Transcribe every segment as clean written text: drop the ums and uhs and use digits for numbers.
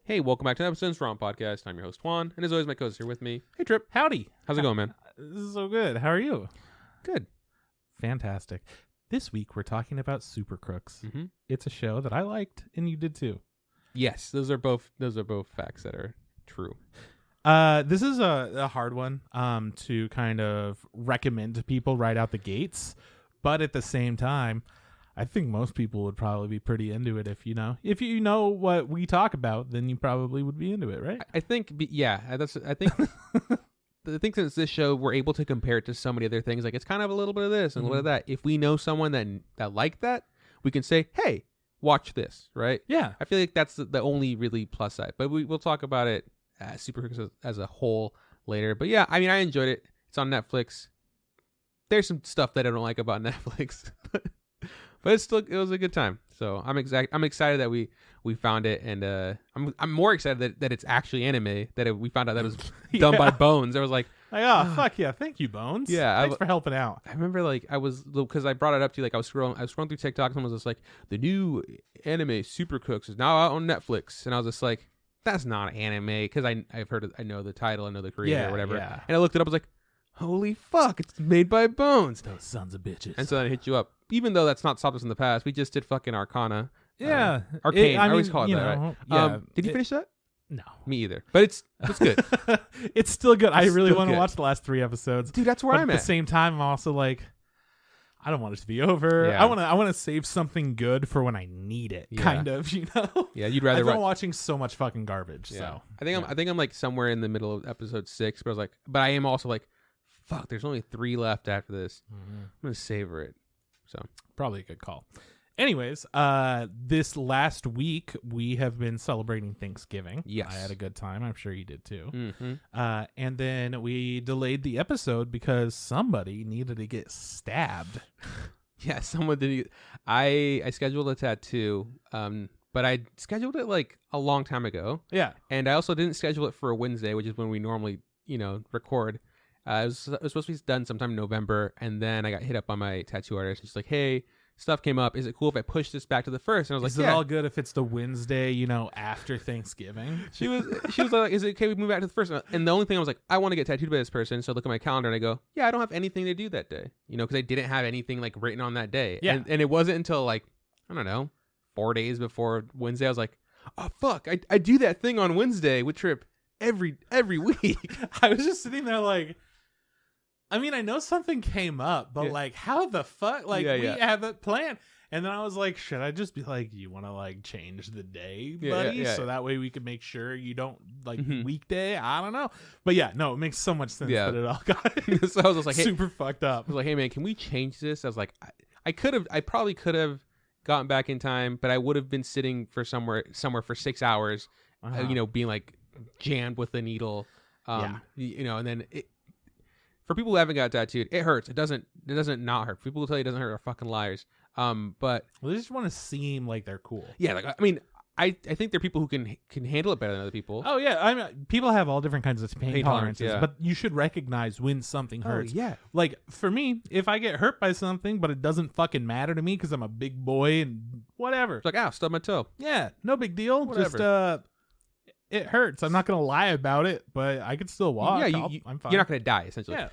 Hey, welcome back to an episode of JUAN Podcast. I'm your host, Juan, and as always, my co-host here with me. Hey, Trip. Howdy. How's it going, man? This is so good. How are you? Good. Fantastic. This week, we're talking about Super Crooks. Mm-hmm. It's a show that I liked, and you did too. Yes, those are both facts that are true. This is a hard one to kind of recommend to people right out the gates, but at the same time, I think most people would probably be pretty into it if you know what we talk about, then you probably would be into it, right? I think I think since this show, we're able to compare it to so many other things. Like it's kind of a little bit of this and a little bit of that. If we know someone that liked that, we can say, "Hey, watch this," right? Yeah. I feel like that's the only really plus side. But we'll talk about it Super Crooks as a whole later. But yeah, I mean, I enjoyed it. It's on Netflix. There's some stuff that I don't like about Netflix, but it was a good time. So I'm excited that we found it, and I'm more excited that it's actually anime. We found out that it was done by Bones. I was like, fuck yeah, thank you, Bones. Yeah, thanks for helping out. I remember because I brought it up to you. Like I was scrolling through TikTok, and someone was just like, the new anime Super Crooks is now out on Netflix, and I was just like, that's not anime because I've heard I know the title, I know the creator or whatever. Yeah. And I looked it up, I was like, holy fuck, it's made by Bones. Those sons of bitches. And so then I hit you up. Even though that's not stopped us in the past, we just did fucking Arcana. Yeah. Arcane. I always call it that, right? Yeah. Did you finish that? No. Me either. But it's good. It's still good. I really still want to good. watch the last 3 episodes. Dude, that's where but I'm at at. the same time, I'm also like, I don't want it to be over. Yeah. I want to save something good for when I need it, kind of, Yeah, you'd rather I've been watching so much fucking garbage. Yeah. So I think I'm like somewhere in the middle of episode 6, but I am also like, fuck, there's only 3 left after this. I'm gonna savor it. So probably a good call. Anyways, this last week we have been celebrating Thanksgiving. Yes. I had a good time. I'm sure you did too. Mm-hmm. And then we delayed the episode because somebody needed to get stabbed. Yeah, someone did. I scheduled a tattoo, but I scheduled it like a long time ago. Yeah. And I also didn't schedule it for a Wednesday, which is when we normally, record. It was supposed to be done sometime in November, and then I got hit up by my tattoo artist. She's like, "Hey, stuff came up. Is it cool if I push this back to the 1st?" And I was Is like, it "Yeah." all good if it's the Wednesday, after Thanksgiving? She was like, "Is it okay we move back to the 1st?" And the only thing I was like, I want to get tattooed by this person. So I look at my calendar and I go, "Yeah, I don't have anything to do that day." Because I didn't have anything like written on that day. Yeah. And it wasn't until like, I don't know, 4 days before Wednesday, I was like, "Oh fuck, I do that thing on Wednesday with Trip every week." I was just sitting there like, I mean, I know something came up, but like, how the fuck? Like, we have it planned. And then I was like, should I just be like, you want to like change the day, buddy? So that way we can make sure you don't like weekday. I don't know. But yeah, no, it makes so much sense that it all got So I was just like, super fucked up. I was like, "Hey man, can we change this?" I was like, I probably could have gotten back in time, but I would have been sitting for somewhere for 6 hours, being like jammed with the needle. And then for people who haven't got tattooed, it hurts. It doesn't not hurt. People who tell you it doesn't hurt are fucking liars. But they just want to seem like they're cool. Yeah, like I mean, I think there are people who can handle it better than other people. Oh yeah, I mean, people have all different kinds of pain tolerances, yeah. But you should recognize when something hurts. Oh, yeah. Like for me, if I get hurt by something, but it doesn't fucking matter to me because I'm a big boy and whatever. It's like, ow, stubbed my toe. Yeah, no big deal. Whatever. Just it hurts. I'm not gonna lie about it, but I can still walk. Yeah, I'm fine. You're not gonna die essentially. Yeah.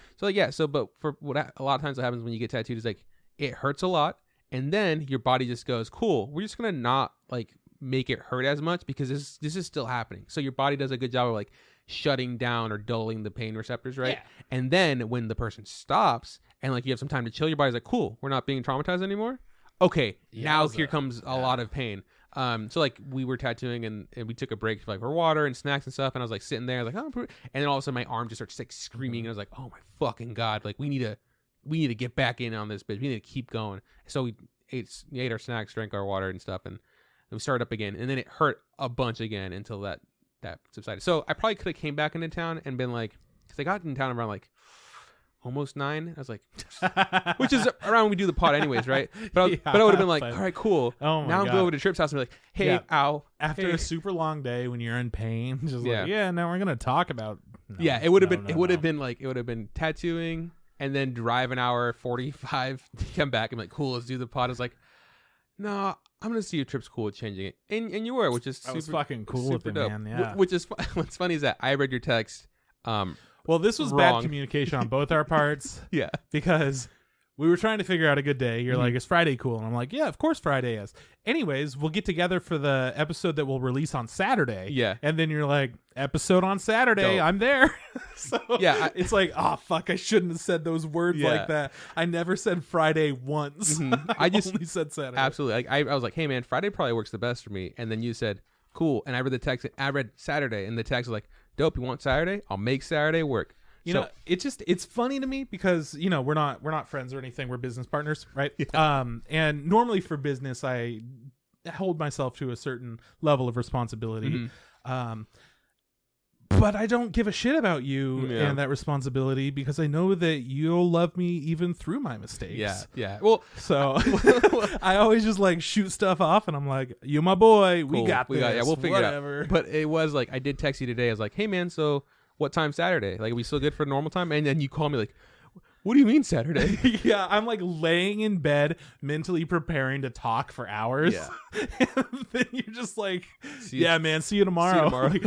But for a lot of times what happens when you get tattooed is like it hurts a lot, and then your body just goes, cool, we're just gonna not like make it hurt as much because this is still happening. So your body does a good job of like shutting down or dulling the pain receptors, right? Yeah. And then when the person stops and like you have some time to chill, your body's like, cool, we're not being traumatized anymore. Okay, now here comes a lot of pain. So like we were tattooing and we took a break for water and snacks and stuff, and I was like sitting there like, oh, and then all of a sudden my arm just starts like screaming, and I was like, oh my fucking god, like we need to get back in on this bitch. We need to keep going. So we ate our snacks, drank our water and stuff, and we started up again, and then it hurt a bunch again until that subsided. So I probably could have came back into town and been like, because I got in town around like almost 9. I was like, which is around when we do the pod anyways, right? But I would have been like, all right, cool. Oh my now I'm God. going over to Trip's house and be like, hey, ow. After hey. a super long day when you're in pain, just now we're gonna talk about. It would have been tattooing and then drive an hour 45 to come back and be like, cool, let's do the pod. It's like, no, I'm gonna see if Trip's cool with changing it, and you were, which is I was fucking cool with it, dope. man. Yeah. Which is what's funny is that I read your text. Well, this was wrong. bad communication on both our parts. Yeah, because we were trying to figure out a good day. You're like, is Friday cool? And I'm like, yeah, of course Friday is. Anyways, we'll get together for the episode that we'll release on Saturday. Yeah. And then you're like, episode on Saturday. Dope. I'm there. So yeah, it's like, oh, fuck, I shouldn't have said those words like that. I never said Friday once. I just only said Saturday. Absolutely. I was like, hey, man, Friday probably works the best for me. And then you said, cool. And I read the text. I read Saturday. And the text was like, dope, you want Saturday? I'll make Saturday work. You know, it's funny to me because, you know, we're not friends or anything. We're business partners, right? Yeah. And normally for business, I hold myself to a certain level of responsibility. But I don't give a shit about you and that responsibility because I know that you'll love me even through my mistakes. Yeah, yeah. Well, so I always just like shoot stuff off, and I'm like, "You my boy, cool. we got this. Yeah, we'll figure Whatever." it out. But it was like I did text you today. I was like, "Hey, man, so what time Saturday? Like, are we still good for normal time?" And then you call me like, "What do you mean Saturday?" Yeah, I'm like laying in bed, mentally preparing to talk for hours. Yeah. And then you're just like, "Yeah, man, see you tomorrow." Like,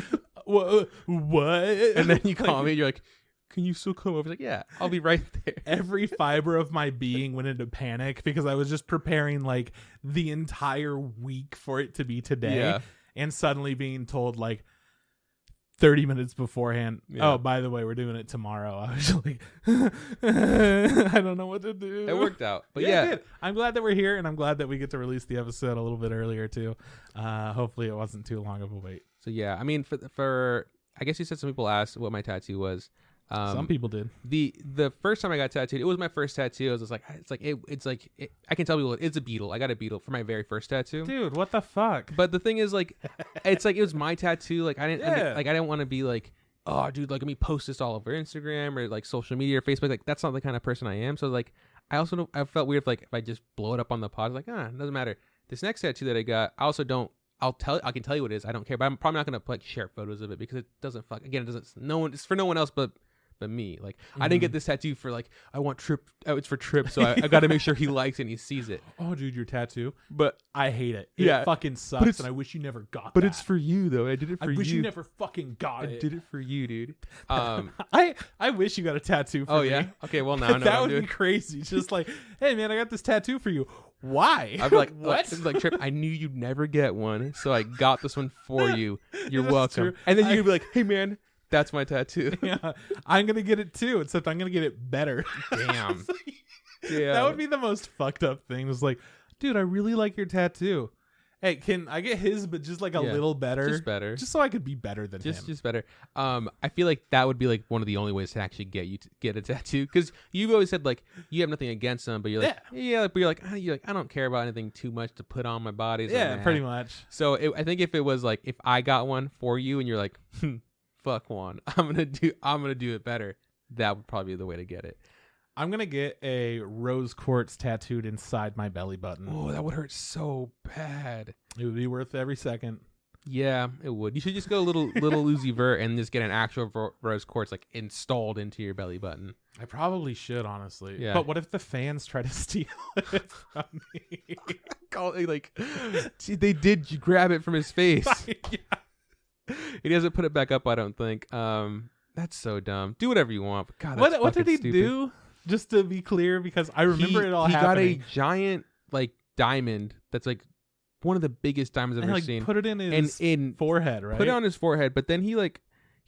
what? And then you call me and you're like, can you still come over? I was like, yeah, I'll be right there. Every fiber of my being went into panic because I was just preparing like the entire week for it to be today. Yeah. And suddenly being told like 30 minutes beforehand, oh, by the way, we're doing it tomorrow. I was like, I don't know what to do. It worked out. But yeah. It did. I'm glad that we're here, and I'm glad that we get to release the episode a little bit earlier too. Hopefully it wasn't too long of a wait. So yeah, I mean, for I guess you said some people asked what my tattoo was. Some people did. The first time I got tattooed, it was my first tattoo. I was just like, I can tell people it's a beetle. I got a beetle for my very first tattoo. Dude, what the fuck? But the thing is, like, it's like it was my tattoo. Like I didn't want to be like, oh, dude, like let me post this all over Instagram or like social media or Facebook. Like that's not the kind of person I am. So like, I felt weird like if I just blow it up on the pod. Like it doesn't matter. This next tattoo that I got, I also don't. I can tell you what it is. I don't care, but I'm probably not gonna like share photos of it because it doesn't it's for no one else but me. Like I didn't get this tattoo for like I want Trip. Oh, it's for Trip, so I got to make sure he likes it and he sees it. Oh, dude, your tattoo. But I hate it. It fucking sucks, and I wish you never got. But that. it's for you though. I did it for you. I wish you never fucking got it. I did it for you, dude. I wish you got a tattoo for me. Yeah. Okay. Well, now I know that would be crazy. Just like, hey man, I got this tattoo for you. Why? I'd be like, what? Like Trip, I knew you'd never get one, so I got this one for you. You're welcome. True. And then you'd be like, hey man, that's my tattoo. Yeah, I'm gonna get it too, except I'm gonna get it better. Damn. Yeah. That would be the most fucked up thing. It was like, dude, I really like your tattoo. Hey, can I get his, but just like a little better? Just better. Just so I could be better than him. Just better. I feel like that would be like one of the only ways to actually get you to get a tattoo. Because you've always said like you have nothing against them, but you're like, but you're like, I don't care about anything too much to put on my body. So yeah, pretty much. So I think if it was like, if I got one for you and you're like, fuck one, I'm gonna do it better. That would probably be the way to get it. I'm going to get a rose quartz tattooed inside my belly button. Oh, that would hurt so bad. It would be worth every second. Yeah, it would. You should just go little Uzi Vert and just get an actual rose quartz like installed into your belly button. I probably should, honestly. Yeah. But what if the fans try to steal it from me? They did grab it from his face. Yeah. He doesn't put it back up, I don't think. That's so dumb. Do whatever you want. But God, what did he do? Just to be clear, because I remember it all happening. He got a giant like diamond that's like one of the biggest diamonds I've ever seen. Put it in his forehead, right? Put it on his forehead, but then he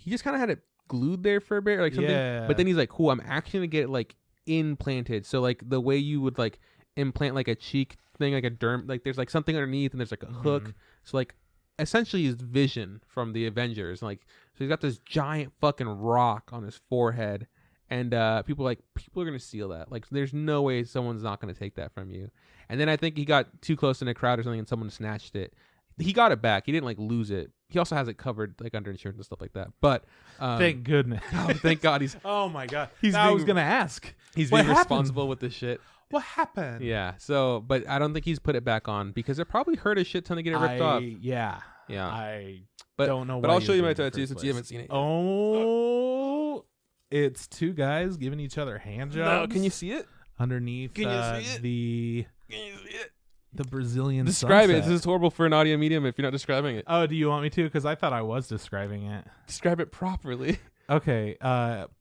just kind of had it glued there for a bit, or like something. Yeah. But then he's like, "Cool, I'm actually gonna get it like implanted." So like the way you would like implant like a cheek thing, like a derm, like there's like something underneath, and there's like a hook. So like essentially his vision from the Avengers, like so he's got this giant fucking rock on his forehead. And people are gonna steal that. Like, there's no way someone's not gonna take that from you. And then I think he got too close in a crowd or something, and someone snatched it. He got it back. He didn't like lose it. He also has it covered like under insurance and stuff like that. But thank goodness. Oh, thank God he's. Oh my God. I was gonna ask. He's being responsible with this shit. What happened? Yeah. So, but I don't think he's put it back on because it probably hurt a shit ton to get it ripped off. Yeah. Yeah. I don't know. But I'll show you my tattoo since you haven't seen it. Oh. It's two guys giving each other hand jobs. No, can you see it? Underneath can you see it? the... Can you see it? The Brazilian Describe sunset. it. This is horrible for an audio medium if you're not describing it. Oh, do you want me to? Because I thought I was describing it. Describe it properly. Okay.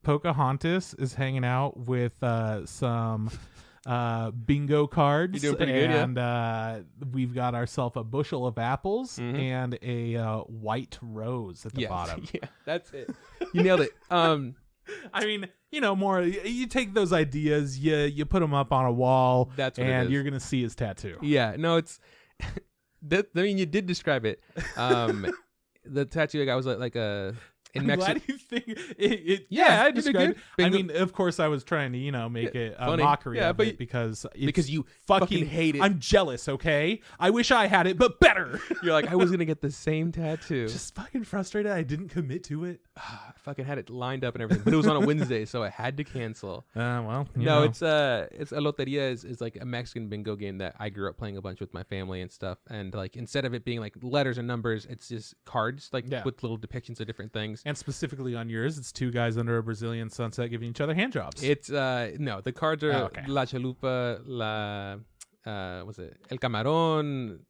Pocahontas is hanging out with some bingo cards. You're doing pretty good, and we've got ourselves a bushel of apples and a white rose at the bottom. Yeah, that's it. You nailed it. I mean, more. You take those ideas, you put them up on a wall, That's what it and is. you're gonna see his tattoo. Yeah, no, it's. You did describe it. The tattoo guy was like a. In Mexico. Glad you think it. Yeah, I described. I mean, of course, I was trying to make it a funny. mockery Yeah, of but it because you fucking hate it. I'm jealous. Okay, I wish I had it, but better. You're like, I was gonna get the same tattoo. Just fucking frustrated. I didn't commit to it. I fucking had it lined up and everything, but it was on a Wednesday, so I had to cancel. Well, no, it's a loteria is like a Mexican bingo game that I grew up playing a bunch with my family and stuff. And like instead of it being like letters and numbers, it's just cards with little depictions of different things. And specifically on yours, it's two guys under a Brazilian sunset giving each other hand jobs. It's no, the cards are La Chalupa, was it El Camarón,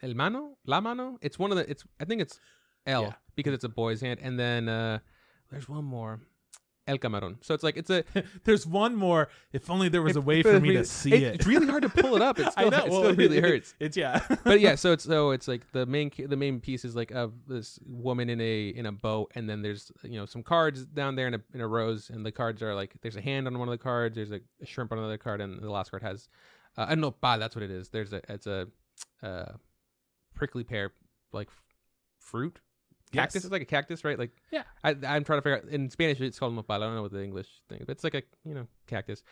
El Mano, La Mano. It's one of the. I think it's L because it's a boy's hand, and then there's one more. El Camarón. So it's like there's one more. If only there was a way for me to see it. It's really hard to pull it up. It still really hurts. But yeah, so it's like the main piece is like of this woman in a boat, and then there's some cards down there in a rows, and the cards are like there's a hand on one of the cards, there's a shrimp on another card, and the last card has nopal. That's what it is. It's a prickly pear like fruit. Cactus. Yes. It's like a cactus, right? Like, yeah. I'm trying to figure out. In Spanish, it's called nopal. I don't know what the English thing, but it's like a cactus.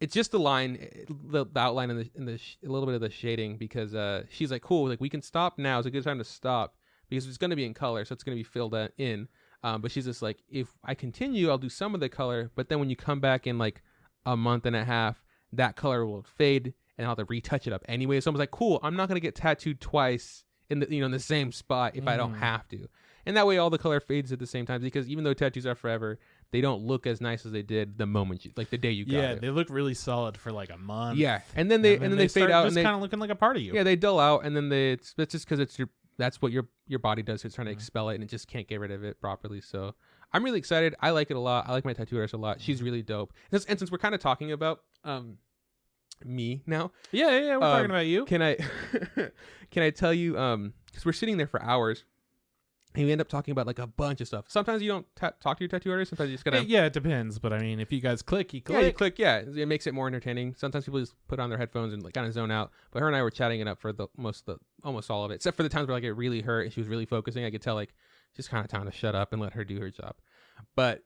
It's just the line, the outline, and a little bit of the shading because she's like, cool, like we can stop now. It's a good time to stop because it's going to be in color, so it's going to be filled in. But she's just like, if I continue, I'll do some of the color, but then when you come back in like a month and a half, that color will fade, and I'll have to retouch it up anyway. So I was like, cool, I'm not going to get tattooed twice in the in the same spot if I don't have to, and that way all the color fades at the same time, because even though tattoos are forever, they don't look as nice as they did the moment the day you got it. They look really solid for like a month. And then they fade out, and they kind of looking like a part of you. They dull out, and then it's just because that's what your body does. It's trying to expel it, and it just can't get rid of it properly. So I'm really excited. I like it a lot. I like my tattoo artist a lot. She's really dope. And since we're kind of talking about me now, we're talking about you. Can I tell you because we're sitting there for hours and we end up talking about like a bunch of stuff. Sometimes you don't talk to your tattoo artist. Sometimes you just gotta it depends, but I mean, if you guys click, you click. It makes it more entertaining. Sometimes people just put on their headphones and like kind of zone out, but her and I were chatting it up for almost all of it, except for the times where like it really hurt and she was really focusing. I could tell like just kind of time to shut up and let her do her job. But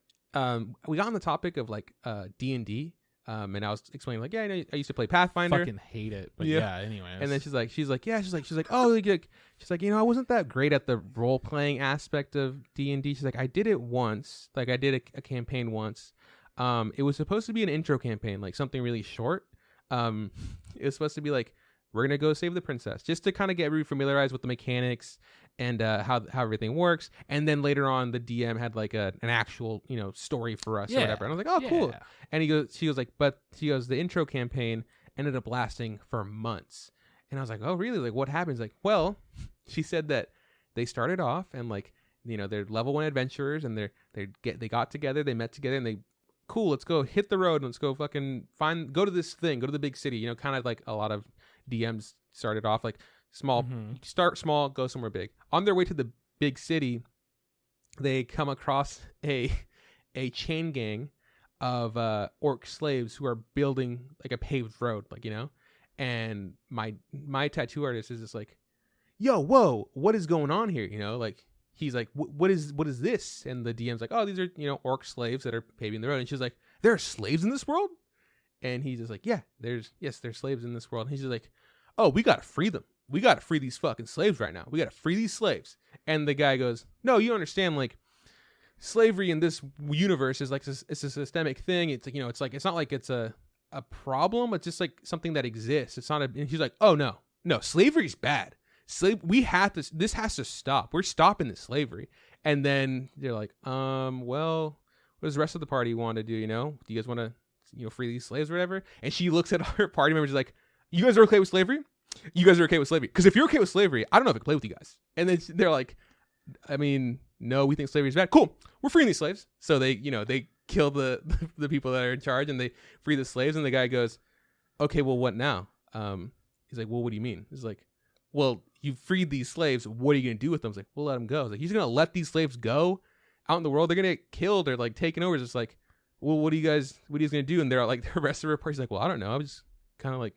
we got on the topic of like D&D. And I was explaining like, I used to play Pathfinder. Fucking hate it, but anyways. And then she's like, oh, she's like, I wasn't that great at the role playing aspect of D&D. She's like, I did it once, like I did a campaign once. It was supposed to be an intro campaign, like something really short. It was supposed to be like, we're gonna go save the princess, just to kind of get familiarized with the mechanics and how everything works. And then later on, the DM had like an actual story for us or whatever. And I was like, oh, cool. And she goes, the intro campaign ended up lasting for months. And I was like, oh, really? Like, what happens? Like, well, she said that they started off and like, they're level 1 adventurers, and they got together, they met together, and cool, let's go hit the road and let's go fucking go to this thing, go to the big city. Kind of like a lot of DMs started off like small, start small, go somewhere big. On their way to the big city, they come across a chain gang of orc slaves who are building like a paved road, and my tattoo artist is just like, yo, whoa, what is going on here? Like he's like, what is this? And the DM's like, oh, these are orc slaves that are paving the road. And she's like, there are slaves in this world? And he's just like, there's slaves in this world. And he's just like, oh, we gotta free them. We gotta free these fucking slaves right now. We gotta free these slaves. And the guy goes, no, you understand, like, slavery in this universe is like it's a systemic thing. It's like, it's like, it's not like it's a problem. It's just like something that exists. It's not and he's like, oh no, slavery's bad. This has to stop. We're stopping this slavery. And then they're like, well, what does the rest of the party want to do? Do you guys want to, free these slaves or whatever? And she looks at her party members like, you guys are okay with slavery? You guys are okay with slavery? Because if you're okay with slavery, I don't know if I can play with you guys. And then they're like, I mean, no, we think slavery is bad. Cool, we're freeing these slaves. So they kill the people that are in charge and they free the slaves. And the guy goes, okay, well, what now? He's like, well, what do you mean? He's like, well, you freed these slaves. What are you going to do with them? I was like, we'll let them go. I was like, he's going to let these slaves go out in the world. They're going to get killed or like taken over. It's just like, well, what are you guys going to do? And they're like, the rest of the party's like, well, I don't know. I was just kind of like,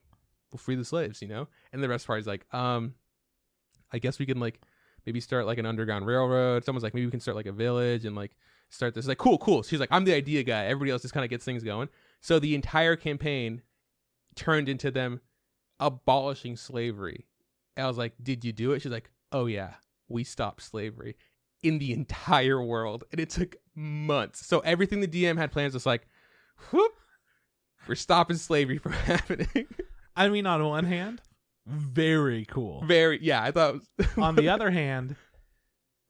we'll free the slaves, And the rest of the party's like, I guess we can like maybe start like an underground railroad. Someone's like, maybe we can start like a village and like start this. Like, cool. She's like, I'm the idea guy. Everybody else just kind of gets things going. So the entire campaign turned into them abolishing slavery. And I was like, did you do it? She's like, oh yeah, we stopped slavery in the entire world. And it took months. So everything the DM had plans was like, whoop, we're stopping slavery from happening. I mean, on one hand, very cool. Yeah, I thought. On the other hand,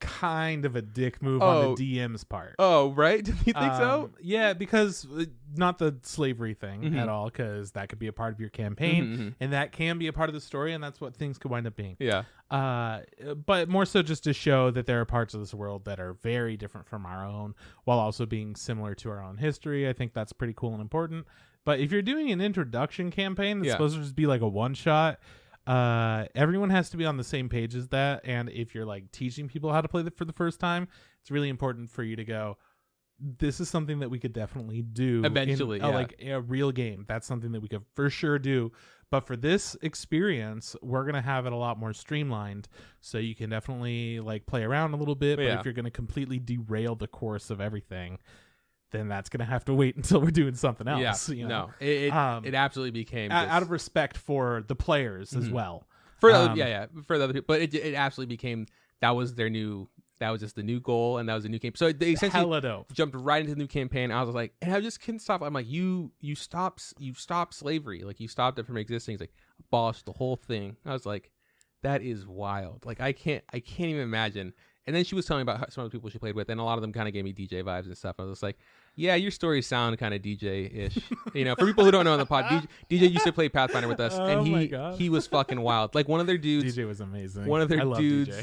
kind of a dick move on the DM's part. Oh, right? Did you think so? Yeah, because not the slavery thing at all, because that could be a part of your campaign, and that can be a part of the story, and that's what things could wind up being. Yeah. But more so just to show that there are parts of this world that are very different from our own, while also being similar to our own history. I think that's pretty cool and important. But if you're doing an introduction campaign that's supposed to just be like a one-shot, everyone has to be on the same page as that. And if you're like teaching people how to play for the first time, it's really important for you to go, this is something that we could definitely do eventually, like a real game. That's something that we could for sure do. But for this experience, we're going to have it a lot more streamlined. So you can definitely like play around a little bit. But if you're going to completely derail the course of everything, then that's going to have to wait until we're doing something else. Yeah, no, it absolutely became out of respect for the players as well. For for the other people, but it absolutely became that was just the new goal, and that was a new game. So they essentially jumped right into the new campaign. I was like, and I just couldn't stop. I'm like, you stopped slavery, like you stopped it from existing. It's like abolished the whole thing. I was like, that is wild. Like I can't even imagine. And then she was telling me about some of the people she played with, and a lot of them kind of gave me DJ vibes and stuff. I was just like, yeah, your stories sound kind of DJ-ish. For people who don't know on the pod, DJ used to play Pathfinder with us, and he was fucking wild. Like one of their dudes, DJ was amazing. One of their dudes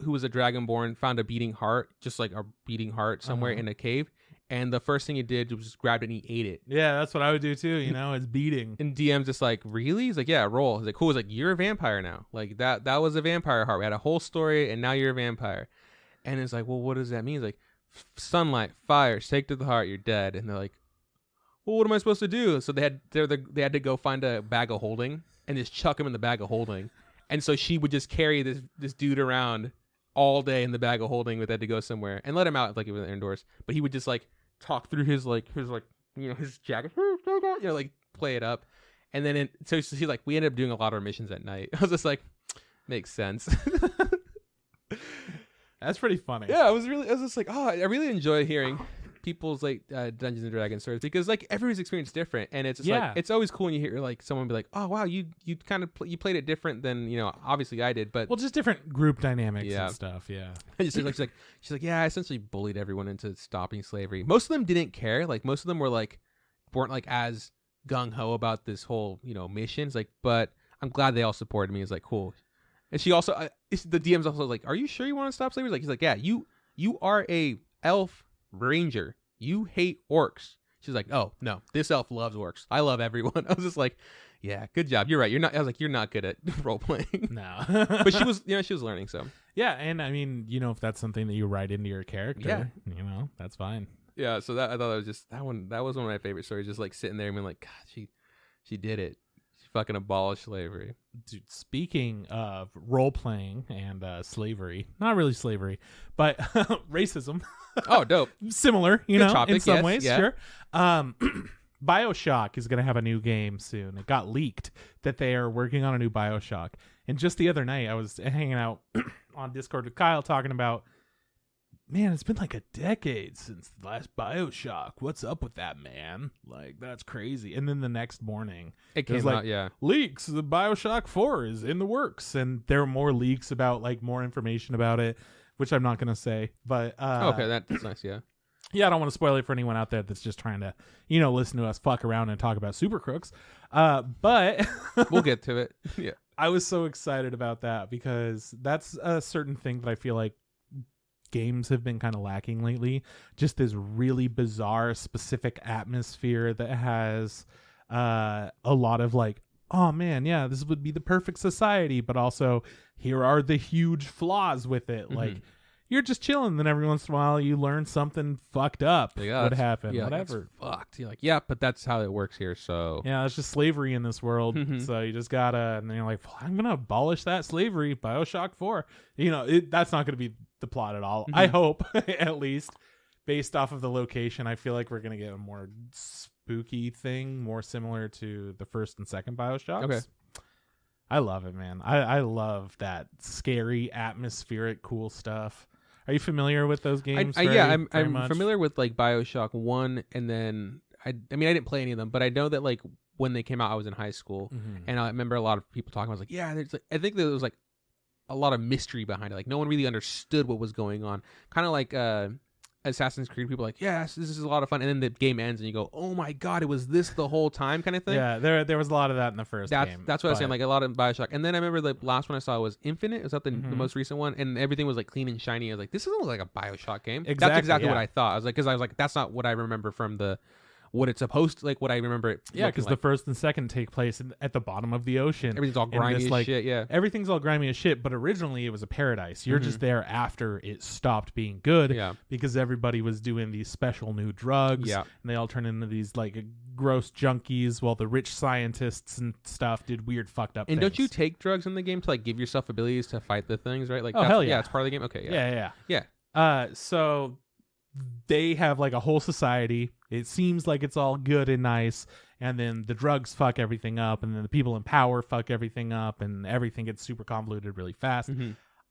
who was a Dragonborn found a beating heart, just like a beating heart somewhere in a cave. And the first thing he did was just grabbed it and he ate it. Yeah, that's what I would do too. It's beating. And DM's just like, really? He's like, yeah, roll. He's like, cool. He's like, you're a vampire now. Like that was a vampire heart. We had a whole story, and now you're a vampire. And it's like, well, what does that mean? He's like, sunlight, fire, stake to the heart, you're dead. And they're like, well, what am I supposed to do? So they had to go find a bag of holding and just chuck him in the bag of holding. And so she would just carry this dude around all day in the bag of holding, but they had to go somewhere and let him out like it was indoors. But he would just like talk through his jacket, like play it up. And then so she's like, we ended up doing a lot of our missions at night. I was just like, makes sense. That's pretty funny. Yeah, I was just like, I really enjoy hearing people's like Dungeons and Dragons stories, because like everybody's experience is different, and it's just like it's always cool when you hear like someone be like, oh wow, you kind of you played it different than obviously I did, but just different group dynamics and stuff. Yeah, she's like yeah, I essentially bullied everyone into stopping slavery. Most of them didn't care. Like most of them weren't like as gung ho about this whole mission. It's like, but I'm glad they all supported me. It's like cool. And she also, the DM's also like, are you sure you want to stop slavery? Like, he's like, yeah, you are a elf ranger. You hate orcs. She's like, oh no, this elf loves orcs. I love everyone. I was just like, yeah, good job. You're right. I was like, you're not good at role playing. No, but she was, she was learning. So yeah, and I mean, if that's something that you write into your character, that's fine. Yeah. So I thought that was just that one. That was one of my favorite stories. Just like sitting there and being like, God, she did it. She fucking abolished slavery. Dude, speaking of role playing and slavery, not really slavery, but racism. Oh, dope. Similar, topic, in some ways, sure. BioShock is going to have a new game soon. It got leaked that they are working on a new BioShock. And just the other night, I was hanging out on Discord with Kyle talking about, man, it's been like a decade since the last BioShock. What's up with that, man? Like, that's crazy. And then the next morning, it came out, leaks. The BioShock 4 is in the works. And there are more leaks about, like, more information about it, which I'm not going to say. But okay, that's nice, yeah. Yeah, I don't want to spoil it for anyone out there that's just trying to, listen to us fuck around and talk about Super Crooks. But we'll get to it. Yeah. I was so excited about that because that's a certain thing that I feel like games have been kind of lacking lately. Just this really bizarre, specific atmosphere that has a lot of like, oh man, yeah, this would be the perfect society, but also here are the huge flaws with it. Mm-hmm. Like, you're just chilling, then every once in a while you learn something fucked up would happen. Yeah, whatever. Fucked. You're like, yeah, but that's how it works here. So yeah, it's just slavery in this world. So you just gotta, and then you're like, well, I'm gonna abolish that slavery. BioShock 4. That's not gonna be the plot at all. I hope, at least, based off of the location. I feel like we're gonna get a more spooky thing, more similar to the first and second BioShocks. Okay. I love it, man. I love that scary, atmospheric, cool stuff. Are you familiar with those games? I'm familiar with like BioShock 1, and then I didn't play any of them, but I know that like when they came out, I was in high school, and I remember a lot of people talking. I was like, yeah, there's like, I think there was like a lot of mystery behind it. Like no one really understood what was going on. Kind of like Assassin's Creed, people are like, yes, this is a lot of fun, and then the game ends and you go, oh my god, it was this the whole time, kind of thing. Yeah, there was a lot of that in the first game. That's what I was saying, like a lot of BioShock. And then I remember the last one I saw was Infinite. Was that the most recent one? And everything was like clean and shiny. I was like, this doesn't look like a BioShock game. Exactly, that's exactly what I thought. I was like, that's not what I remember from what it's supposed to, like what I remember it. Yeah, because the first and second take place at the bottom of the ocean. Everything's all grimy as shit. Yeah, everything's all grimy as shit. But originally it was a paradise. You're just there after it stopped being good. Yeah, because everybody was doing these special new drugs. Yeah, and they all turned into these like gross junkies, while the rich scientists and stuff did weird fucked up. And things. Don't you take drugs in the game to like give yourself abilities to fight the things, right? Like, hell yeah, it's part of the game. Okay, yeah. So they have like a whole society. It seems like it's all good and nice, and then the drugs fuck everything up, and then the people in power fuck everything up, and everything gets super convoluted really fast.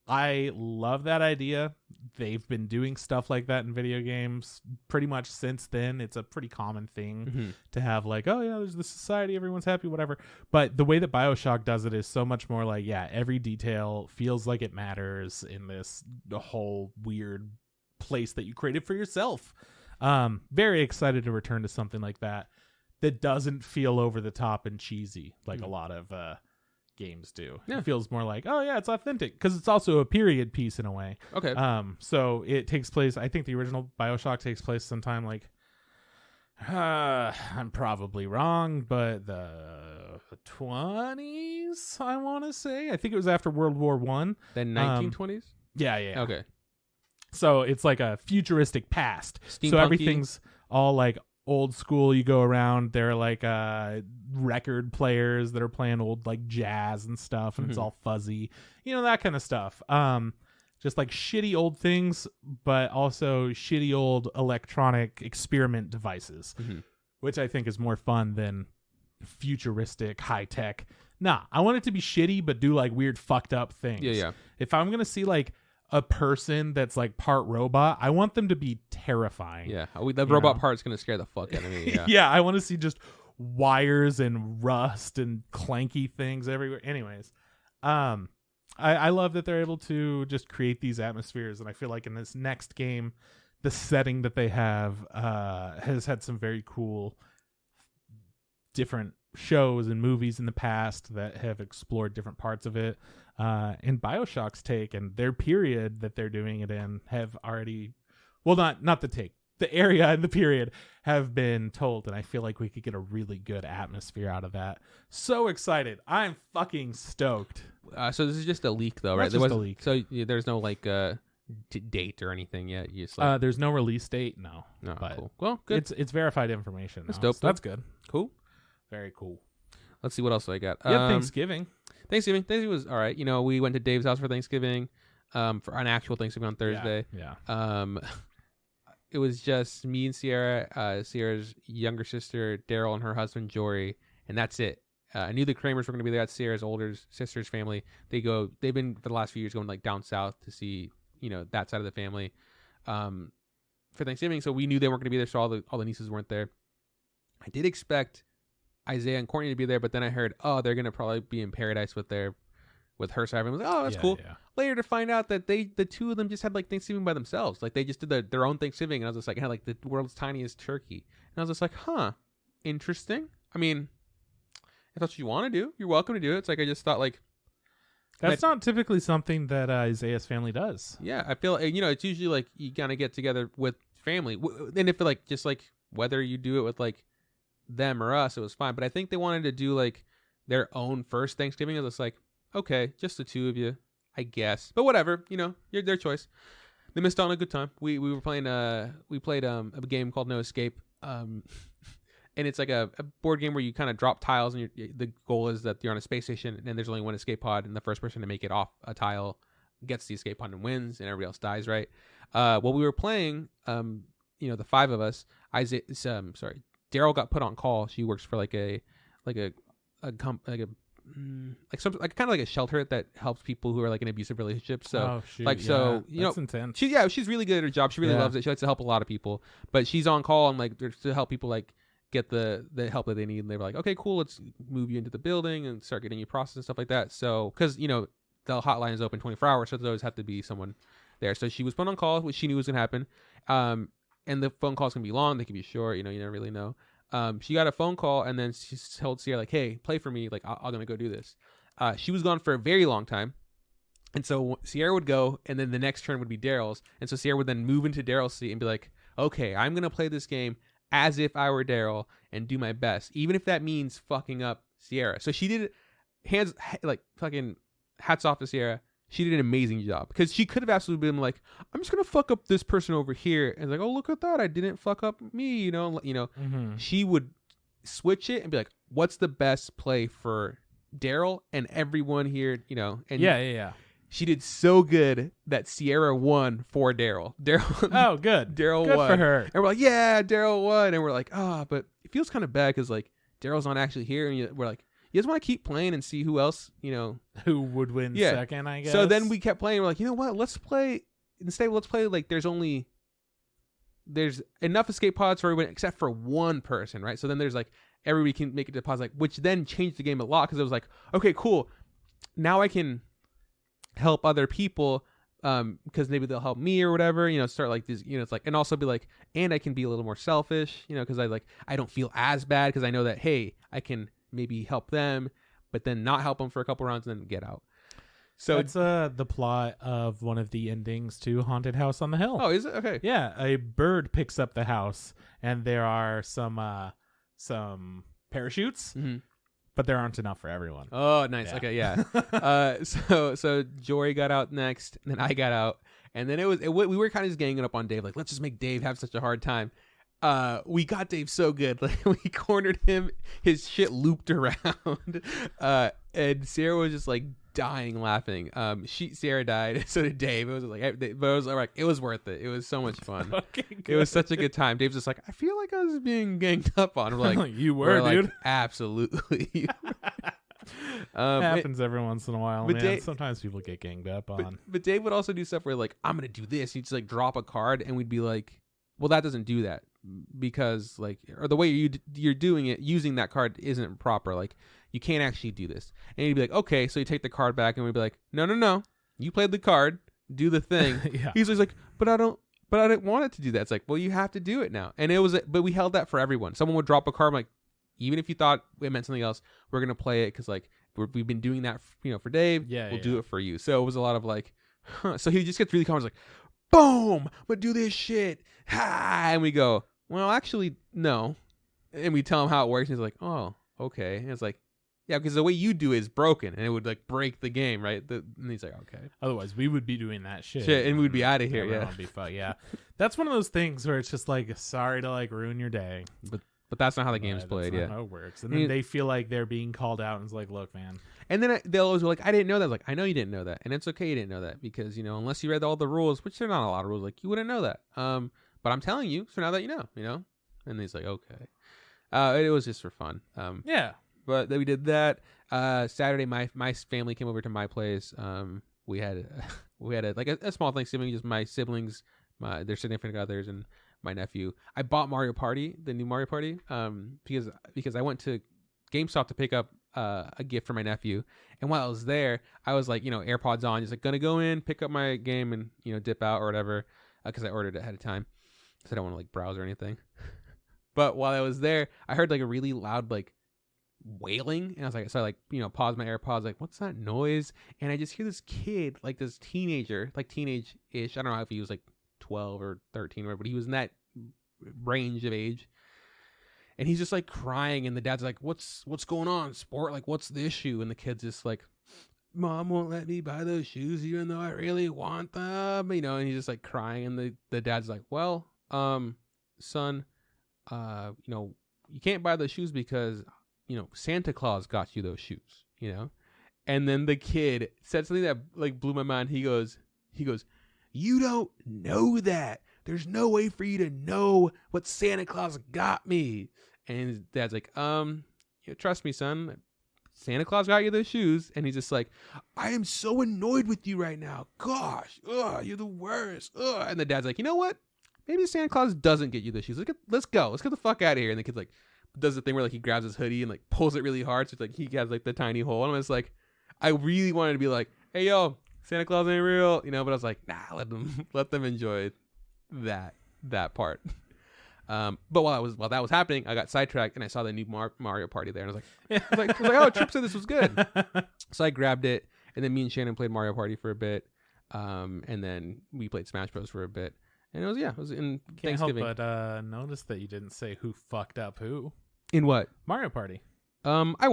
I love that idea. They've been doing stuff like that in video games pretty much since then. It's a pretty common thing to have like, oh yeah, there's this society, everyone's happy, whatever. But the way that BioShock does it is so much more like, yeah, every detail feels like it matters in this whole weird place that you created for yourself. Very excited to return to something like that doesn't feel over the top and cheesy like a lot of games do. Yeah. It feels more like, oh yeah, it's authentic, because it's also a period piece in a way. Okay. So it takes place, I think the original BioShock takes place sometime like I'm probably wrong, but the 20s, I want to say. I think it was after World War One. The 1920s? Yeah. Okay. So it's like a futuristic past. Steampunky. So everything's all like old school. You go around, they're like record players that are playing old like jazz and stuff, and it's all fuzzy, that kind of stuff. Just like shitty old things, but also shitty old electronic experiment devices, which I think is more fun than futuristic high tech. Nah, I want it to be shitty, but do like weird fucked up things. Yeah. If I'm gonna see like a person that's like part robot, I want them to be terrifying. Yeah, the robot part's gonna scare the fuck out of me. Yeah, yeah, I want to see just wires and rust and clanky things everywhere. Anyways, I love that they're able to just create these atmospheres, and I feel like in this next game, the setting that they have has had some very cool different shows and movies in the past that have explored different parts of it. And BioShock's take and their period that they're doing it in have already, well, not the take, the area and the period have been told, and I feel like we could get a really good atmosphere out of that. So excited. I'm fucking stoked. So this is just a leak though, right? Just a leak. So there's no like date or anything yet. You just, there's no release date. No, but cool. Well, good. It's verified information. That's dope. So that's good. Cool. Very cool. Let's see what else I got. Yeah, Thanksgiving was all right. We went to Dave's house for Thanksgiving, for an actual Thanksgiving on Thursday. Yeah. It was just me and Sierra, Sierra's younger sister Daryl, and her husband Jory, and that's it. I knew the Kramers were going to be there. That's Sierra's older sister's family. They've been for the last few years going like down south to see that side of the family, for Thanksgiving. So we knew they weren't going to be there. So all the nieces weren't there. I did expect Isaiah and Courtney to be there, but then I heard, they're gonna probably be in paradise with with her side. Everyone was like, oh, that's cool. Yeah. Later to find out that the two of them just had like Thanksgiving by themselves. Like they just did their own Thanksgiving. And I was just like, had like the world's tiniest turkey. And I was just like, huh, interesting. I mean, if that's what you want to do, you're welcome to do it. It's like, I just thought like, that's not typically something that Isaiah's family does. Yeah. I feel, it's usually like you kind of get together with family. And if like, just like whether you do it with like them or us, it was fine. But I think they wanted to do like their own first Thanksgiving. It was like, okay, just the two of you, I guess. But whatever, you're their choice. They missed out on a good time. We were playing we played a game called No Escape. And it's like a board game where you kind of drop tiles, and the goal is that you're on a space station, and there's only one escape pod, and the first person to make it off a tile gets the escape pod and wins, and everybody else dies, right? While we were playing, the five of us, Daryl got put on call. She works for like a kind of like a shelter that helps people who are like in abusive relationships. So that's intense. She's really good at her job. She really loves it. She likes to help a lot of people, but she's on call and like to help people like get the help that they need. And they were like, okay, cool, let's move you into the building and start getting you processed and stuff like that. So because the hotline is open 24 hours, so there's always have to be someone there. So she was put on call, which she knew was gonna happen. And the phone calls can be long, they can be short. You never really know. She got a phone call, and then she told Sierra like, hey, play for me. Like, I'm gonna go do this. She was gone for a very long time. And so Sierra would go, and then the next turn would be Daryl's. And so Sierra would then move into Daryl's seat and be like, okay, I'm going to play this game as if I were Daryl and do my best, even if that means fucking up Sierra. So she did fucking hats off to Sierra. She did an amazing job, because she could have absolutely been like, I'm just going to fuck up this person over here. And like, oh, look at that. I didn't fuck up me, Mm-hmm. She would switch it and be like, what's the best play for Daryl and everyone here, and yeah. She did so good that Sierra won for Daryl. Oh, good. Daryl good won. For her. And we're like, yeah, Daryl won. And we're like, but it feels kind of bad because like Daryl's not actually here. And we're like, you just want to keep playing and see who else, who would win second, I guess. So then we kept playing. We're like, you know what? Let's play like there's enough escape pods for everyone except for one person, right? So then there's like everybody can make a deposit, which then changed the game a lot, because it was like, okay, cool. Now I can help other people because maybe they'll help me or whatever, start like this, it's like, and also be like, and I can be a little more selfish, because I don't feel as bad because I know that, hey, I can maybe help them, but then not help them for a couple rounds and then get out. So it's the plot of one of the endings to Haunted House on the Hill. Oh, is it? Okay. Yeah, a bird picks up the house, and there are some parachutes. Mm-hmm. But there aren't enough for everyone. Oh, nice. Yeah. Okay, yeah. So Jory got out next, and then I got out, and then we were kind of just ganging up on Dave, like, let's just make Dave have such a hard time. We got Dave so good, like we cornered him, his shit looped around, and Sarah was just like dying laughing. Sarah died, so did Dave. It was like, but it was like, it was worth it. It was so much fun. Okay, it was such a good time. Dave's just like, I feel like I was being ganged up on. We're like, you were, dude. Like, absolutely. Happens every once in a while, man. Sometimes people get ganged up on. But Dave would also do stuff where like, I'm gonna do this. He'd just like drop a card, and we'd be like, well, that doesn't do that, because like, or the way you're doing it, using that card isn't proper. Like, you can't actually do this. And he'd be like, okay, so you take the card back, and we'd be like, no, you played the card, do the thing. Yeah. He's like, but I didn't want it to do that. It's like, well, you have to do it now. And but we held that for everyone. Someone would drop a card, I'm like, even if you thought it meant something else, we're gonna play it because like we've been doing that, for Dave. Yeah, we'll do it for you. So it was a lot of like, huh. So he just gets really confident, like, boom, I'm gonna do this shit. Ha! And we go, well, actually, no. And we tell him how it works. And he's like, oh, okay. And it's like, yeah, because the way you do it is broken, and it would like break the game, right? And he's like, okay. Otherwise, we would be doing that shit, and we'd be out of here. Yeah, yeah. That's one of those things where it's just like, sorry to like ruin your day, but that's not how the game's played. That's not how it works. And then they feel like they're being called out, and it's like, look, man. And then they'll always be like, I didn't know that. Like, I know you didn't know that, and it's okay you didn't know that, because unless you read all the rules, which there are not a lot of rules, like you wouldn't know that. But I'm telling you, so now that you know. And he's like, okay. It was just for fun. Yeah. But then we did that. Saturday, my family came over to my place. We had a small Thanksgiving, just my siblings, their significant others, and my nephew. I bought Mario Party, the new Mario Party, because I went to GameStop to pick up a gift for my nephew. And while I was there, I was like, AirPods on, just like gonna go in, pick up my game, and dip out or whatever, because I ordered it ahead of time, so I don't want to like browse or anything. But while I was there, I heard like a really loud like wailing, and I was like, so I like paused my AirPods, like, what's that noise? And I just hear this kid, like this teenager, like teenage-ish. I don't know if he was like 12 or 13 or whatever, but he was in that range of age. And he's just like crying, and the dad's like, what's going on, sport? Like, what's the issue? And the kid's just like, Mom won't let me buy those shoes even though I really want them, and he's just like crying, and the dad's like, well, son, you can't buy those shoes because Santa Claus got you those shoes, And then the kid said something that like blew my mind. He goes, you don't know that. There's no way for you to know what Santa Claus got me. And his dad's like, trust me, son. Santa Claus got you those shoes. And he's just like, I am so annoyed with you right now. Gosh, you're the worst. And the dad's like, you know what? Maybe Santa Claus doesn't get you those shoes. Let's go. Let's get the fuck out of here. And the kid's like, does the thing where like he grabs his hoodie and like pulls it really hard. So it's like he has like the tiny hole. And I was like, I really wanted to be like, hey, yo, Santa Claus ain't real. But I was like, nah, let them enjoy that part. But while that was happening, I got sidetracked and I saw the new Mario Party there, and I was like, oh, Trip said this was good. So I grabbed it, and then me and Shannon played Mario Party for a bit, and then we played Smash Bros for a bit, and it was in Can't Thanksgiving. help but notice that you didn't say who fucked up who in what Mario Party. I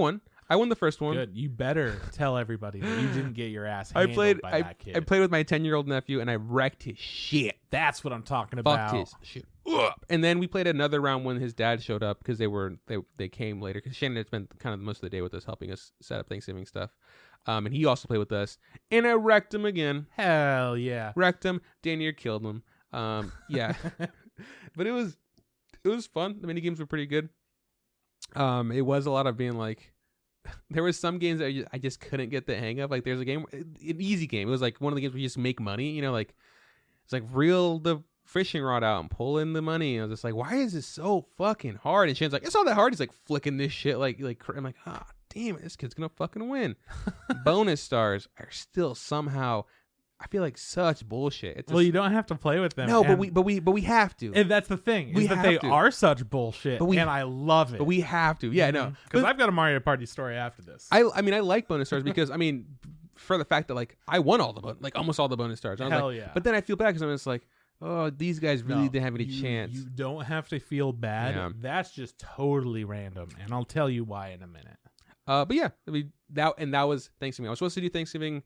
won the first one. Good. You better tell everybody that you didn't get your ass handled by that kid. I played with my 10-year-old nephew, and I wrecked his shit. That's what I'm talking about. Fucked his shit up. And then we played another round when his dad showed up, because they came later, because Shannon had spent kind of most of the day with us, helping us set up Thanksgiving stuff. And he also played with us, and I wrecked him again. Hell yeah. Wrecked him. Daniel killed him. Yeah. But it was fun. The mini games were pretty good. It was a lot of being like, there was some games that I just couldn't get the hang of. Like, there's a game, an easy game. It was like one of the games where you just make money, like, it's like reel the fishing rod out and pull in the money. And I was just like, why is this so fucking hard? And Shane's like, it's not that hard. He's like flicking this shit. Like I'm like, damn it, this kid's gonna fucking win. Bonus stars are still somehow, I feel like, such bullshit. Well, you don't have to play with them. No, but we have to. And that's the thing. Is that they are such bullshit, and I love it. But we have to. Yeah, no. Because I've got a Mario Party story after this. I mean, I like bonus stars because, for the fact that like I won almost all the bonus stars. Hell yeah. But then I feel bad because I'm just like, oh, these guys really didn't have any chance. You don't have to feel bad. Yeah. That's just totally random, and I'll tell you why in a minute. But yeah, that was Thanksgiving. I was supposed to do Thanksgiving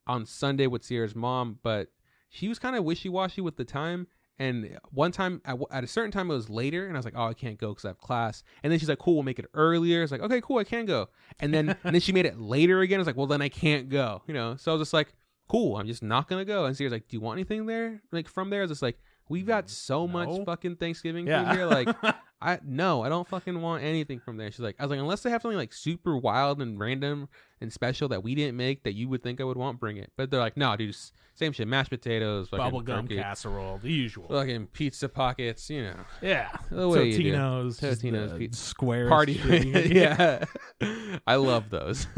on Sunday with Sierra's mom, but she was kind of wishy-washy with the time. And one time, at a certain time, it was later, and I was like, oh, I can't go because I have class. And then she's like, cool, we'll make it earlier. It's like, okay, cool, I can go. And then she made it later again. I was like, well, then I can't go, So I was just like, cool, I'm just not gonna go. And Sierra's like, do you want anything there? Like from there, I was just like, we've got so much fucking Thanksgiving food here. Like, I don't fucking want anything from there. She's like, I was like, unless they have something like super wild and random and special that we didn't make that you would think I would want, bring it. But they're like, no, dude, same shit. Mashed potatoes, bubblegum casserole, the usual. Fucking pizza pockets, Yeah. The way Totinos, pizza squares. Party. Yeah. I love those.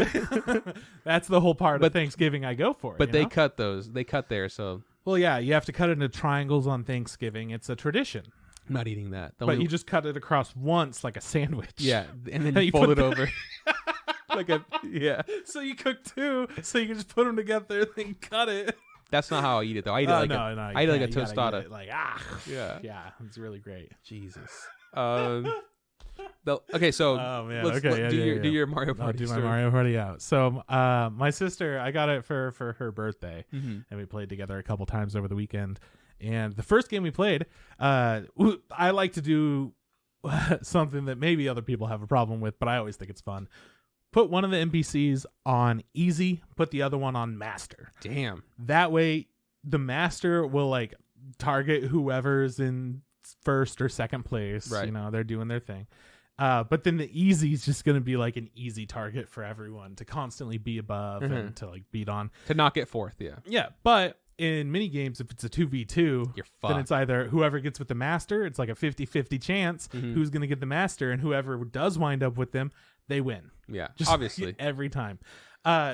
That's the whole part of Thanksgiving I go for. But they cut those. They cut there, so. Well, yeah, you have to cut it into triangles on Thanksgiving. It's a tradition. I'm not eating that. But you just cut it across once like a sandwich. Yeah, and then you fold it over. So you cook two, so you can just put them together and then cut it. That's not how I eat it, though. I eat it like a tostada. Yeah, it's really great. Jesus. Okay, so do your Mario Party. I'll do my Mario Party out. So my sister, I got it for her birthday, and we played together a couple times over the weekend. And the first game we played, I like to do something that maybe other people have a problem with, but I always think it's fun. Put one of the NPCs on easy, put the other one on master. Damn. That way, the master will like target whoever's in first or second place. Right. They're doing their thing. But then the easy is just going to be like an easy target for everyone to constantly be above and to like beat on. To not get fourth, yeah. Yeah, but in mini games, if it's a 2v2, you're fucked. Then it's either whoever gets with the master, it's like a 50-50 chance who's going to get the master, and whoever does wind up with them, they win. Yeah, Just obviously. Every time.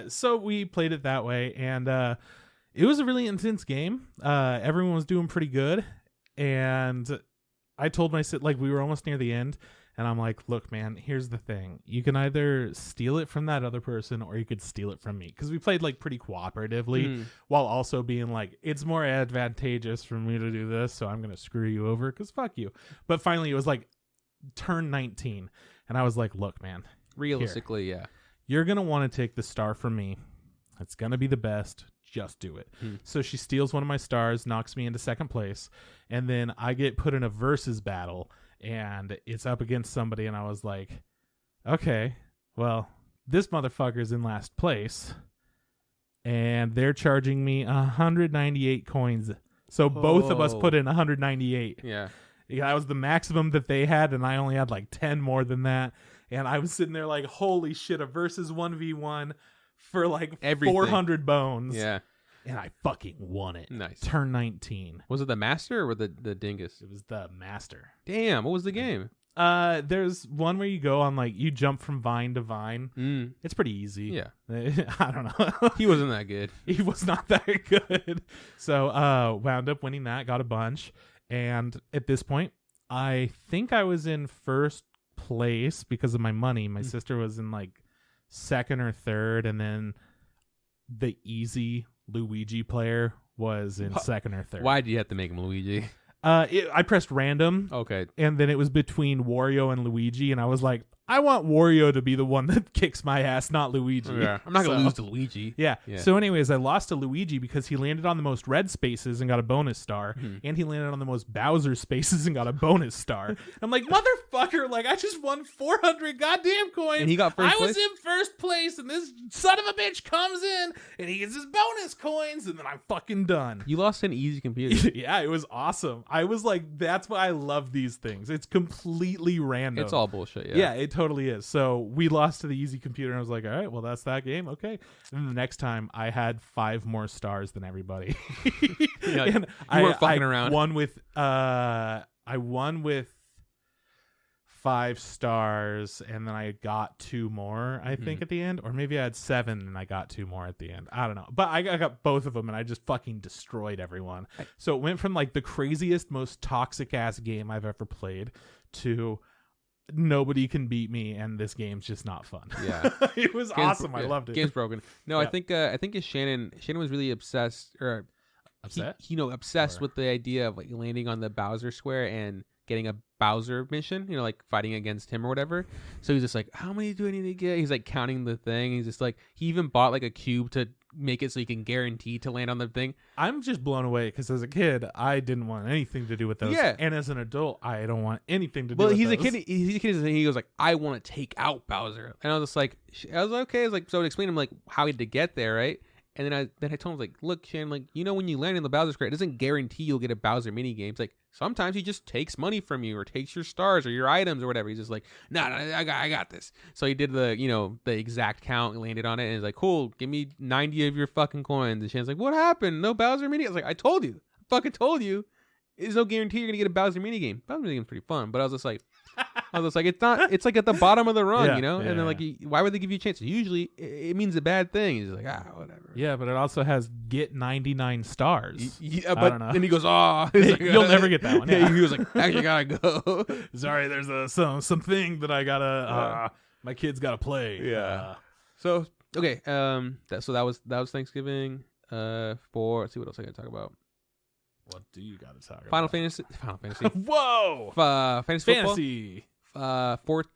So we played it that way, and it was a really intense game. Everyone was doing pretty good, and I told my like we were almost near the end, and I'm like, look, man, here's the thing. You can either steal it from that other person or you could steal it from me. Because we played like pretty cooperatively while also being like, it's more advantageous for me to do this, so I'm going to screw you over because fuck you. But finally, it was like turn 19. And I was like, look, man. Realistically, yeah. You're going to want to take the star from me. It's going to be the best. Just do it. So she steals one of my stars, knocks me into second place. And then I get put in a versus battle. And it's up against somebody, and I was like, okay, well, this motherfucker's in last place, and they're charging me 198 coins. So both of us put in 198. Yeah. That was the maximum that they had, and I only had like 10 more than that. And I was sitting there like, holy shit, a versus 1v1 for like everything. 400 bones. Yeah. And I fucking won it. Nice. Turn 19. Was it the master or the dingus? It was the master. Damn, what was the game? There's one where you go on like you jump from vine to vine. It's pretty easy. Yeah. I don't know. He wasn't that good. He was not that good. So wound up winning that, got a bunch. And at this point, I think I was in first place because of my money. My sister was in like second or third, and then the easy Luigi player was in second or third. Why do you have to make him Luigi? I pressed random. Okay. And then it was between Wario and Luigi, and I was like, I want Wario to be the one that kicks my ass, not Luigi. Yeah. I'm not going to lose to Luigi. Yeah. So anyways, I lost to Luigi because he landed on the most red spaces and got a bonus star, and he landed on the most Bowser spaces and got a bonus star. I'm like, motherfucker, like I just won 400 goddamn coins. And he got first place? I was in first place, and this son of a bitch comes in, and he gets his bonus coins, and then I'm fucking done. You lost an easy computer. Yeah, it was awesome. I was like, that's why I love these things. It's completely random. It's all bullshit, yeah. Yeah, it totally is. So we lost to the easy computer, and I was like, all right, well, that's that game. Okay. And then the next time I had 5 more stars than everybody. Yeah, like, and you weren't fucking around. I won with 5 stars, and then I got 2 more, I think, at the end. Or maybe I had 7 and I got 2 more at the end. I don't know. But I got both of them, and I just fucking destroyed everyone. So it went from like the craziest, most toxic ass game I've ever played to nobody can beat me, and this game's just not fun. Yeah. It was awesome. I loved it. Game's broken. No, yeah. I think it's Shannon was really obsessed, or upset? Obsessed with the idea of like landing on the Bowser square and getting a Bowser mission, like fighting against him or whatever. So he's just like, how many do I need to get? He's like counting the thing. He's just like, he even bought like a cube to make it so he can guarantee to land on the thing. I'm just blown away because as a kid, I didn't want anything to do with those. Yeah. And as an adult, I don't want anything to do with those. He's a kid and he goes like, I want to take out Bowser. And I was just like, okay. I was like, so I explained him like how he had to get there, right? And then I told him like, look, Shannon, like, when you land in the Bowser square, it doesn't guarantee you'll get a Bowser mini game. It's like sometimes he just takes money from you or takes your stars or your items or whatever. He's just like, no, I got this. So he did the the exact count and landed on it, and he's like, cool, give me 90 of your fucking coins. And Shannon's like, what happened? No Bowser mini? I was like, I told you, fucking told you. There's no guarantee you're gonna get a Bowser mini game. Bowser mini game's pretty fun, but I was just like, it's not. It's like at the bottom of the run, and then like, why would they give you a chance? Usually, it means a bad thing. He's like, whatever. Yeah, but it also has get 99 stars. Yeah, but then he goes, like, you'll never get that one. Yeah, he was like, actually gotta go. Sorry, there's something that I gotta. My kid's gotta play. Yeah. So okay, that was Thanksgiving. Let's see what else I gotta talk about. What do you got to talk about? Final Fantasy. Whoa! Fantasy. Fourth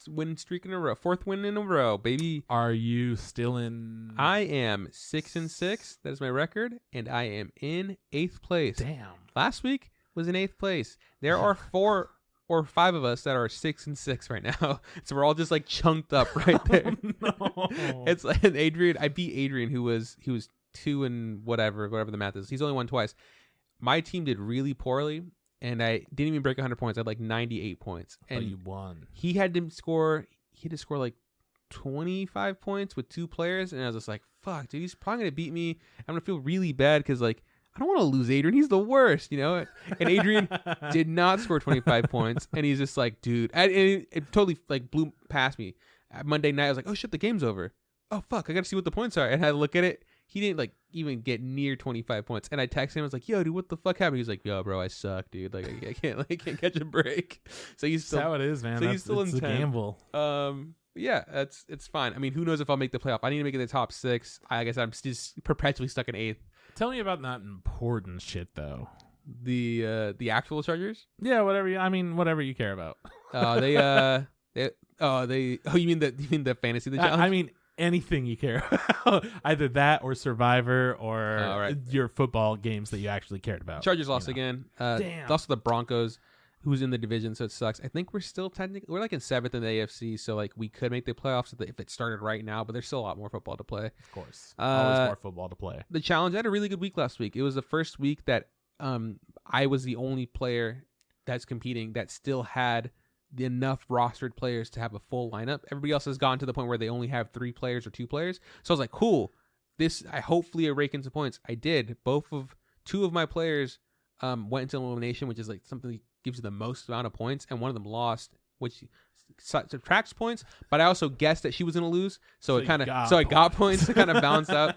win streak in a row. 4th win in a row, baby. Are you still in? I am 6-6. That is my record, and I am in 8th place. Damn. Last week was in 8th place. There are 4 or 5 of us that are 6-6 right now. So we're all just like chunked up right there. No. It's like Adrian. I beat Adrian, he was 2 and whatever the math is. He's only won twice. My team did really poorly, and I didn't even break 100 points. I had like 98 points. And you won. He had to score like 25 points with 2 players, and I was just like, fuck, dude, he's probably going to beat me. I'm going to feel really bad because, like, I don't want to lose Adrian. He's the worst, And Adrian did not score 25 points, and he's just like, dude. And it totally, like, blew past me. Monday night, I was like, oh shit, the game's over. Oh fuck, I gotta see what the points are. And I look at it. He didn't like even get near 25 points. And I texted him. I was like, yo, dude, what the fuck happened? He's like, yo, bro, I suck, dude. Like, I can't catch a break. So he's still. That's how it is, man. So he's still in 10. A gamble. Yeah, it's fine. I mean, who knows if I'll make the playoff? I need to make it the top 6. I guess I'm just perpetually stuck in 8th. Tell me about that important shit though. The actual Chargers? Yeah, whatever you care about. You mean the fantasy the challenge? I mean anything you care about. Either that or Survivor or your football games that you actually cared about. Chargers lost again. Damn. Lost to the Broncos, who's in the division, so it sucks. I think we're still we're like in 7th in the AFC, so like we could make the playoffs if it started right now, but there's still a lot more football to play. Of course. Always more football to play. The challenge, I had a really good week last week. It was the first week that I was the only player that's competing that still had enough rostered players to have a full lineup. Everybody else has gone to the point where they only have 3 players or 2 players. So I was like, cool. I hopefully rake in some points. I did. 2 of my players went into elimination, which is like something that gives you the most amount of points, and one of them lost, which subtracts points. But I also guessed that she was going to lose, so I got points to kind of balance out.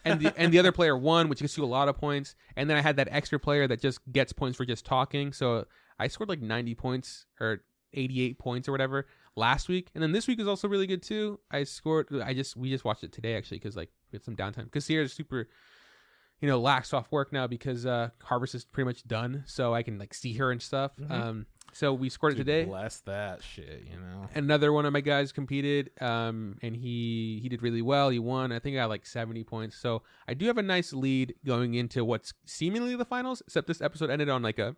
And the other player won, which gets you a lot of points. And then I had that extra player that just gets points for just talking. So I scored like 90 points or 88 points or whatever last week, and then this week is also really good too. We just watched it today actually because like we had some downtime because Sierra's super laxed off work now because harvest is pretty much done, so I can like see her and stuff. So we scored it today. Bless that shit, Another one of my guys competed, and he did really well. He won. I think I got like 70 points. So I do have a nice lead going into what's seemingly the finals, except this episode ended on like a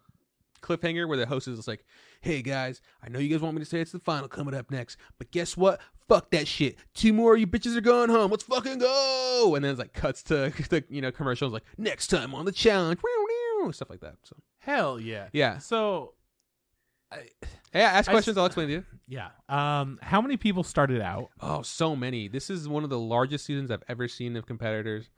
cliffhanger where the host is just like, hey guys, I know you guys want me to say it's the final coming up next, but guess what? Fuck that shit. 2 more of you bitches are going home. Let's fucking go. And then it's like cuts to the commercials like next time on the challenge, stuff like that. So hell yeah. Yeah. So ask questions. I'll explain to you. Yeah. How many people started out? Oh, so many. This is one of the largest seasons I've ever seen of competitors.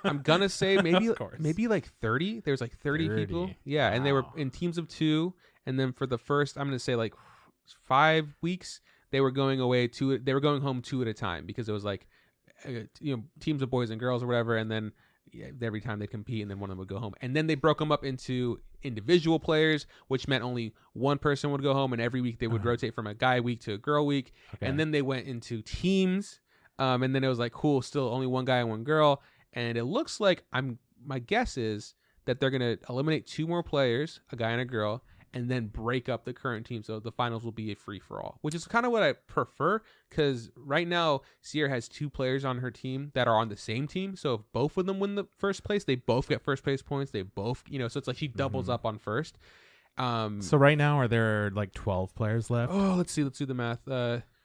I'm gonna say maybe like 30. There's like 30 people. Yeah, wow. And they were in teams of 2. And then for the first, I'm gonna say like 5 weeks, they were going away they were going home 2 at a time because it was like teams of boys and girls or whatever. And then every time they compete, and then one of them would go home. And then they broke them up into individual players, which meant only one person would go home, and every week they would rotate from a guy week to a girl week. Okay. And then they went into teams, and then it was like, cool, still only one guy and one girl. And it looks like my guess is that they're gonna eliminate 2 more players, a guy and a girl, and then break up the current team. So the finals will be a free-for-all, which is kind of what I prefer, because right now Sierra has 2 players on her team that are on the same team. So if both of them win the first place, they both get first place points. They both, so it's like she doubles up on first. So right now, are there like 12 players left? Oh, let's see. Let's do the math.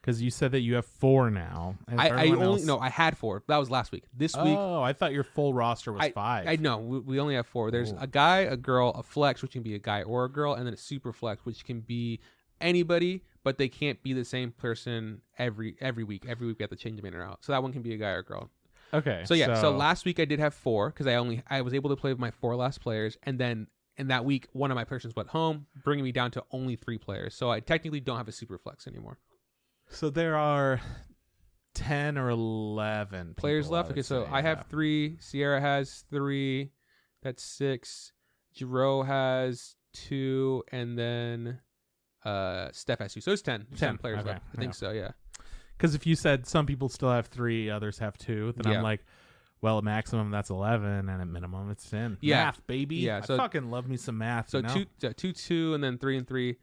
Because you said that you have 4 now. I had 4. That was last week. This week. Oh, I thought your full roster was 5. I know. We only have 4. There's a guy, a girl, a flex, which can be a guy or a girl, and then a super flex, which can be anybody, but they can't be the same person every week. Every week we have to change them in or out. So that one can be a guy or a girl. Okay. So yeah. So last week I did have 4 because I was able to play with my 4 last players, and then in that week one of my persons went home, bringing me down to only 3 players. So I technically don't have a super flex anymore. So there are 10 or 11 players left. Okay, so I have 3. Sierra has 3. That's 6. Jero has 2, and then Steph has 2. So it's 10. 10 players left. I think so. Yeah. Because if you said some people still have 3, others have 2, then I'm like, well, at maximum that's 11, and at minimum it's 10. Yeah. Math, baby. Yeah. I fucking love me some math. So 2, and then 3 and 3.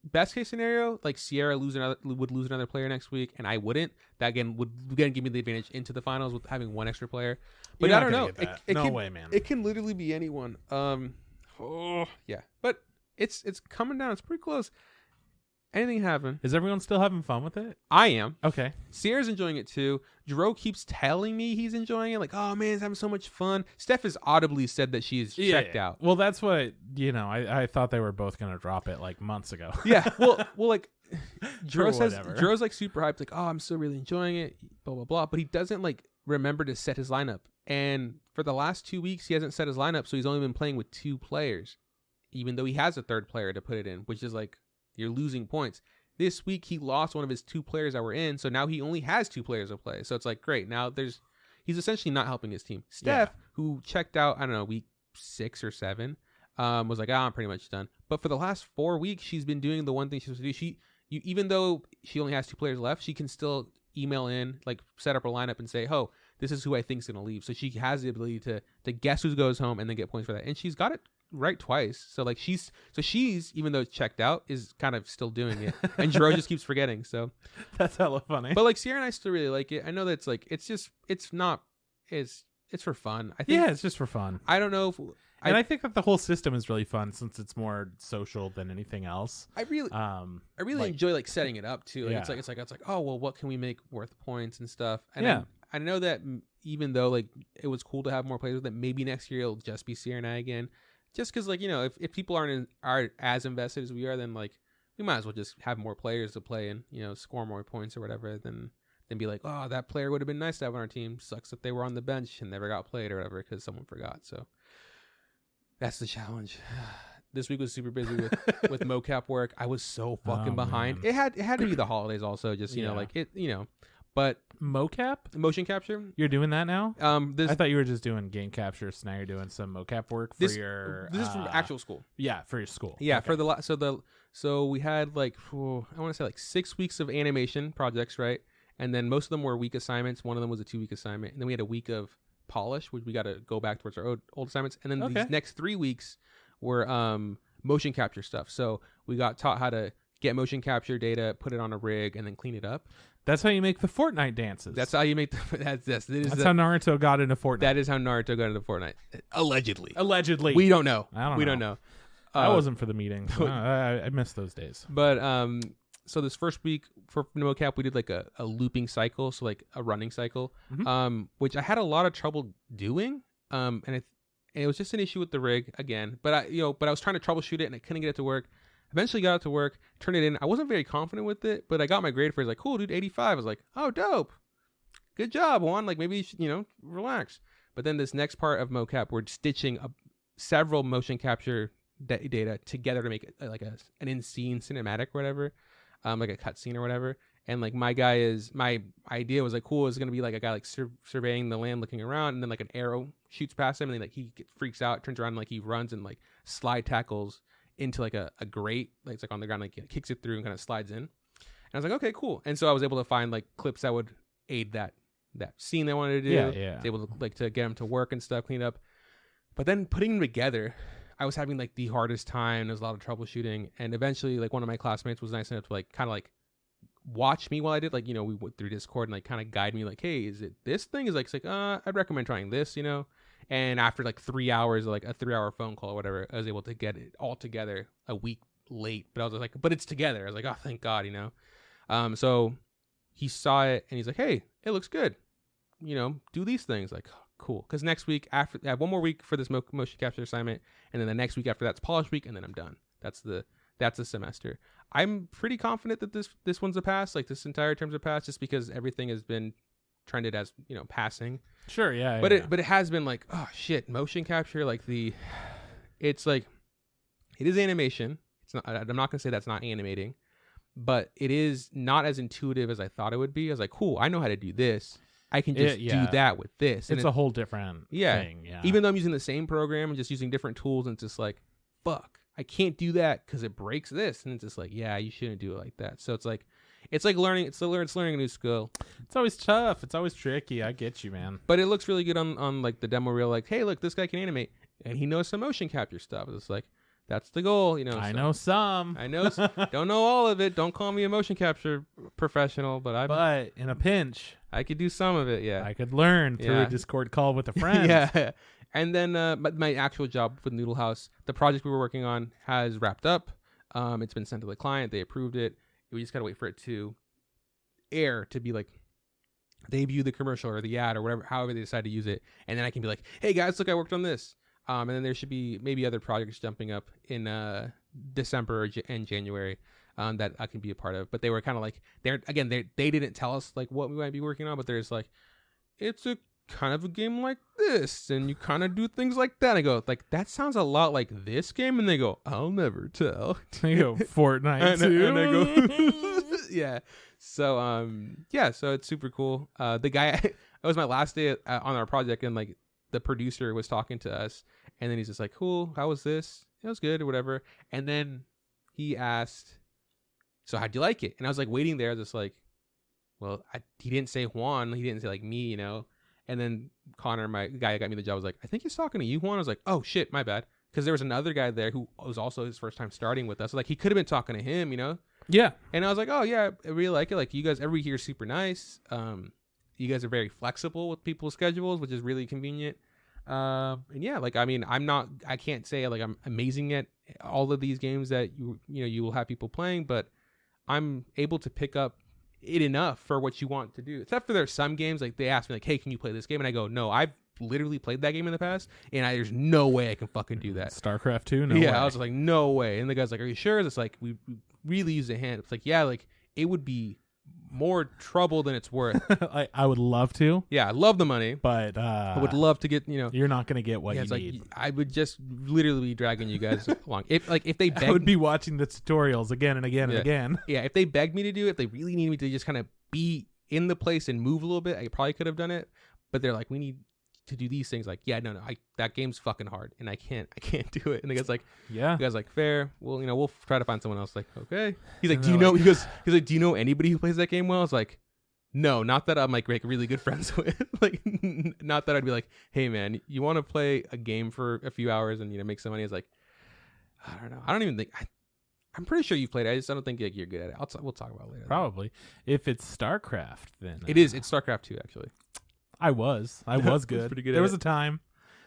Best case scenario, like Sierra would lose another player next week, and I wouldn't. That again would give me the advantage into the finals with having 1 extra player. But I don't know. No way, man. It can literally be anyone. Yeah, but it's coming down. It's pretty close. Anything happen? Is everyone still having fun with it? I am. Okay. Sierra's enjoying it too. Jero keeps telling me he's enjoying it. Like, oh man, he's having so much fun. Steph has audibly said that she's checked out. Well, that's what, I thought they were both going to drop it like months ago. Yeah. Well, like Jero's like super hyped. Like, oh, I'm still really enjoying it. Blah, blah, blah. But he doesn't like remember to set his lineup. And for the last 2 weeks, he hasn't set his lineup. So he's only been playing with 2 players, even though he has a 3rd player to put it in, which is like, you're losing points. this week he lost one of his 2 players that were in, so now he only has 2 players to play. So it's like, great, now he's essentially not helping his team. Steph, who checked out, I don't know, week 6 or 7, was like, I'm pretty much done. But for the last 4 weeks, she's been doing the one thing she's supposed to do. Even though she only has 2 players left, she can still email in, like set up her lineup and say, oh, this is who I think is going to leave. So she has the ability to guess who goes home and then get points for that. And she's got it right twice. So like she's even though it's checked out, is kind of still doing it. And Jero just keeps forgetting. So that's hella funny. But like Sierra and I still really like it. I know that it's like, it's for fun. I think it's just for fun. I don't know if I think that the whole system is really fun since it's more social than anything else. I really enjoy like setting it up too. Like it's like oh well, what can we make worth points and stuff? And I know that even though like it was cool to have more players with it, maybe next year it'll just be Sierra and I again. Just because like if people aren't as invested as we are, then like we might as well just have more players to play and score more points or whatever. Then be like, oh, that player would have been nice to have on our team. Sucks that they were on the bench and never got played or whatever because someone forgot. So. That's the challenge. This week was super busy with mocap work. I was so fucking behind. Man. It had to be the holidays also. Just like it. But mocap, motion capture. You're doing that now. I thought you were just doing game capture. So now you're doing some mocap work for your. This is from actual school. Yeah, for your school. Yeah, okay. For the so we had like I want to say like 6 weeks of animation projects, right? And then most of them were week assignments. One of them was a 2-week assignment, and then we had a week of polish, which we got to go back towards our old assignments, and then these next 3 weeks were motion capture stuff. So we got taught how to get motion capture data, put it on a rig, and then clean it up. That's how you make the Fortnite dances. That's how you make that's how Naruto got into Fortnite. That is how Naruto got into Fortnite. Allegedly, we don't know. We don't know. I wasn't for the meetings. I missed those days. But so this first week for mocap, we did like a looping cycle, so like a running cycle, which I had a lot of trouble doing, and it was just an issue with the rig again. But I was trying to troubleshoot it and I couldn't get it to work. Eventually got it to work, turned it in. I wasn't very confident with it, but I got my grade for it. Like, cool, dude, 85. I was like, oh, dope, good job, Juan. Like maybe you should, relax. But then this next part of mocap, we're stitching several motion capture data together to make like an in-scene cinematic or whatever. Like a cutscene or whatever, and like my idea was like, cool, it's gonna be like a guy like surveying the land, looking around, and then like an arrow shoots past him, and then like he freaks out, turns around, and, like he runs and like slide tackles into like a grate, like it's like on the ground, like kicks it through and kind of slides in. And I was like, okay, cool. And so I was able to find like clips that would aid that scene they wanted to do. Yeah. I was able to like to get them to work and stuff, clean up. But then putting them together, I was having like the hardest time. There's a lot of troubleshooting, and eventually like one of my classmates was nice enough to like kind of like watch me while I did, like, we went through Discord and like kind of guide me like, hey, is it this thing? Is like, it's like, I'd recommend trying this, and after like 3 hours, like a 3-hour phone call or whatever, I was able to get it all together a week late, but I was like, but it's together. I was like, oh, thank God, so he saw it and he's like, hey, it looks good, do these things. Like, oh, cool. Because next week, I have one more week for this motion capture assignment, and then the next week after that's polish week, and then I'm done. That's the semester. I'm pretty confident that this one's a pass. Like this entire term's a pass, just because everything has been trended as passing. Sure, yeah. But it has been like, oh shit, motion capture. Like it's like, it is animation. It's not. I'm not gonna say that's not animating, but it is not as intuitive as I thought it would be. I was like, cool, I know how to do this. I can just do that with this. It's a whole different thing. Yeah. Even though I'm using the same program and just using different tools, and it's just like, fuck, I can't do that because it breaks this. And it's just like, yeah, you shouldn't do it like that. So it's like learning. It's learning a new skill. It's always tough. It's always tricky. I get you, man. But it looks really good on like the demo reel. Like, hey, look, this guy can animate, and he knows some motion capture stuff. It's like, that's the goal, I know some. I know. Don't know all of it. Don't call me a motion capture professional, but in a pinch, I could do some of it. Yeah, I could learn through a Discord call with a friend. Yeah, and then my actual job with Noodle House, the project we were working on has wrapped up. It's been sent to the client. They approved it. We just gotta wait for it to air, to be like, they view the commercial or the ad or whatever, however they decide to use it, and then I can be like, hey guys, look, I worked on this. And then there should be maybe other projects jumping up in December and January that I can be a part of. But they were kind of like, they didn't tell us like what we might be working on, but there's like, it's a kind of a game like this, and you kind of do things like that. I go, like, that sounds a lot like this game, and they go, I'll never tell. They go, Fortnite too. And I go, yeah. So so it's super cool. The guy, it was my last day on our project, and like the producer was talking to us, and then he's just like, cool, how was this? It was good or whatever. And then he asked, so how'd you like it? And I was like waiting there, just like, well, he didn't say Juan, he didn't say like me, And then Connor, the guy that got me the job, was like, I think he's talking to you, Juan. I was like, oh shit, my bad. Because there was another guy there who was also his first time starting with us. Like, he could have been talking to him, Yeah. And I was like, oh yeah, I really like it. Like, you guys, everybody here is super nice. You guys are very flexible with people's schedules, which is really convenient. And yeah, like, I mean, I can't say like I'm amazing at all of these games that you will have people playing, but I'm able to pick up it enough for what you want to do. Except for there's some games, like they ask me like, hey, can you play this game? And I go, no, I've literally played that game in the past, and there's no way I can fucking do that. StarCraft 2? No way. I was like, no way. And the guy's like, are you sure? It's like, we really use a hand. It's like, yeah, like it would be more trouble than it's worth. I would love to. Yeah, I love the money, but I would love to get, you're not going to get what you need. Like, I would just literally be dragging you guys along. If they begged, I would be watching the tutorials again and again and again. Yeah, if they begged me to do it, if they really need me to just kind of be in the place and move a little bit, I probably could have done it. But they're like, we need to do these things. Like, yeah, no, that game's fucking hard, and I can't do it. And the guy's like, yeah, the guy's like, fair. Well, we'll try to find someone else. Like, okay. He's like, do you know? He goes, like, do you know anybody who plays that game well? I was like, no, not that I'm like really good friends with. Like, not that I'd be like, hey man, you want to play a game for a few hours and make some money? It's like, I don't know. I don't even think. I'm pretty sure you've played it. I don't think you're good at it. We'll talk about it later. Probably. If it's StarCraft, then it is. It's StarCraft 2 actually. I was good. Pretty good. There was a time.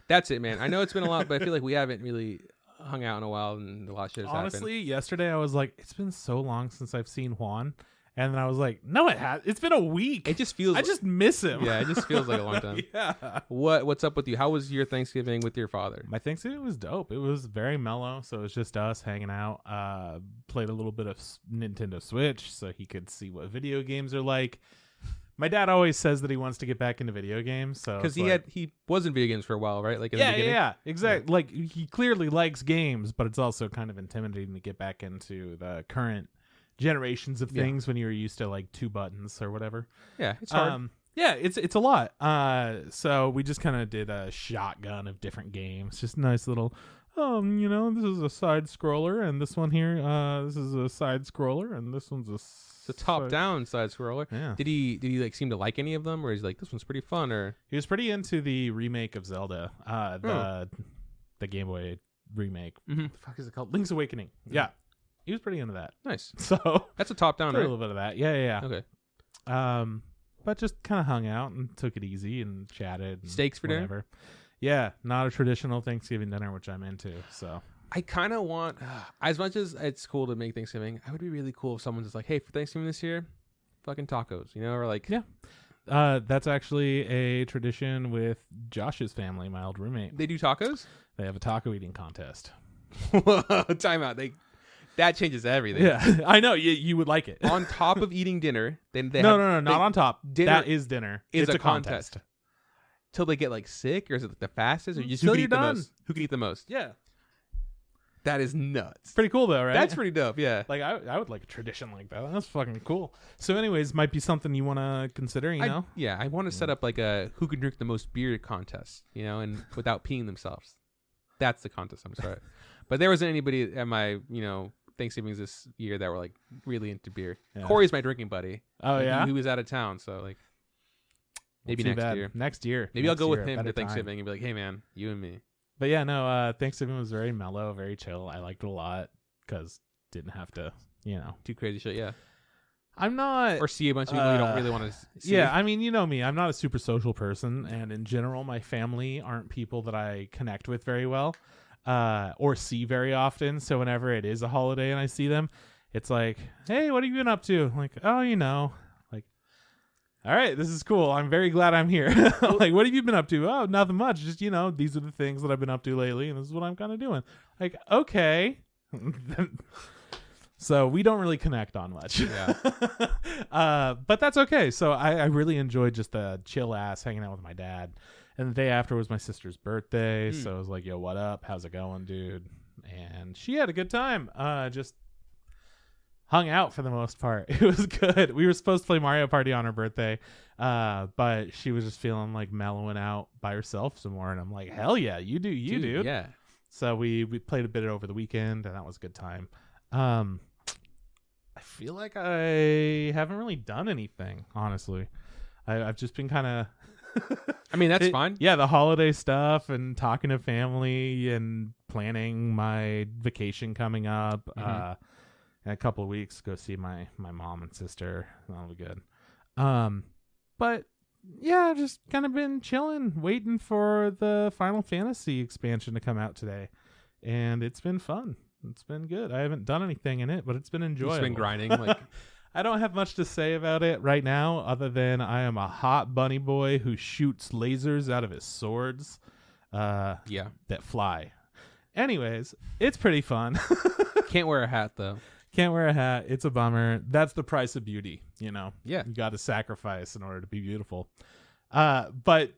That's it, man. I know it's been a lot, but I feel like we haven't really hung out in a while, and a lot of shit has happened. Honestly, yesterday I was like, it's been so long since I've seen Juan. And then I was like, no, it has. It's been a week. It just feels. I just miss him. Yeah, it just feels like a long time. Yeah. What's up with you? How was your Thanksgiving with your father? My Thanksgiving was dope. It was very mellow, so it was just us hanging out. Played a little bit of Nintendo Switch, so he could see what video games are like. My dad always says that he wants to get back into video games, so because he was in video games for a while, right? Like in the beginning? Yeah, exactly. Yeah. Like he clearly likes games, but it's also kind of intimidating to get back into the current generations of things when you're used to like 2 buttons or whatever. Yeah, it's hard. It's a lot. So we just kind of did a shotgun of different games, just nice little. This is a side scroller, and this one here, this is a side scroller, and this one's it's a top-down side scroller. Yeah. Did he like seem to like any of them, or he's like, this one's pretty fun? Or he was pretty into the remake of Zelda, the Game Boy remake. Mm-hmm. What the fuck is it called? Link's Awakening. Mm-hmm. Yeah, he was pretty into that. Nice. So that's a top-down, right? A little bit of that. Yeah. Okay. But just kind of hung out and took it easy and chatted. And steaks for dinner. Dinner. Yeah, not a traditional Thanksgiving dinner, which I'm into. So I kind of want, as much as it's cool to make Thanksgiving, I would be really cool if someone's just like, hey, for Thanksgiving this year, fucking tacos, or like. Yeah. That's actually a tradition with Josh's family, my old roommate. They do tacos? They have a taco eating contest. Time out. That changes everything. Yeah, I know. You would like it. On top of eating dinner, then they No, not on top. Dinner that is dinner. It's a contest. Till they get like sick, or is it like the fastest, or just who can you're eat the done. most? Who can eat the most? Yeah. That is nuts. Pretty cool though, right? That's pretty dope, yeah. Like I would like a tradition like that. That's fucking cool. So anyways, might be something you want to consider, I want to set up like a who can drink the most beer contest, and without peeing themselves. That's the contest, I'm sorry. But there wasn't anybody at my, Thanksgivings this year that were like really into beer. Yeah. Corey's my drinking buddy. Oh yeah? He was out of town, so like maybe next year. Next year. Maybe I'll go with him to Thanksgiving and be like, hey man, you and me. But yeah, no, Thanksgiving was very mellow, very chill. I liked it a lot because didn't have to, do crazy shit. Yeah. I'm not. Or see a bunch of people you don't really want to see. Yeah, I mean, you know me. I'm not a super social person. And in general, my family aren't people that I connect with very well or see very often. So whenever it is a holiday and I see them, it's like, hey, what have you been up to? I'm like, oh, like, all right, this is cool. I'm very glad I'm here. Like, what have you been up to? Oh, nothing much. Just, these are the things that I've been up to lately. And this is what I'm kind of doing. Like, okay. So we don't really connect on much. Yeah. But that's okay. So I really enjoyed just a chill ass hanging out with my dad. And the day after was my sister's birthday. So I was like, yo, what up? How's it going, dude? And she had a good time. Just hung out for the most part. It was good. We were supposed to play Mario Party on her birthday. But she was just feeling like mellowing out by herself some more. And I'm like, hell yeah, you do, dude. Yeah. So we played a bit over the weekend, and that was a good time. I feel like I haven't really done anything, honestly. I've just been kind of... I mean, that's fine. Yeah, the holiday stuff and talking to family and planning my vacation coming up. In a couple of weeks, go see my mom and sister. That'll be good. But yeah, just kind of been chilling, waiting for the Final Fantasy expansion to come out today. And it's been fun. It's been good. I haven't done anything in it, but it's been enjoyable. It's been grinding. Like, I don't have much to say about it right now, other than I am a hot bunny boy who shoots lasers out of his swords. That fly. Anyways, it's pretty fun. Can't wear a hat though. Can't wear a hat. It's a bummer. That's the price of beauty, you know? Yeah. You got to sacrifice in order to be beautiful. But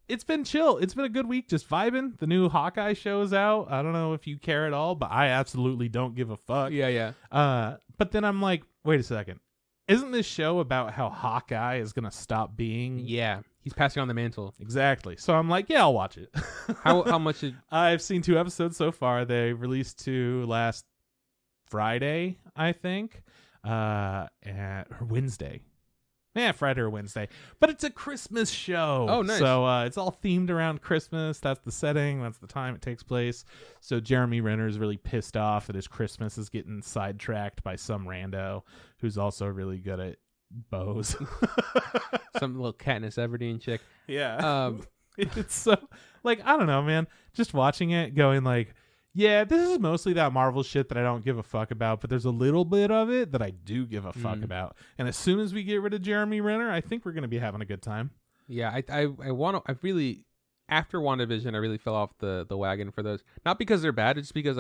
it's been chill. It's been a good week just vibing. The new Hawkeye show's out. I don't know if you care at all, but I absolutely don't give a fuck. Yeah. But then I'm like, wait a second. Isn't this show about how Hawkeye is going to stop being... Yeah. He's passing on the mantle. Exactly. So I'm like, yeah, I'll watch it. How much did... I've seen 2 episodes so far. They released 2 last Friday, I think. Or Wednesday. Yeah, Friday or Wednesday. But it's a Christmas show. Oh, nice. So it's all themed around Christmas. That's the setting. That's the time it takes place. So Jeremy Renner's really pissed off that his Christmas is getting sidetracked by some rando who's also really good at bows. Some little Katniss Everdeen chick. Yeah. It's so... Like, I don't know, man. Just watching it, going like... Yeah, this is mostly that Marvel shit that I don't give a fuck about, but there's a little bit of it that I do give a fuck about. And as soon as we get rid of Jeremy Renner, I think we're going to be having a good time. Yeah, I really, after WandaVision, I really fell off the wagon for those. Not because they're bad, it's just because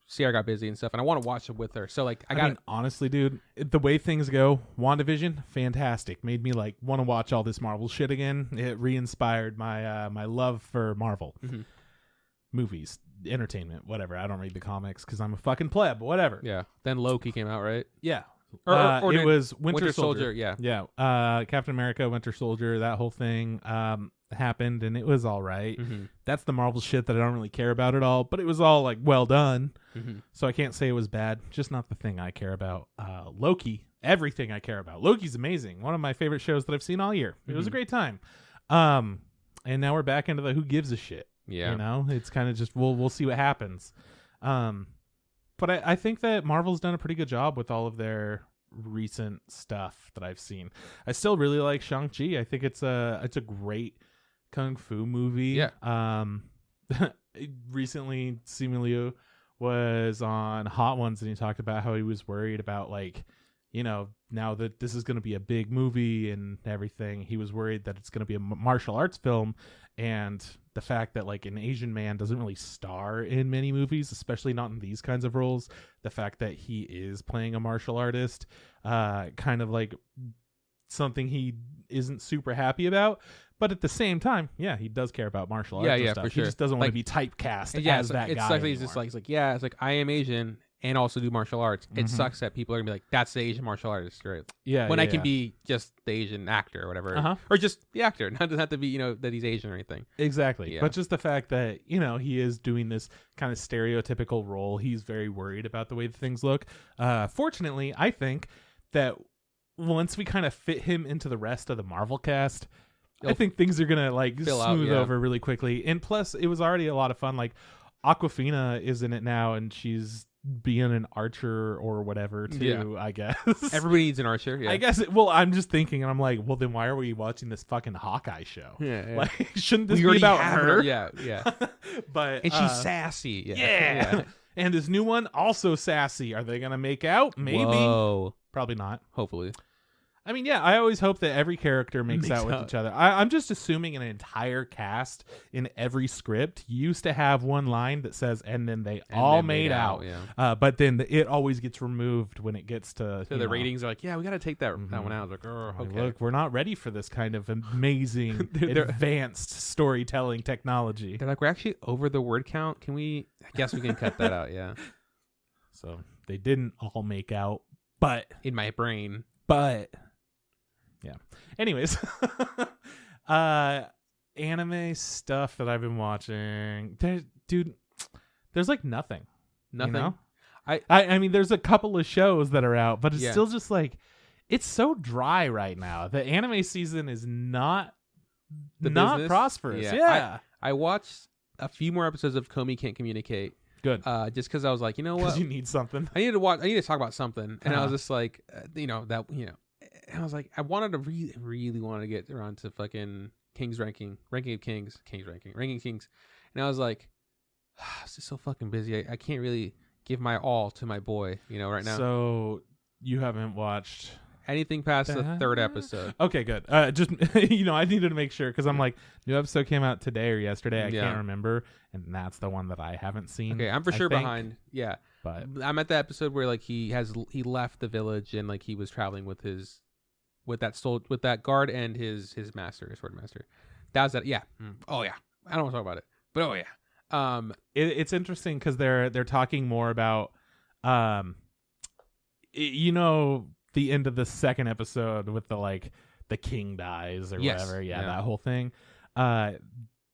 Sierra got busy and stuff, and I want to watch them with her. So like, I mean, honestly, dude, the way things go, WandaVision, fantastic. Made me like want to watch all this Marvel shit again. It re-inspired my my love for Marvel. Movies, entertainment, whatever. I don't read the comics because I'm a fucking pleb, whatever. Yeah. Then Loki came out, right? Yeah. Or it was Winter Soldier. Yeah. Yeah. Captain America, Winter Soldier, that whole thing happened, and it was all right. That's the Marvel shit that I don't really care about at all, but it was all like well done. So I can't say it was bad. Just not the thing I care about. Loki, everything I care about. Loki's amazing. One of my favorite shows that I've seen all year. It was a great time. And now we're back into the who gives a shit. Yeah. You know, it's kind of just we'll see what happens. But I think that Marvel's done a pretty good job with all of their recent stuff that I've seen. I still really like Shang-Chi. I think it's a great kung fu movie. Yeah. Recently, Simu was on Hot Ones, and he talked about how he was worried about, like, you know, now that this is going to be a big movie and everything, he was worried that it's going to be a martial arts film, and the fact that like an Asian man doesn't really star in many movies, especially not in these kinds of roles. The fact that he is playing a martial artist, kind of like something he isn't super happy about. But at the same time, yeah, he does care about martial arts and stuff. For sure. He just doesn't want to be typecast as that guy anymore. He's just like, yeah, it's like, I am Asian and also do martial arts. It sucks that people are gonna be like, that's the Asian martial artist, right? Yeah. When I can be just the Asian actor or whatever, or just the actor. Not doesn't have to be, you know, that he's Asian or anything. Exactly. Yeah. But just the fact that, you know, he is doing this kind of stereotypical role. He's very worried about the way that things look. Fortunately, I think that once we kind of fit him into the rest of the Marvel cast, I think things are gonna like smooth over really quickly. And plus, it was already a lot of fun. Like, Awkwafina is in it now, and she's being an archer or whatever too. I guess everybody needs an archer. Yeah. I guess. Well, I'm just thinking, and I'm like, well, then why are we watching this fucking Hawkeye show? Yeah. Like, shouldn't this be about her? Yeah. But and she's sassy. Yeah. And this new one also sassy. Are they gonna make out? Maybe. Whoa. Probably not. Hopefully. I mean, yeah, I always hope that every character makes out with each other. I'm just assuming an entire cast in every script used to have one line that says, and then they all made out. Yeah. But then it always gets removed when it gets to... So the ratings are like, yeah, we got to take that one out. I was like, okay. Look, we're not ready for this kind of amazing, advanced storytelling technology. They're like, we're actually over the word count. Can we... I guess we can cut that out, yeah. So they didn't all make out, but... In my brain. But... Yeah. Anyways, anime stuff that I've been watching. There's like nothing. Nothing. You know? I mean, there's a couple of shows that are out, but it's still just like, it's so dry right now. The anime season is not prosperous. Yeah. I watched a few more episodes of Komi Can't Communicate. Good. Just because I was like, you know what? You need something. I need to talk about something, and I was just like, and I was like, I wanted to really want to get around to fucking ranking of Kings, ranking Kings, and I was like, this is so fucking busy. I can't really give my all to my boy, right now. So you haven't watched anything past the third episode? Okay, good. Just I needed to make sure because I'm like, new episode came out today or yesterday. I can't remember, and that's the one that I haven't seen. Okay, I'm for sure behind. Yeah, but I'm at the episode where like he left the village and like he was traveling with that guard and his master, his sword master. That was that. Yeah. Oh yeah. I don't want to talk about it, but oh yeah. It's interesting because they're talking more about, the end of the second episode with the king dies or whatever. Yeah, that whole thing.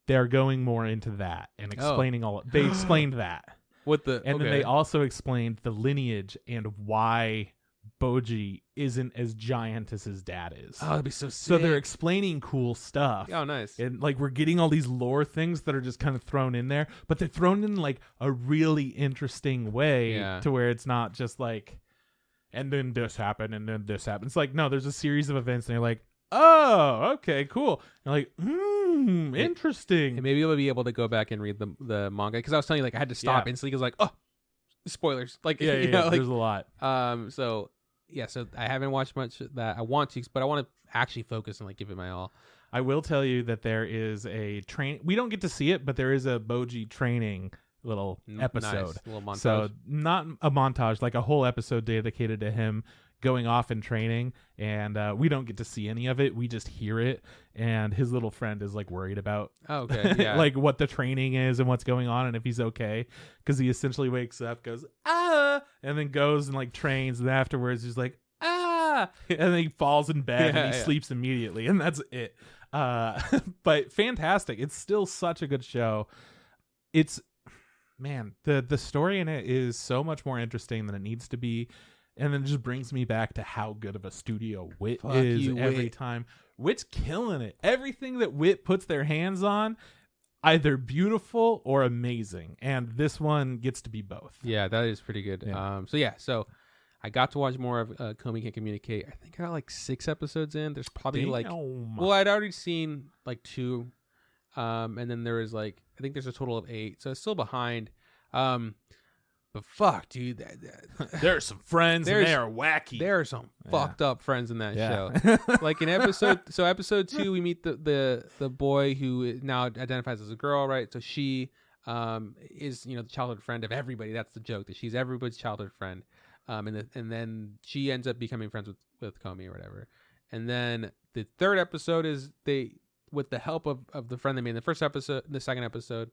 They're going more into that and explaining they explained that then they also explained the lineage and why Boji isn't as giant as his dad is. Oh, that'd be so sick. So they're explaining cool stuff. Oh, nice. And we're getting all these lore things that are just kind of thrown in there, but they're thrown in like a really interesting way to where it's not just like, and then this happened and then this happened. It's like, no, there's a series of events and you're like, oh, okay, cool. And like, interesting. And maybe I'll be able to go back and read the manga because I was telling you, like, I had to stop instantly because like, oh, spoilers. Like, there's a lot. So I haven't watched much of that. I want to, but I want to actually focus and like give it my all. I will tell you that there is a train. We don't get to see it, but there is a Boji training little episode. Nice. Little montage. So not a montage, like a whole episode dedicated to him going off and training, and we don't get to see any of it. We just hear it, and his little friend is like worried about like what the training is and what's going on and if he's okay, because he essentially wakes up, goes and then goes and like trains, and afterwards he's like and then he falls in bed and he sleeps immediately, and that's it. But fantastic. It's still such a good show. It's, man, the story in it is so much more interesting than it needs to be. And then it just brings me back to how good of a studio Wit is every time. Wit's killing it. Everything that Wit puts their hands on, either beautiful or amazing. And this one gets to be both. Yeah, that is pretty good. Yeah. So I got to watch more of Komi Can't Communicate. I think I got like 6 episodes in. There's probably I'd already seen like 2. And then there was like, I think there's a total of 8. So it's still behind. But fuck, dude, there are some friends and they are wacky. There are some fucked up friends in that show. Like in episode 2, we meet the boy who now identifies as a girl, right? So she is the childhood friend of everybody. That's the joke, that she's everybody's childhood friend. And then she ends up becoming friends with Komi or whatever. And then the third episode is with the help of the friend they made in the second episode,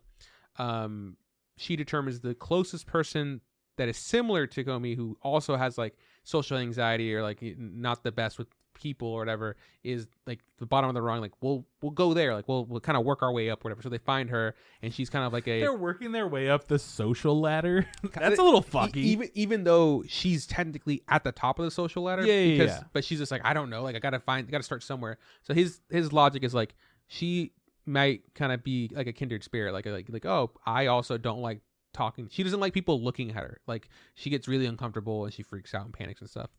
she determines the closest person that is similar to Komi, who also has like social anxiety or like not the best with people or whatever, is like the bottom of the rung. Like we'll go there. Like we'll kind of work our way up, or whatever. So they find her, and she's kind of like they're working their way up the social ladder. That's a little fucky. Even though she's technically at the top of the social ladder. Yeah. But she's just like, I don't know. Like I gotta start somewhere. So his logic is like, she might kind of be like a kindred spirit, like oh, I also don't like talking. She doesn't like people looking at her. Like she gets really uncomfortable and she freaks out and panics and stuff.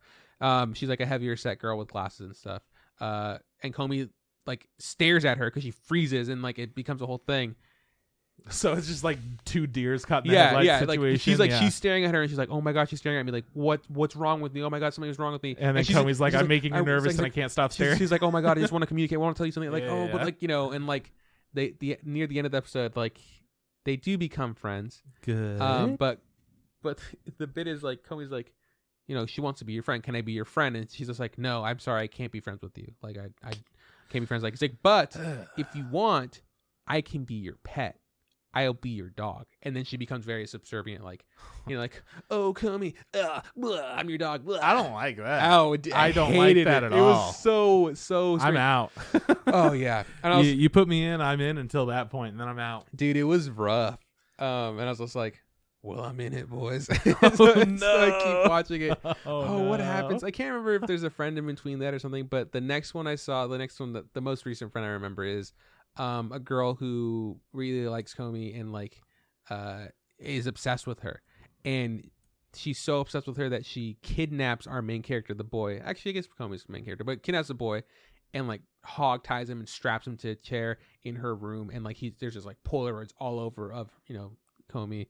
She's like a heavier set girl with glasses and stuff. And Komi like stares at her because she freezes and like it becomes a whole thing. So it's just like two deers caught in the headlights situation. Like she's staring at her and she's like, oh my god, she's staring at me like what's wrong with me? Oh my god, something's wrong with me. And then Komi's like, I'm making her nervous and I can't stop staring. She's like, oh my god, I just want to communicate. I want to tell you something. Like, but like, and like near the end of the episode, like they do become friends. Good. But the bit is like Komi's like, she wants to be your friend. Can I be your friend? And she's just like, no, I'm sorry, I can't be friends with you. Like I can't be friends. Like, it's like, but if you want, I can be your pet. I'll be your dog. And then she becomes very subservient, like, like, oh, Komi, I'm your dog. Blah. I don't like that. Oh, I don't like that at all. It was so strange. I'm out. Oh, yeah. And you put me in, I'm in until that point, and then I'm out. Dude, it was rough. And I was just like, well, I'm in it, boys. So I keep watching it. What happens? I can't remember if there's a friend in between that or something, but the next one I saw, the most recent friend I remember is a girl who really likes Komi and like is obsessed with her, and she's so obsessed with her that she kidnaps our main character, the boy. Actually, I guess Komi's the main character, but kidnaps the boy and like hog ties him and straps him to a chair in her room, and like there's just like Polaroids all over of Komi,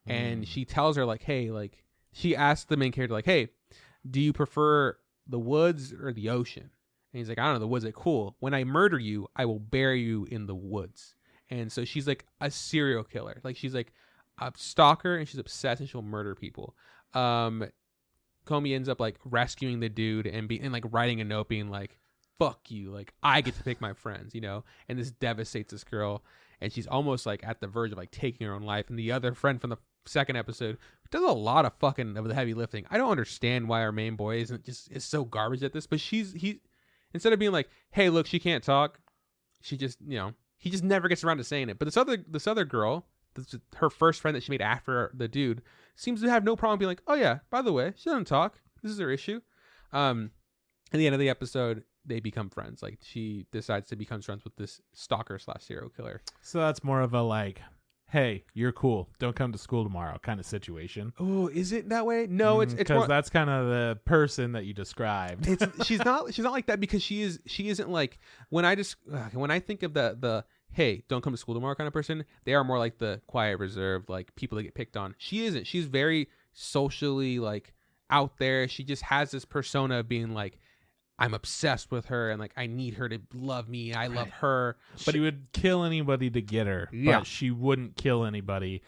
and she tells her like, hey, like she asks the main character like, hey, do you prefer the woods or the ocean? And he's like, I don't know, the woods are cool. When I murder you, I will bury you in the woods. And so she's like a serial killer. Like she's like a stalker and she's obsessed and she'll murder people. Komi ends up like rescuing the dude and like writing a note being like, fuck you. Like I get to pick my friends, and this devastates this girl. And she's almost like at the verge of like taking her own life. And the other friend from the second episode does a lot of fucking of the heavy lifting. I don't understand why our main boy is so garbage at this, but he instead of being like, hey, look, she can't talk, she just, he just never gets around to saying it. But this other girl, her first friend that she made after the dude, seems to have no problem being like, oh yeah, by the way, she doesn't talk. This is her issue. At the end of the episode, they become friends. Like she decides to become friends with this stalker / serial killer. So that's more of a like, hey, you're cool, don't come to school tomorrow kind of situation. Oh, is it that way? No, it's because that's kind of the person that you described. She's not like that because she isn't like when I think of the hey, don't come to school tomorrow kind of person. They are more like the quiet, reserved, like people that get picked on. She isn't. She's very socially like out there. She just has this persona of being like, I'm obsessed with her and like I need her to love me. I love her. But she would kill anybody to get her. Yeah. But she wouldn't kill anybody.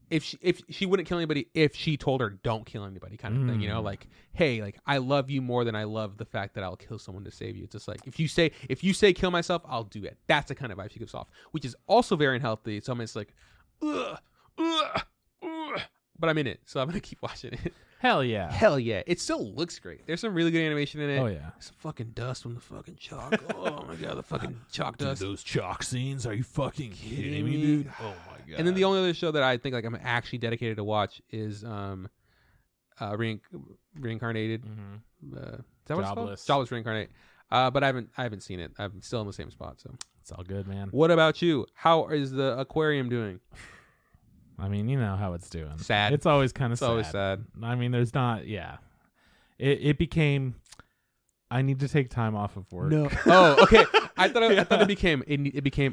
If she wouldn't kill anybody if she told her don't kill anybody kind of thing, like, hey, like I love you more than I love the fact that I'll kill someone to save you. It's just like if you say kill myself, I'll do it. That's the kind of vibe she gives off, which is also very unhealthy. So I'm just like, ugh, but I'm in it, so I'm gonna keep watching it. Hell yeah. It still looks great. There's some really good animation in it. Oh yeah. Some fucking dust from the fucking chalk. Oh my god, the fucking chalk dust. Dude, those chalk scenes, are you fucking kidding me, dude? Oh my god. And then the only other show that I think like I'm actually dedicated to watch is Reincarnated. Mm-hmm. Is that what it's called? Jobless Reincarnate. But I haven't seen it. I'm still in the same spot, so it's all good, man. What about you? How is the aquarium doing? I mean, you know how it's doing. Sad. It's always kind of sad. It's always sad. I mean, there's not, yeah. It became, I need to take time off of work. No. Oh, okay. I thought it became,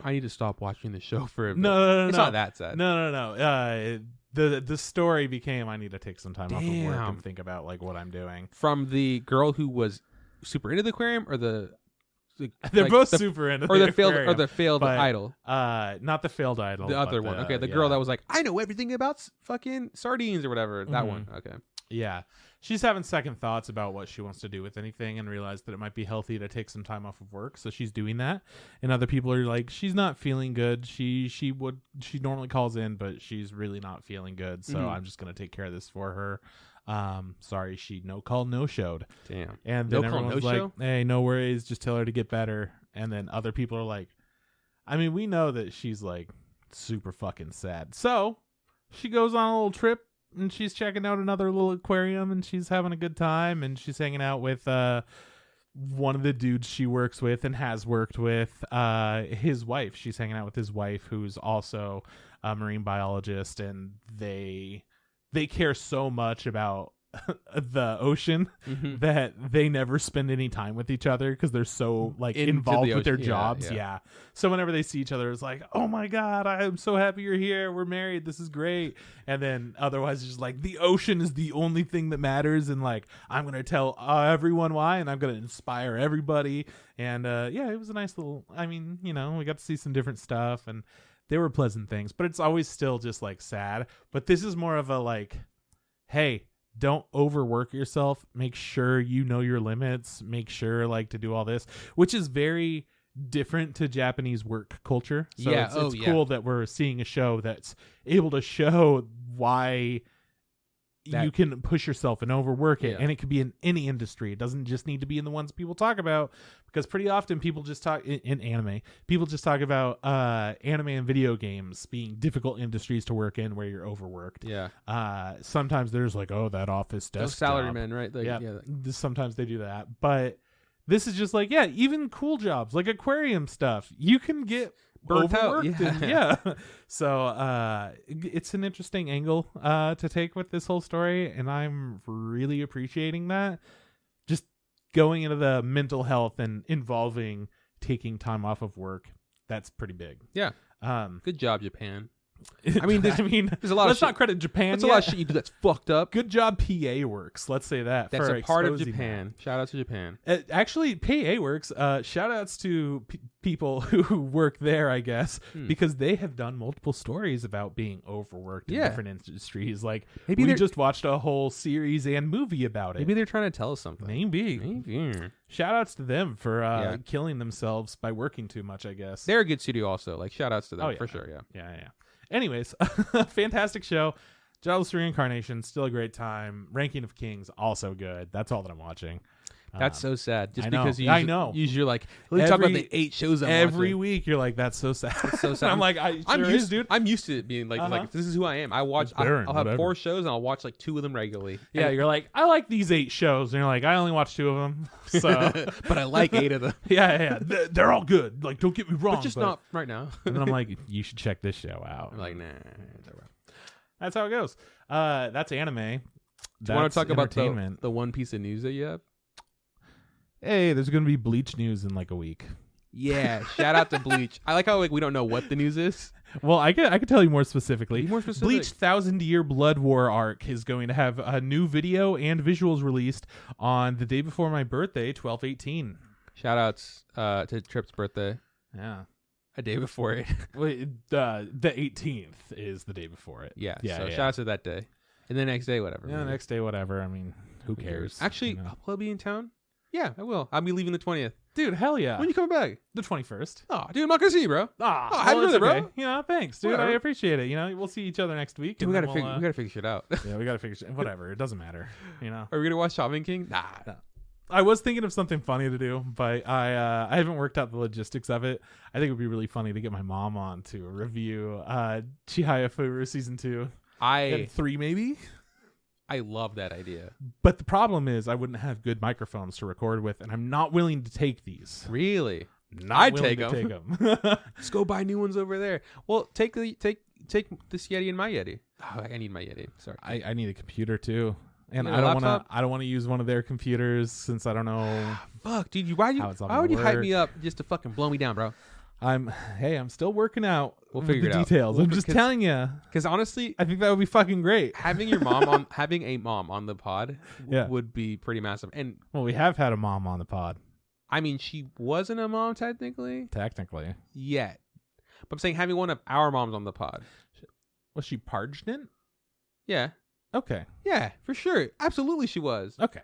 I need to stop watching the show for a bit. No. It's not that sad. No. The story became, I need to take some time off of work and think about like what I'm doing. From the girl who was super into the aquarium or they're both super into the aquarium, or the failed idol. Not the failed idol. The other one. Okay, the girl that was like, I know everything about fucking sardines or whatever. That one. Okay. Yeah. She's having second thoughts about what she wants to do with anything and realized that it might be healthy to take some time off of work. So she's doing that. And other people are like, she's not feeling good. She normally calls in, but she's really not feeling good. So I'm just going to take care of this for her. Sorry, she no call, no showed. Damn. And then everyone's like, hey, no worries, just tell her to get better. And then other people are like, I mean, we know that she's like super fucking sad. So she goes on a little trip and she's checking out another little aquarium and she's having a good time and she's hanging out with one of the dudes she works with and has worked with, his wife. She's hanging out with his wife, who's also a marine biologist, and they care so much about the ocean that they never spend any time with each other because they're so like involved with their jobs. Yeah. So whenever they see each other, it's like, oh my God, I'm so happy you're here. We're married. This is great. And then otherwise, it's just like the ocean is the only thing that matters. And like, I'm going to tell everyone why, and I'm going to inspire everybody. And it was a nice little, I mean, we got to see some different stuff and there were pleasant things, but it's always still just like sad. But this is more of a like, hey, don't overwork yourself. Make sure you know your limits. Make sure like to do all this, which is very different to Japanese work culture. So it's cool that we're seeing a show that's able to show why you can push yourself and overwork it. And it could be in any industry. It doesn't just need to be in the ones people talk about, because pretty often people just talk in anime. People just talk about anime and video games being difficult industries to work in where you're overworked. Yeah. Sometimes there's like, oh, that office desk salarymen, right? Like, sometimes they do that. But this is just like, even cool jobs like aquarium stuff. You can get burnt out. So it's an interesting angle to take with this whole story, and I'm really appreciating that. Just going into the mental health and involving taking time off of work, that's pretty big. Yeah. Good job, Japan. I mean, there's a lot. Let's not credit Japan. That's a lot of shit you do that's fucked up. Good job, PA Works. Let's say that. That's a part of Japan. Shout out to Japan. Actually, PA Works. Shout outs to people who work there, I guess, because they have done multiple stories about being overworked in different industries. Like maybe we just watched a whole series and movie about it. Maybe they're trying to tell us something. Maybe. Shout outs to them for killing themselves by working too much, I guess. They're a good studio also. Like shout outs to them for sure. Yeah. Anyways, fantastic show. Jobless Reincarnation, still a great time. Ranking of Kings, also good. That's all that I'm watching. That's so sad. Just because I know. You're like, let me talk about the 8 shows I'm every watching. week. You're like, that's so sad. It's so sad. I'm like, I'm used to it being like this is who I am. I'll have 4 shows and I'll watch like 2 of them regularly. Yeah, you're like, I like these 8 shows, and you're like, I only watch 2 of them. So, but I like 8 of them. Yeah. They're all good. Like, don't get me wrong, but just not right now. And then I'm like, you should check this show out. I'm like, nah. That's how it goes. That's anime. Do you want to talk about the one piece of news that you have? Hey, there's going to be Bleach news in like a week. Yeah, shout out to Bleach. I like how like we don't know what the news is. Well, I could tell you more specifically. Be more specific. Bleach 1000-Year Blood War arc is going to have a new video and visuals released on the day before my birthday, 12/18. Shout outs to Trip's birthday. Yeah. A day before it. Wait, the 18th is the day before it. Yeah. Shout out to that day. And the next day, whatever. Yeah, the next day, whatever. I mean, who cares? Actually, I'll be in town. Yeah, I will. I'll be leaving the 20th. Dude, hell yeah. When you coming back? The 21st. Oh, dude, I'm not going to see you, bro. Happy birthday, bro. Yeah, thanks, dude. Whatever. I appreciate it. We'll see each other next week. Dude, we got to figure shit out. Yeah, we got to figure shit. Whatever. It doesn't matter. Are we going to watch Shaman King? Nah. I was thinking of something funny to do, but I haven't worked out the logistics of it. I think it would be really funny to get my mom on to review Chihaya Furu Season 2. And 3, maybe? I love that idea. But the problem is I wouldn't have good microphones to record with, and I'm not willing to take these. Really? I'd take them. Just go buy new ones over there. Well, take this Yeti and my Yeti. Oh, I need my Yeti. Sorry. I need a computer too. And I don't want to use one of their computers since I don't know. Fuck, dude, why would you hype me up just to fucking blow me down, bro? I'm still working out. We'll figure it out. Details. I'm just telling you. Because honestly, I think that would be fucking great. Having a mom on the pod would be pretty massive. And we have had a mom on the pod. I mean, she wasn't a mom technically. Yet. But I'm saying having one of our moms on the pod. Was she pargnant? Yeah. Okay. Yeah, for sure. Absolutely she was. Okay.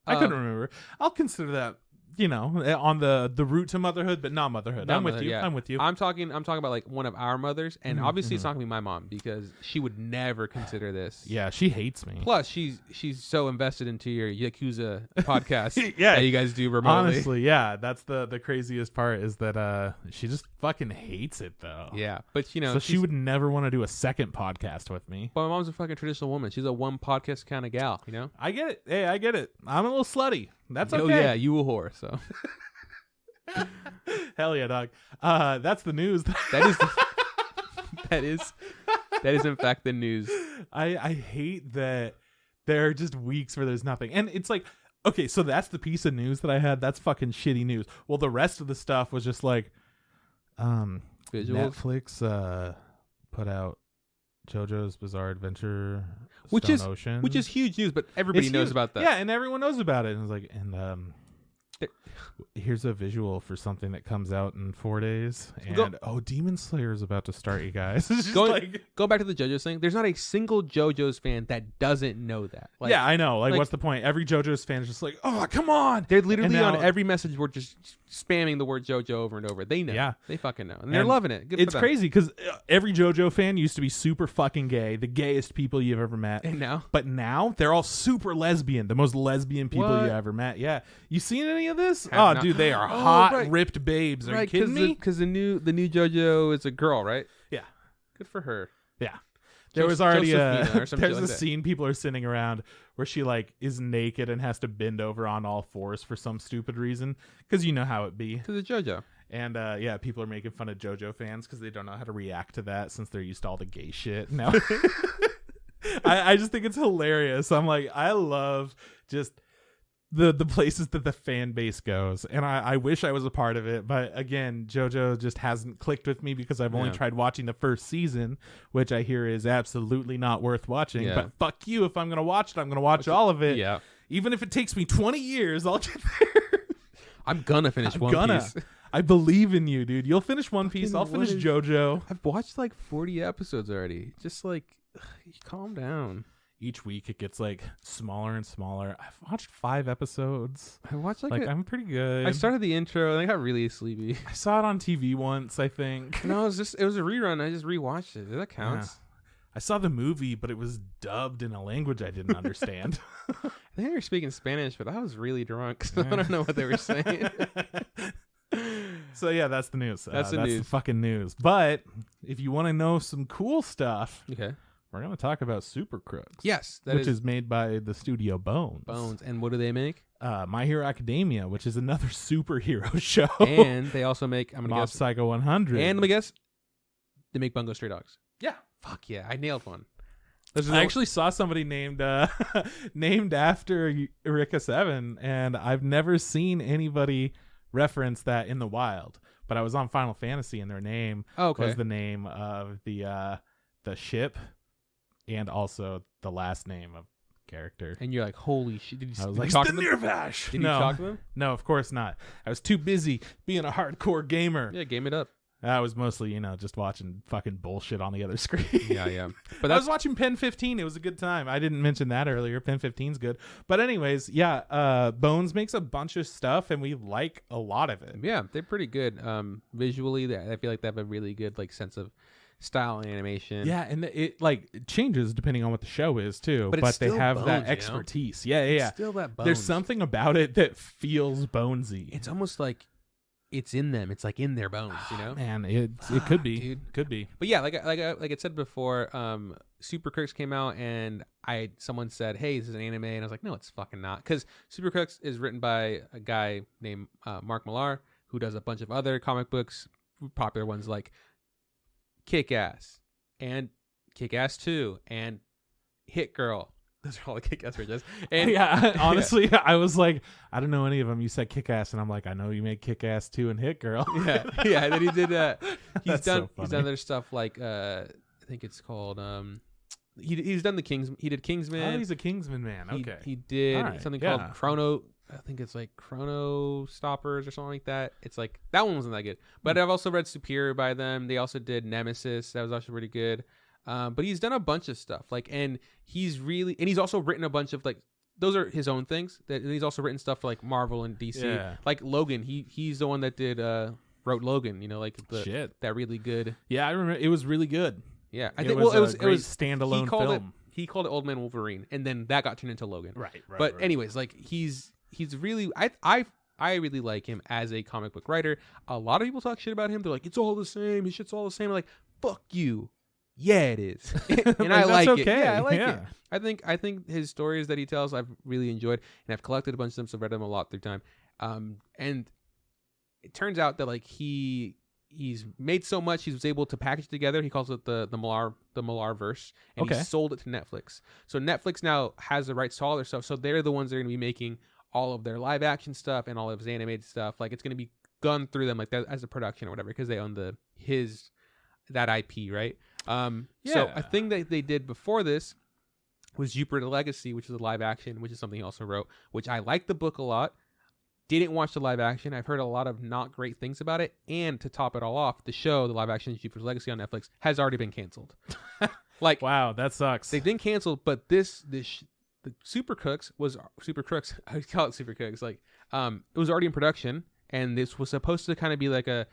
I couldn't remember. I'll consider that, on the route to motherhood, but not motherhood. I'm with you. Yeah. I'm with you. I'm talking about like one of our mothers, and obviously it's not gonna be my mom because she would never consider this. Yeah, she hates me. Plus, she's so invested into your Yakuza podcast that you guys do remotely. Honestly, yeah, that's the craziest part is that she just fucking hates it though. Yeah, but so she would never want to do a second podcast with me. But my mom's a fucking traditional woman. She's a one podcast kind of gal. I get it. Hey, I get it. I'm a little slutty. That's okay. Oh yeah, you a whore. So hell yeah, dog. That's the news. That is in fact the news. I hate that There are just weeks where there's nothing. And it's like, okay, so that's the piece of news that I had. That's fucking shitty news. Well, the rest of the stuff was just like, Visuals? Netflix put out JoJo's Bizarre Adventure, which Ocean, is huge news, but everybody knows about that. Yeah, and everyone knows about it. And it's like, here's a visual for something that comes out in 4 days. And Demon Slayer is about to start, you guys. Go back to the JoJo's thing. There's not a single JoJo's fan that doesn't know that. Like, yeah, I know. Like, what's the point? Every JoJo's fan is just like, oh, come on. They're literally on every message board just spamming the word JoJo over and over. They know. Yeah. They fucking know. And they're loving it. Good it's for them. Crazy because every JoJo fan used to be super fucking gay, the gayest people you've ever met. And now? But now they're all super lesbian, the most lesbian people you ever met. Yeah. You seen any of this? Dude, they are hot, ripped babes. Are you kidding me? Because the new JoJo is a girl, right? Yeah. Good for her. Yeah. There was already there's a scene people are sitting around where she like is naked and has to bend over on all fours for some stupid reason, because you know how it be. Because it's JoJo. And yeah, people are making fun of JoJo fans because they don't know how to react to that since they're used to all the gay shit. Now, I just think it's hilarious. I'm like, I love just the places that the fan base goes, and I wish I was a part of it, but again, JoJo just hasn't clicked with me because I've only tried watching the first season, which I hear is absolutely not worth watching. But fuck you, if I'm gonna watch it, I'm gonna watch all of it. Yeah, even if it takes me 20 years, I'll get there. I'm gonna finish One Piece. I believe in you, dude. You'll finish One Piece. I'll finish JoJo. I've watched like 40 episodes already. Just like, calm down. Each week it gets like smaller and smaller. I've watched 5 episodes. I watched I'm pretty good. I started the intro and I got really sleepy. I saw it on TV once, I think. No, it was a rerun. I just rewatched it. That counts. Yeah. I saw the movie, but it was dubbed in a language I didn't understand. I think they were speaking Spanish, but I was really drunk, so I don't know what they were saying. So yeah, that's the news. That's the fucking news. But if you want to know some cool stuff, okay, we're going to talk about Super Crooks. Yes. Which is made by the studio Bones. And what do they make? My Hero Academia, which is another superhero show. And they also make, I'm going to guess, Psycho 100. And let me guess, they make Bungo Stray Dogs. Yeah. Fuck yeah. I nailed one. I actually saw somebody named after Eureka 7, and I've never seen anybody reference that in the wild. But I was on Final Fantasy, and their name was the name of the ship. And also the last name of character. And you're like, holy shit. I was like, Stanirvash! Did you talk to them? No, of course not. I was too busy being a hardcore gamer. Yeah, game it up. I was mostly, just watching fucking bullshit on the other screen. Yeah. But I was watching Pen 15. It was a good time. I didn't mention that earlier. Pen 15's good. But anyways, yeah, Bones makes a bunch of stuff, and we like a lot of it. Yeah, they're pretty good. Visually, I feel like they have a really good sense of style and animation. Yeah, and it changes depending on what the show is too. But they have Bones, that expertise. Yeah. It's still that Bones. There's something about it that feels Bonesy. It's almost like it's in them. It's like in their bones, Man, it could be, dude. Could be. But yeah, like I said before, Super Crooks came out, and someone said, "Hey, this is an anime," and I was like, "No, it's fucking not," because Super Crooks is written by a guy named Mark Millar, who does a bunch of other comic books, popular ones like Kick-Ass and Kick-Ass 2 and Hit Girl. Those are all the Kick-Ass franchises. And yeah, honestly, I was like, I don't know any of them. You said Kick-Ass, and I'm like, I know you made Kick-Ass 2 and Hit Girl. yeah. And then he did. He's done other stuff like I think it's called. He's done the Kings. He did Kingsman. Oh, he's a Kingsman man. Okay. He did something called Chrono. I think it's like Chrono Stoppers or something like that. It's like that one wasn't that good. But I've also read Superior by them. They also did Nemesis. That was also really good. But he's done a bunch of stuff. He's also written a bunch of those are his own things. And he's also written stuff for Marvel and DC. Yeah. Like Logan. He's the one that did wrote Logan. That really good. Yeah, I remember it was really good. Yeah, it was standalone film. He called it Old Man Wolverine, and then that got turned into Logan. Right. But anyways, he's really I really like him as a comic book writer. A lot of people talk shit about him. They're like, it's all the same. His shit's all the same. I'm like, fuck you. Yeah, it is. And I like it. Yeah, I like it. I think his stories that he tells I've really enjoyed, and I've collected a bunch of them, so I've read them a lot through time. And it turns out that he he's made so much he was able to package it together. He calls it the Malar verse, and he sold it to Netflix. So Netflix now has the rights to all their stuff. So they're the ones that are going to be making all of their live action stuff and all of his animated stuff. Like it's going to be gone through them like that as a production or whatever, because they own that IP, right? So a thing that they did before this was Jupiter Legacy, which is a live action, which is something he also wrote, which I like the book a lot. Didn't watch the live action. I've heard a lot of not great things about it. And to top it all off, the show, the live action Jupiter's Legacy on Netflix, has already been canceled. Like, wow, that sucks. They've been canceled, but the Super Crooks was Super Crooks. I would call it Super Crooks. Like, it was already in production, and this was supposed to kind of be like a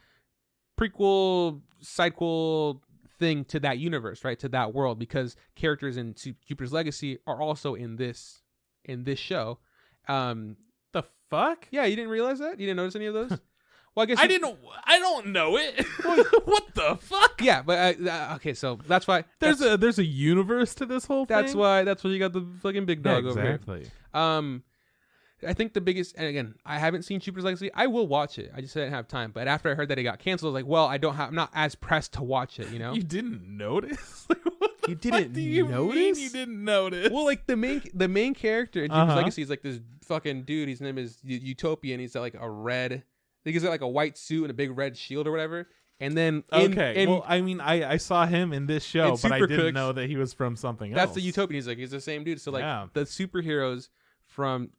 prequel, sidequel thing to that universe, right? To that world, because characters in Jupiter's Legacy are also in this show. The fuck? Yeah, you didn't realize that? You didn't notice any of those? Well, I guess I don't know it. What the fuck? Yeah, but okay, so that's why there's a universe to this whole thing. That's why you got the fucking big dog over here. Exactly. I think the biggest, and again, I haven't seen Jupiter's Legacy. I will watch it. I just didn't have time. But after I heard that it got canceled, I was like, well, I'm not as pressed to watch it. You know? You didn't notice? You didn't notice? You didn't notice? Well, like the main character in Jupiter's Legacy is like this fucking dude. His name is Utopian. He's got like a red, I think he's got like a white suit and a big red shield or whatever. And then well, I mean, I saw him in this show, but I didn't know that he was from something else. That's the Utopian. He's the same dude. So like the superheroes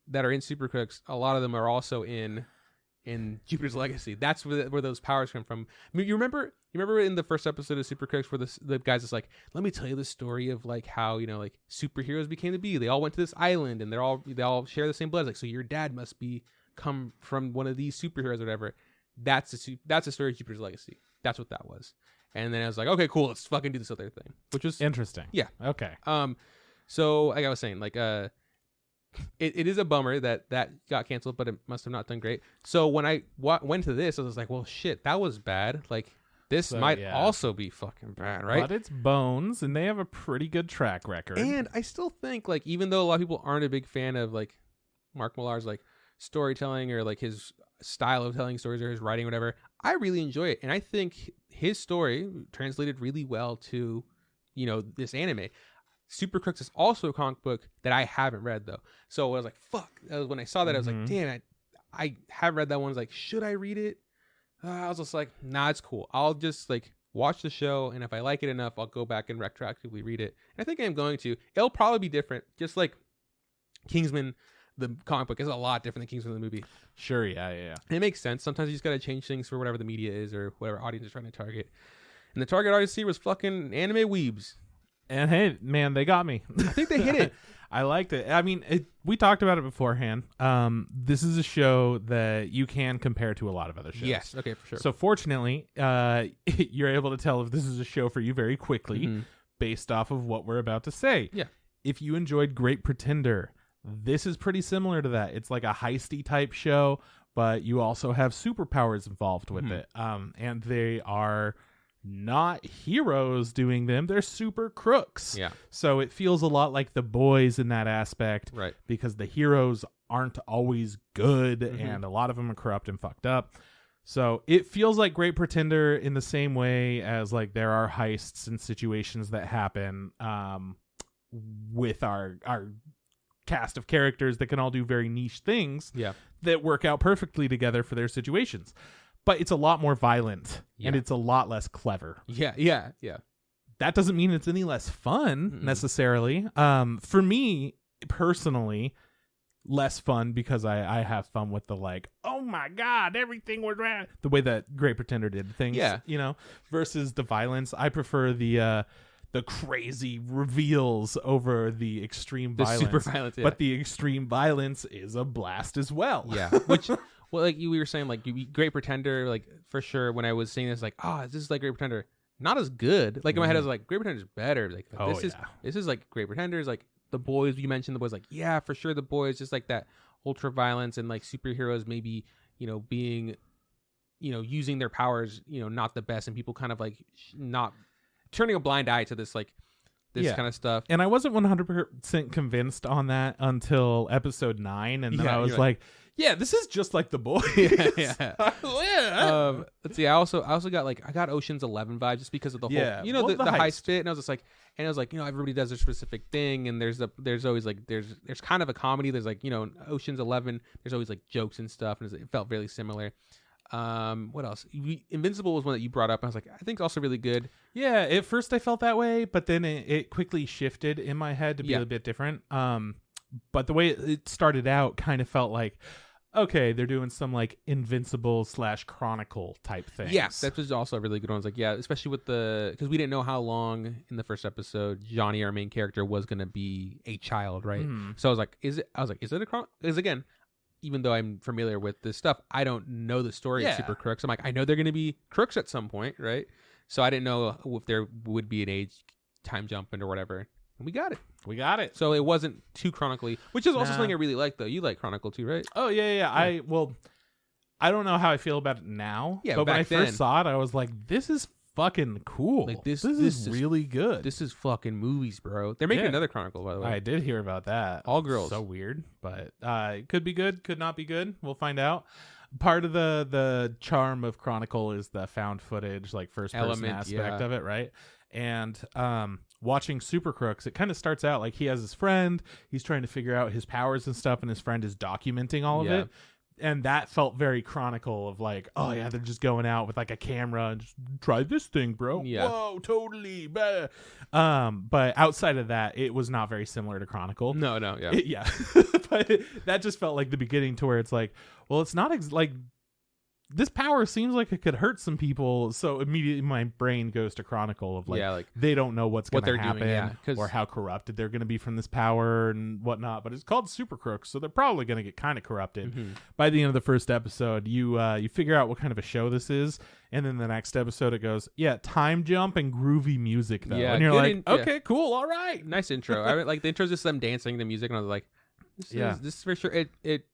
that are in Super Crooks, a lot of them are also in Jupiter's Legacy. That's where those powers come from. I mean, you remember in the first episode of Super Crooks where the guys is like, let me tell you the story of like how, you know, like superheroes became to be. They all went to this island and they all share the same blood. Like, so your dad must come from one of these superheroes or whatever. That's the story of Jupiter's Legacy. That's what that was. And then I was like, okay, cool, let's fucking do this other thing, which was interesting. Yeah. Okay. So like I was saying, like it is a bummer that got canceled, but it must have not done great. So when I went to this, I was like, well, shit, that was bad. Like this might also be fucking bad, right? But it's Bones, and they have a pretty good track record. And I still think, like, even though a lot of people aren't a big fan of like Mark Millar's like storytelling or like his style of telling stories or his writing or whatever, I really enjoy it. And I think his story translated really well to, you know, this anime. Super Crooks is also a comic book that I haven't read though. So I was like, fuck. When I saw that, I was like, damn, I have read that one. I was like, should I read it? I was just like, nah, it's cool. I'll just like watch the show, and if I like it enough, I'll go back and retroactively read it. And I think I'm going to. It'll probably be different, just like Kingsman. The comic book is a lot different than Kingsman the movie. Sure, yeah. And it makes sense. Sometimes you just got to change things for whatever the media is or whatever audience is trying to target. And the target audience here was fucking anime weebs. And hey, man, they got me. I think they hit it. I liked it. I mean, we talked about it beforehand. This is a show that you can compare to a lot of other shows. Yes, okay, for sure. So fortunately, you're able to tell if this is a show for you very quickly based off of what we're about to say. Yeah. If you enjoyed Great Pretender, this is pretty similar to that. It's like a heisty type show, but you also have superpowers involved with it. And they are not heroes doing them. They're super crooks. Yeah. So it feels a lot like The Boys in that aspect. Right. Because the heroes aren't always good and a lot of them are corrupt and fucked up. So it feels like Great Pretender in the same way as like there are heists and situations that happen with our cast of characters that can all do very niche things that work out perfectly together for their situations. But it's a lot more violent and it's a lot less clever. Yeah. That doesn't mean it's any less fun necessarily. For me personally, less fun because I have fun with the like, oh my God, everything was right. The way that Great Pretender did things, you know, versus the violence. I prefer the crazy reveals over the extreme violence. Super violence, But the extreme violence is a blast as well. Yeah. Which, well, like we were saying, like Great Pretender, like for sure. When I was seeing this, like, oh, this is like Great Pretender, not as good. Like in my head, I was like, Great Pretender's better. Like this is like Great Pretenders, like The Boys. You mentioned The Boys, like yeah, for sure. The Boys, just like that ultra violence and like superheroes, maybe being, using their powers, not the best, and people kind of like not turning a blind eye to this like this kind of stuff. And I wasn't 100% convinced on that until episode 9, and then I was like, yeah, this is just like The Boys. Let's see. I also got I got Ocean's 11 vibe just because of the whole, the heist bit, and I was just like, everybody does their specific thing, and there's always there's kind of a comedy. There's Ocean's 11. There's always jokes and stuff, and it felt really similar. What else? Invincible was one that you brought up. And I was like, I think it's also really good. Yeah, at first I felt that way, but then it quickly shifted in my head to be a bit different. But the way it started out kind of felt like, okay, they're doing some Invincible / Chronicle type things. Yeah, that was also a really good one. Especially with because we didn't know how long in the first episode Johnny, our main character, was gonna be a child, right? So I was like, is it a Chronicle? Because again, even though I'm familiar with this stuff, I don't know the story of Super Crooks. I'm like, I know they're gonna be crooks at some point, right? So I didn't know if there would be an age time jump or whatever. And we got it. So it wasn't too chronically, which is also something I really like, though. You like Chronicle too, right? Oh, yeah. I don't know how I feel about it now. Yeah, but when I first saw it, I was like, this is fucking cool. This is really good. This is fucking movies, bro. They're making another Chronicle, by the way. I did hear about that. All girls. So weird, but it could be good, could not be good. We'll find out. Part of the charm of Chronicle is the found footage, first person aspect of it, right? And watching Super Crooks, it kind of starts out he has his friend, he's trying to figure out his powers and stuff, and his friend is documenting all of it. And that felt very Chronicle of oh yeah, they're just going out with a camera and just try this thing, bro. Yeah. Whoa, totally. Bah. But outside of that, it was not very similar to Chronicle. No, yeah. But that just felt like the beginning to where it's well, it's not this power seems like it could hurt some people, so immediately my brain goes to Chronicle of they don't know what's going to happen or how corrupted they're going to be from this power and whatnot. But it's called Super Crooks, so they're probably going to get kind of corrupted. By the end of the first episode, you figure out what kind of a show this is, and then the next episode it goes, time jump and groovy music though, and you're okay, cool, all right, nice intro. I the intro's just them dancing, the music, and I was like, this is for sure. It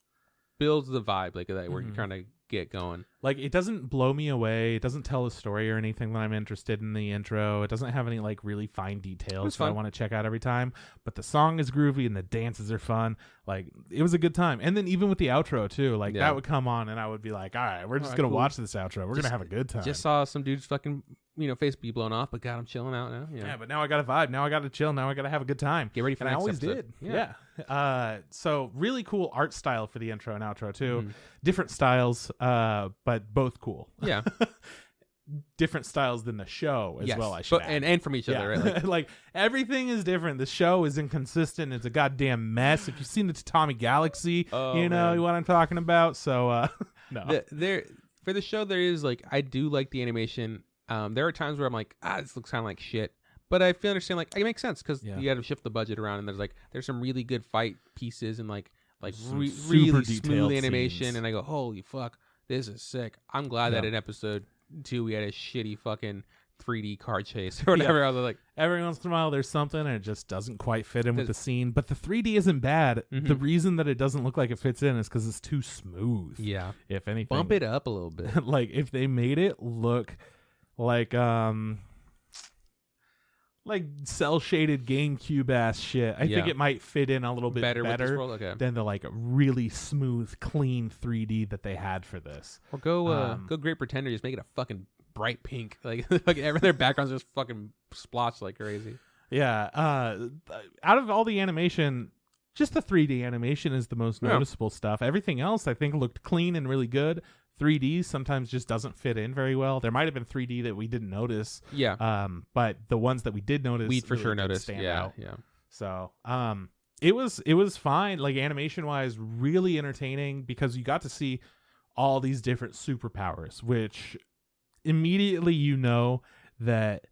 builds the vibe that we're trying to get going. It doesn't blow me away. It doesn't tell a story or anything that I'm interested in the intro. It doesn't have any really fine details that I want to check out every time. But the song is groovy and the dances are fun. It was a good time. And then even with the outro too, that would come on and I would be like, all right, we're just gonna watch this outro. We're gonna have a good time. Just saw some dudes fucking face be blown off, but God, I'm chilling out now. Yeah, but now I got a vibe. Now I got to chill. Now I got to have a good time. Get ready for and next I always episode. Did. Yeah. So really cool art style for the intro and outro too. Different styles, but both cool. Yeah. Different styles than the show as well. I should add. And from each other, right? Everything is different. The show is inconsistent. It's a goddamn mess. If you've seen the Tatami Galaxy, you know what I'm talking about. So no, for the show there is I do like the animation. There are times where I'm like, this looks kind of like shit, but I feel understand it makes sense because you got to shift the budget around, and there's some really good fight pieces and really smooth animation, scenes. And I go, holy fuck, this is sick. I'm glad that in episode 2 we had a shitty fucking 3D car chase or whatever. I was like, every once in a while there's something and it just doesn't quite fit in with the scene, but the 3D isn't bad. The reason that it doesn't look like it fits in is because it's too smooth. Yeah, if anything, bump it up a little bit. If they made it look like cell shaded GameCube ass shit, I think it might fit in a little bit better than the really smooth, clean 3D that they had for this. Or go Great Pretender, just make it a fucking bright pink, their backgrounds just fucking splotch like crazy. Yeah. Out of all the animation, just the 3D animation is the most noticeable stuff. Everything else I think looked clean and really good. 3D sometimes just doesn't fit in very well. There might have been 3D that we didn't notice. Yeah. But the ones that we did notice, we for sure noticed. Stand out. Yeah. So, it was fine. Animation wise, really entertaining because you got to see all these different superpowers, which immediately that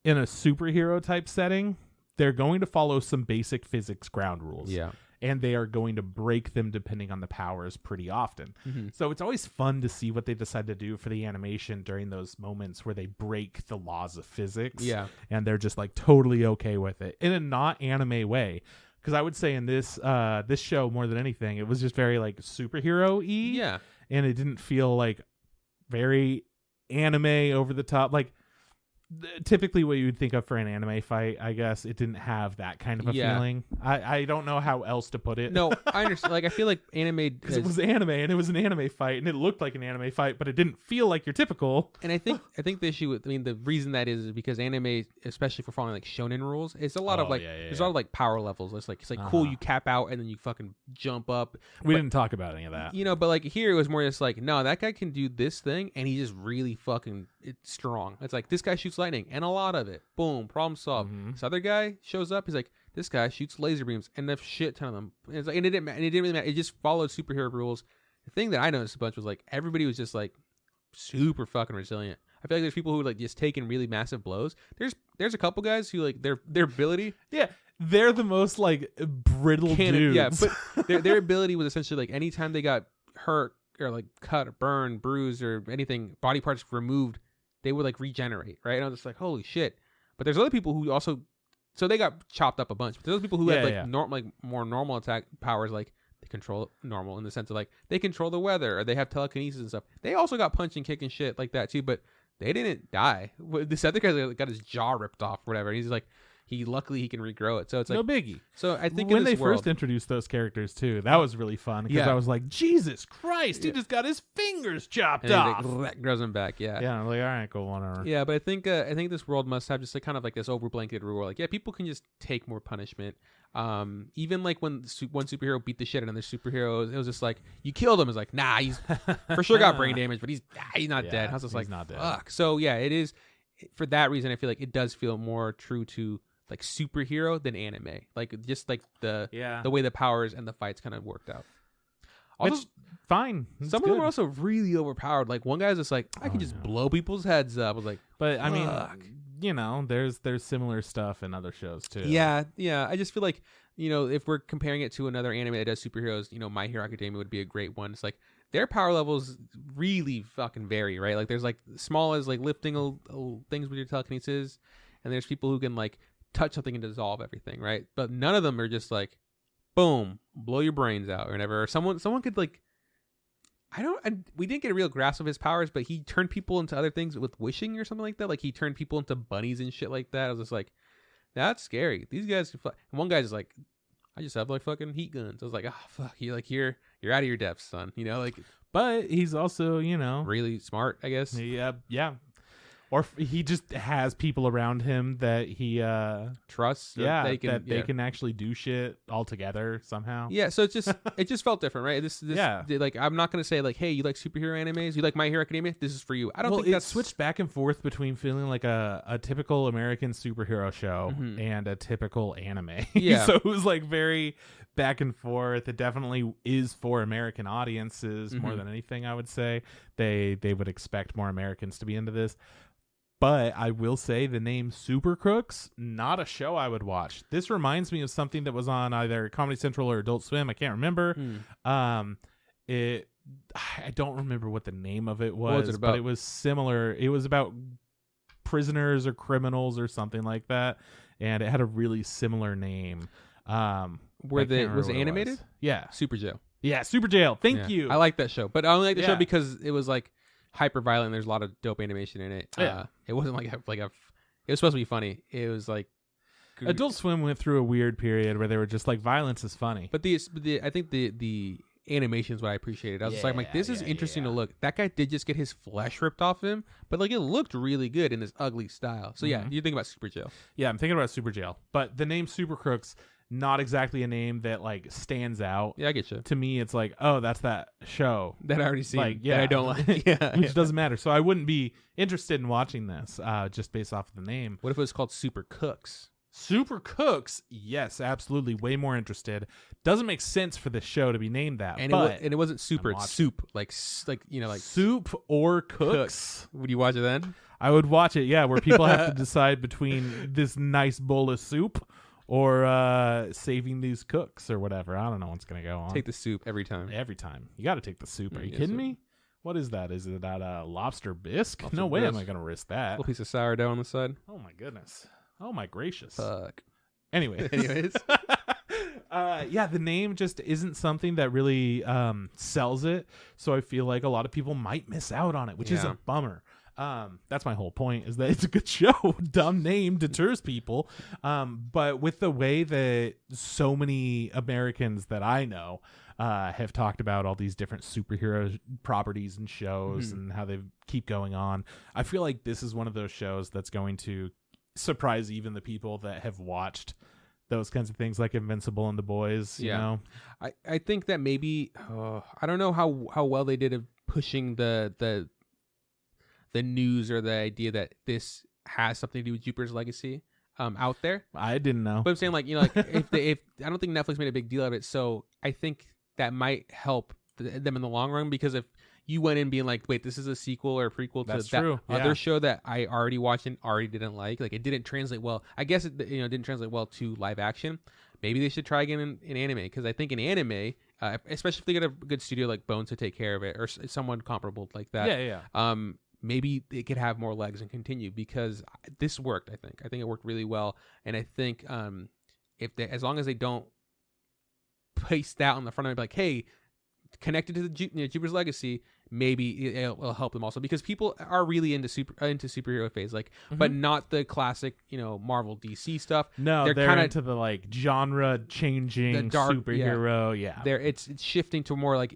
in a superhero type setting, they're going to follow some basic physics ground rules. Yeah. And they are going to break them depending on the powers pretty often. So it's always fun to see what they decide to do for the animation during those moments where they break the laws of physics. Yeah. And they're just totally okay with it in a not anime way. Because I would say in this show, more than anything, it was just very superhero-y. Yeah. And it didn't feel very anime over the top. typically what you would think of for an anime fight. I guess it didn't have that kind of a feeling. I don't know how else to put it. No, I understand. Like, I feel like anime, because it was anime and it was an anime fight and it looked like an anime fight, but it didn't feel like your typical. And I think the issue with, I mean, the reason that is because anime, especially for following like shonen rules, it's a lot of like there's a lot of like power levels. It's like cool, you cap out and then you fucking jump up. We didn't talk about any of that, but like here it was more just like, no, that guy can do this thing and he's just really fucking strong. It's like, this guy shoots lightning and a lot of it. Boom, problem solved. This other guy shows up. He's like, this guy shoots laser beams and a shit ton of them. And it's like, and it didn't really matter. It just followed superhero rules. The thing that I noticed a bunch was like everybody was just like super fucking resilient. I feel like there's people who like just taking really massive blows. There's a couple guys who like their ability. Yeah, they're the most like brittle dudes. Yeah, but their ability was essentially like anytime they got hurt or like cut or burned, bruised or anything, body parts removed, they would like regenerate, right? And I was just like, holy shit. But there's other people who also, so they got chopped up a bunch. But there's people who have like more normal attack powers, like they control normal in the sense of like they control the weather or they have telekinesis and stuff. They also got punch and kick and shit like that too, but they didn't die. This other guy got his jaw ripped off or whatever. He's like, luckily he can regrow it. So it's like no biggie. So I think when they first introduced those characters too, that was really fun because I was like, Jesus Christ, he just got his fingers chopped off. Like, grows them back. Yeah. Yeah. I'm like, all right, go whatever. Yeah, but I think this world must have just like kind of like this over blanketed rule. Like, yeah, people can just take more punishment. Even like when one superhero beat the shit out of another superhero, it was just like, you killed him. It's like, nah, he's for sure got brain damage, but he's not dead. I was just like, not dead. Fuck. So yeah, it is for that reason. I feel like it does feel more true to like superhero than anime, like just like the way the powers and the fights kind of worked out. Also, which, fine. Some of them are also really overpowered. Like one guy's just like, I can just blow people's heads up. I was like, but I mean, there's similar stuff in other shows too. Yeah. I just feel like, if we're comparing it to another anime that does superheroes, My Hero Academia would be a great one. It's like their power levels really fucking vary, right? Like there's like small as like lifting things with your telekinesis, and there's people who can like touch something and dissolve everything, right? But none of them are just like, boom, blow your brains out or whatever. Or someone could like, we didn't get a real grasp of his powers, but he turned people into other things with wishing or something like that. Like he turned people into bunnies and shit like that. I was just like, that's scary. These guys can fly. And one guy's just like, I just have like fucking heat guns. I was like, oh fuck, you're out of your depth, son. Like, but he's also, really smart, I guess. Yeah. Or he just has people around him that he trusts. Yeah, they can actually do shit all together somehow. Yeah, so it just felt different, right? This like I'm not gonna say like, hey, you like superhero animes? You like My Hero Academia? This is for you. I don't think that's switched back and forth between feeling like a typical American superhero show and a typical anime. Yeah, so it was like very back and forth. It definitely is for American audiences more than anything. I would say they would expect more Americans to be into this. But I will say the name Super Crooks, not a show I would watch. This reminds me of something that was on either Comedy Central or Adult Swim. I can't remember. I don't remember what the name of it was. What was it about? But it was similar. It was about prisoners or criminals or something like that. And it had a really similar name. Was it animated? Yeah. Super Jail. Yeah, Super Jail. Thank you. I like that show. But I only like the show because it was like hyper violent. There's a lot of dope animation in it. It wasn't like it was supposed to be funny. It was like Adult Swim went through a weird period where they were just like, violence is funny. But I think the animation is what I appreciated. I was just like, this is interesting to look. That guy did just get his flesh ripped off him, but like it looked really good in this ugly style. So yeah, you think about Super Jail? Yeah, I'm thinking about Super Jail. But the name Super Crooks, not exactly a name that like stands out. Yeah, I get you. To me, it's like, oh, that's that show that I already seen. Like, that I don't like. Yeah, which doesn't matter. So I wouldn't be interested in watching this just based off of the name. What if it was called Super Cooks? Super Cooks, yes, absolutely. Way more interested. Doesn't make sense for this show to be named that. And it wasn't super. It's soup, like soup or cooks. Would you watch it then? I would watch it. Yeah, where people have to decide between this nice bowl of soup or saving these cooks or whatever. I don't know what's gonna go on. Take the soup every time. Every time. You got to take the soup. Are you kidding me? What is that? Is it that lobster bisque? Lobster no way bisque. am I gonna risk that. A little piece of sourdough on the side. Oh my goodness. Oh my gracious. Fuck. Anyways. Yeah, the name just isn't something that really sells it. So I feel like a lot of people might miss out on it, which is a bummer. That's my whole point, is that it's a good show. Dumb name deters people. But with the way that so many Americans that I know have talked about all these different superhero properties and shows and how they keep going on, I feel like this is one of those shows that's going to surprise even the people that have watched those kinds of things like Invincible and The Boys. You know, I think that maybe I don't know how well they did of pushing the news or the idea that this has something to do with Jupiter's Legacy out there. I didn't know, but I'm saying, like, you know, like if I don't think Netflix made a big deal of it, so I think that might help them in the long run, because if you went in being like, wait, this is a sequel or a prequel to that other show that I already watched and already didn't like it didn't translate well. I guess it didn't translate well to live action. Maybe they should try again in anime, because I think in anime, especially if they get a good studio like Bones to take care of it, or someone comparable like that. Maybe it could have more legs and continue, because this worked. I think it worked really well, and I think as long as they don't paste that on the front of it, like, hey, connected to the Jupiter's Legacy, maybe it'll help them also, because people are really into superhero phase, like, but not the classic, Marvel DC stuff. No, they're kind of into the like genre changing, the dark, superhero. It's shifting to more like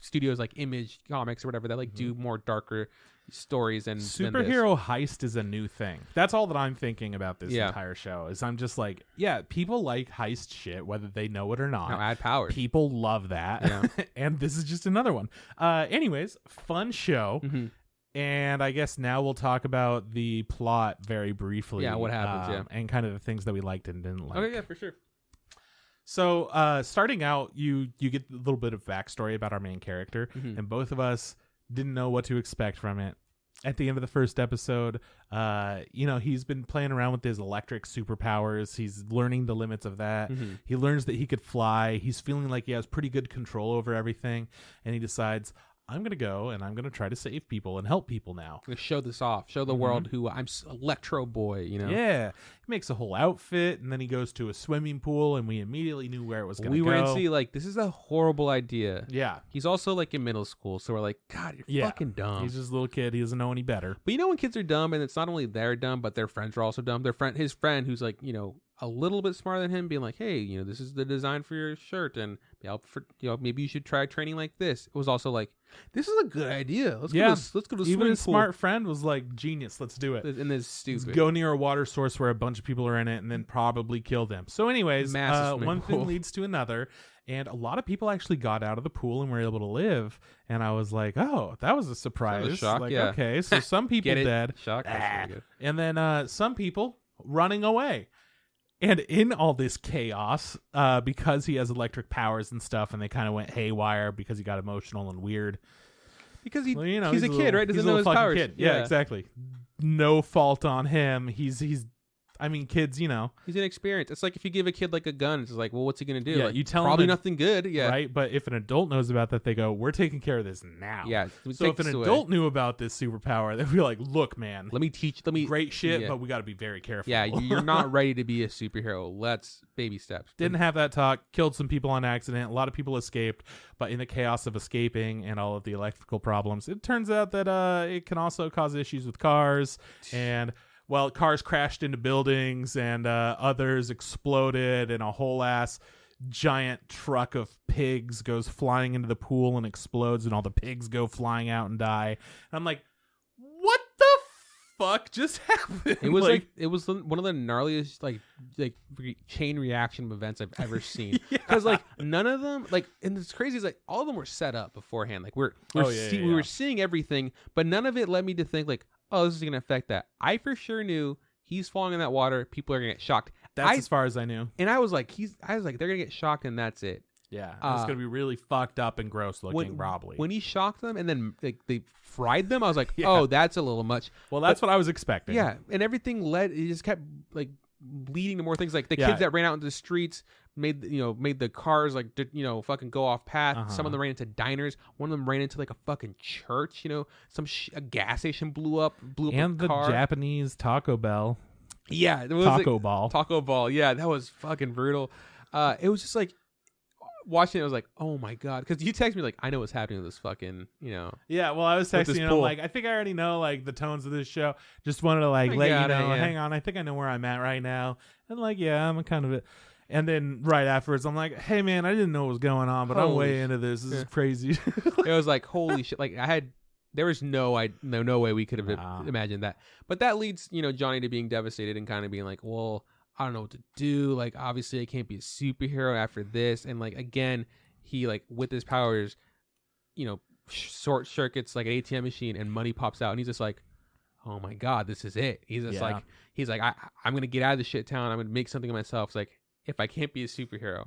studios like Image Comics or whatever that like do more darker stories. And superhero heist is a new thing. That's all that I'm thinking about this entire show, is I'm just like, people like heist shit, whether they know it or not. Now add powers. People love that. And this is just another one. Anyways, fun show. And I guess now we'll talk about the plot very briefly. What happens, and kind of the things that we liked and didn't like. Okay, yeah, for sure. So starting out, you get a little bit of backstory about our main character, and both of us didn't know what to expect from it. At the end of the first episode, he's been playing around with his electric superpowers. He's learning the limits of that. He learns that he could fly. He's feeling like he has pretty good control over everything, and he decides, I'm going to go and I'm going to try to save people and help people now. I'm going to show this off. Show the world who I'm, Electro Boy, Yeah. He makes a whole outfit, and then he goes to a swimming pool, and we immediately knew where it was going to go. We were in see, like, this is a horrible idea. Yeah. He's also, like, in middle school, so we're like, God, you're fucking dumb. He's just a little kid. He doesn't know any better. But when kids are dumb, and it's not only they're dumb, but their friends are also dumb. His friend who's, like, a little bit smarter than him, being like, hey, this is the design for your shirt, and maybe you should try training like this. It was also like, this is a good idea. Let's go to the even his pool. Smart friend was like, genius, let's do it. And this stupid. Let's go near a water source where a bunch of people are in it, and then probably kill them. So anyways, one thing leads to another, and a lot of people actually got out of the pool and were able to live. And I was like, oh, that was a surprise. That was a shock, like, okay, so some people dead. Shock. And then some people running away. And in all this chaos, because he has electric powers and stuff, and they kind of went haywire because he got emotional and weird. Because he's a kid, right? Doesn't know his powers. Kid. Yeah, exactly. No fault on him. He's kids, He's inexperienced. It's like if you give a kid like a gun, it's like, well, what's he going to do? Yeah, like, you tell probably him nothing good. Yeah. Right? But if an adult knows about that, they go, we're taking care of this now. Yeah. So if an adult knew about this superpower, they'd be like, look, man. Let me great shit, but we got to be very careful. Yeah, you're not ready to be a superhero. Let's baby steps. Didn't have that talk. Killed some people on accident. A lot of people escaped. But in the chaos of escaping and all of the electrical problems, it turns out that it can also cause issues with cars. And cars crashed into buildings, and others exploded, and a whole ass giant truck of pigs goes flying into the pool and explodes, and all the pigs go flying out and die. And I'm like, what the fuck just happened? It was it was one of the gnarliest like chain reaction events I've ever seen. Because none of them and it's crazy is all of them were set up beforehand. Like we were seeing everything, but none of it led me to think like, oh, this is going to affect that. I for sure knew he's falling in that water. People are going to get shocked. That's as far as I knew. And I was like, they're going to get shocked, and that's it. Yeah. It's going to be really fucked up and gross looking, probably. When he shocked them and then they fried them, I was like, oh, that's a little much. Well, that's what I was expecting. Yeah. And everything it just kept leading to more things. Like the kids that ran out into the streets made the cars fucking go off path. Some of them ran into diners. One of them ran into like a fucking church. A gas station blew up and the car. Japanese Taco Bell. Yeah, it was Taco Ball. Taco Ball. Yeah, that was fucking brutal. It was just like watching it, I was like, oh my god, because you text me like, I know what's happening with this fucking, Yeah, well, I was texting you, and I'm like, I think I already know like the tones of this show. Just wanted to like let you know. Hang on, I think I know where I'm at right now. And like, yeah, I'm kind of it. And then right afterwards, I'm like, hey man, I didn't know what was going on, but I'm way into this. This is crazy. It was like, holy shit! Like there was no way we could have imagined that. But that leads, Johnny to being devastated and kind of being like, well, I don't know what to do. Like, obviously I can't be a superhero after this. And like, again, he like with his powers, short circuits like an ATM machine and money pops out. And he's just like, oh my God, this is it. He's just like, I'm going to get out of this shit town. I'm going to make something of myself. It's like, if I can't be a superhero,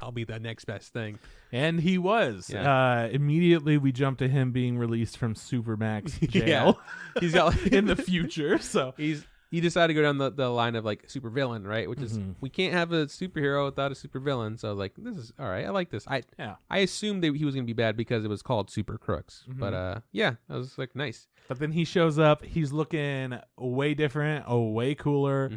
I'll be the next best thing. And he was. Yeah. Immediately we jump to him being released from Supermax jail. He's got in the future. So he decided to go down the line of like supervillain, right? Which is we can't have a superhero without a supervillain. So I was like, this is all right. I like this. I assumed that he was gonna be bad because it was called Super Crooks. But I was like, nice. But then he shows up. He's looking way different, way cooler.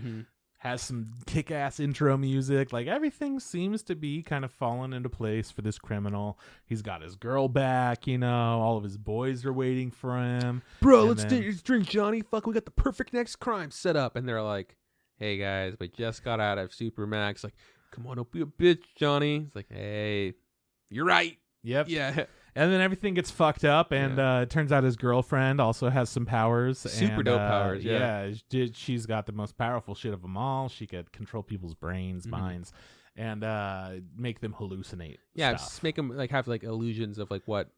Has some kick-ass intro music. Like, everything seems to be kind of falling into place for this criminal. He's got his girl back, all of his boys are waiting for him. Bro, let's drink, Johnny. Fuck, we got the perfect next crime set up. And they're like, hey, guys, we just got out of Supermax. Like, come on, don't be a bitch, Johnny. It's like, hey, you're right. Yep. Yeah. And then everything gets fucked up, and it turns out his girlfriend also has some powers. Super dope powers, she's got the most powerful shit of them all. She could control people's brains, minds, and make them hallucinate. Yeah, stuff. Just make them like have like illusions of like what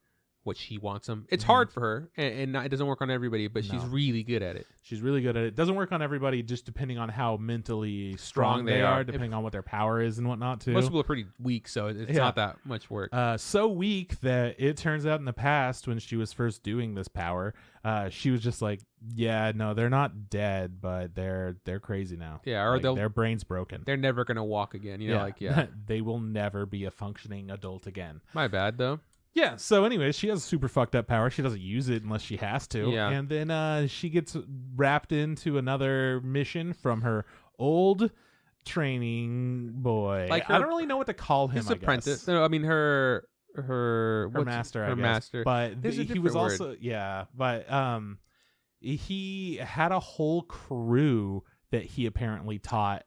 she wants them. It's hard for her, and it doesn't work on everybody, but she's really good at it. She's really good at it. It doesn't work on everybody, just depending on how mentally strong they are, depending on what their power is and whatnot, too. Most people are pretty weak, so it's not that much work. So weak that it turns out in the past, when she was first doing this power, she was just like, yeah, no, they're not dead, but they're crazy now. Yeah, or their brain's broken. They're never going to walk again. They will never be a functioning adult again. My bad, though. Yeah, so anyways, she has a super fucked up power. She doesn't use it unless she has to. Yeah. And then she gets wrapped into another mission from her old training boy. Like I don't really know what to call him, his apprentice. No, I mean her master, her master. But he was also he had a whole crew that he apparently taught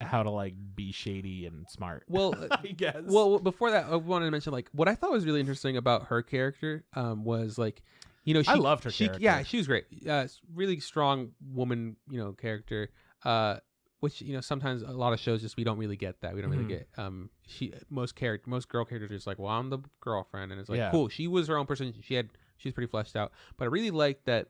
how to like be shady and smart. Well, I guess. Well, before that, I wanted to mention like what I thought was really interesting about her character was like, I loved her character. Yeah, she was great. Really strong woman, character. Which sometimes a lot of shows just we don't really get that. We don't really get. Most girl characters are just like, well, I'm the girlfriend, and it's like cool. She was her own person. She's pretty fleshed out. But I really liked that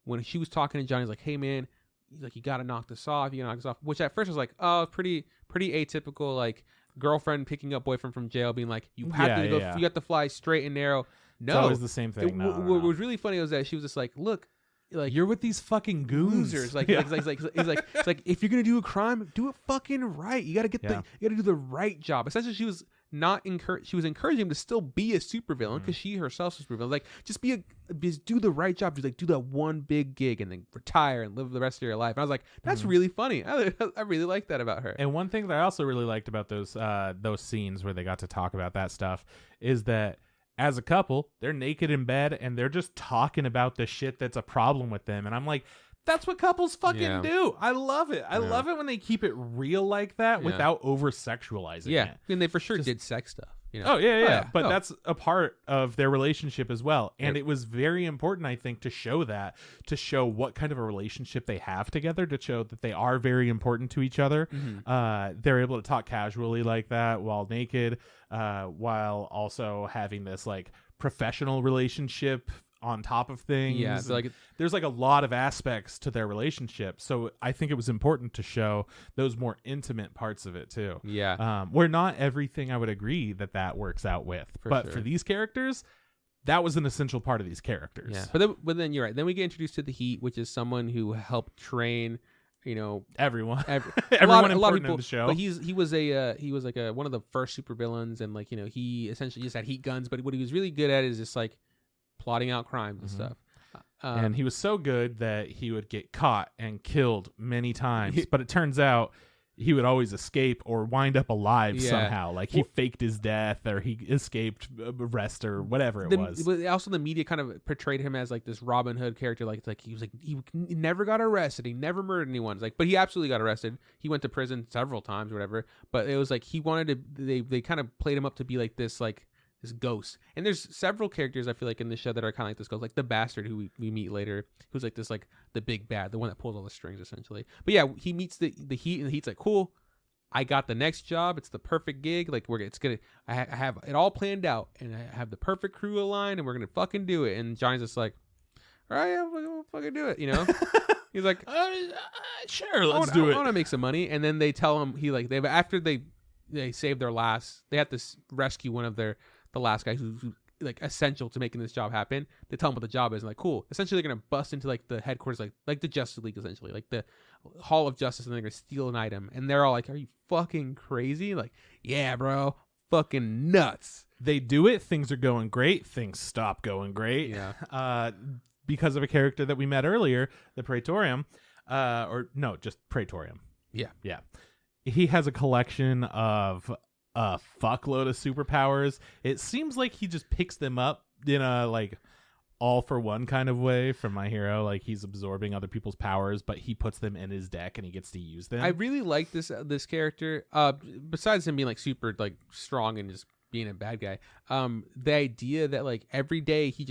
when she was talking to Johnny's like, hey man. He's like, you gotta knock this off. You gotta knock this off. Which at first was like, oh, pretty atypical. Like girlfriend picking up boyfriend from jail, being like, you have to go. You got to fly straight and narrow. No, it's always the same thing. What was really funny was that she was just like, look, like you're with these fucking goons. Losers. It's like if you're gonna do a crime, do it fucking right. You gotta you gotta do the right job. Essentially, she was she was encouraging him to still be a supervillain because she herself was a supervillain. Like just do the right job. Just like do that one big gig and then retire and live the rest of your life. And I was like, that's really funny. I really like that about her. And one thing that I also really liked about those scenes where they got to talk about that stuff is that as a couple, they're naked in bed and they're just talking about the shit that's a problem with them. And I'm like, that's what couples fucking do. I love it. I love it when they keep it real like that without over sexualizing it. Yeah, and they for sure did sex stuff. Oh yeah. But that's a part of their relationship as well. And it was very important, I think, to show what kind of a relationship they have together, to show that they are very important to each other. They're able to talk casually like that while naked, while also having this like professional relationship on top of things. Yeah, so like there's like a lot of aspects to their relationship. So I think it was important to show those more intimate parts of it too. Yeah. Where not everything I would agree that works out with. For these characters, that was an essential part of these characters. Yeah. But then you're right. Then we get introduced to the Heat, which is someone who helped train everyone everyone a lot of people in the show. But he was like one of the first supervillains, and like he essentially just had heat guns. But what he was really good at is just like plotting out crimes and stuff. And he was so good that he would get caught and killed many times. But it turns out he would always escape or wind up alive somehow. Like he faked his death or he escaped arrest or whatever it was. But also the media kind of portrayed him as like this Robin Hood character. Like he never got arrested. He never murdered anyone. It's like, but he absolutely got arrested. He went to prison several times or whatever. But it was like he wanted to. They kind of played him up to be like this ghost. And there's several characters I feel like in the show that are kind of like this ghost, like the bastard who we meet later, who's like this like the big bad, the one that pulls all the strings essentially. But yeah, he meets the Heat, and the Heat's like, cool, I got the next job. It's the perfect gig. Like I have it all planned out, and I have the perfect crew aligned, and we're gonna fucking do it. And Johnny's just like, all right, yeah, we'll fucking do it. You know, he's like, sure, let's do it. I want to make some money. And then they tell him after they save their last, they have to rescue one of the last guy who's like essential to making this job happen. They tell him what the job is, and like, cool. Essentially, they're gonna bust into like the headquarters, like the Justice League, essentially, like the Hall of Justice, and they're gonna steal an item. And they're all like, "Are you fucking crazy?" Like, yeah, bro, fucking nuts. They do it. Things are going great. Things stop going great. Yeah. Because of a character that we met earlier, the Praetorium, or no, just Praetorium. Yeah. Yeah. He has a collection of a fuckload of superpowers. It seems like he just picks them up in a like all for one kind of way from My Hero. Like he's absorbing other people's powers, but he puts them in his deck and he gets to use them. I really like this character. Besides him being like super like strong and just being a bad guy, the idea that like every day he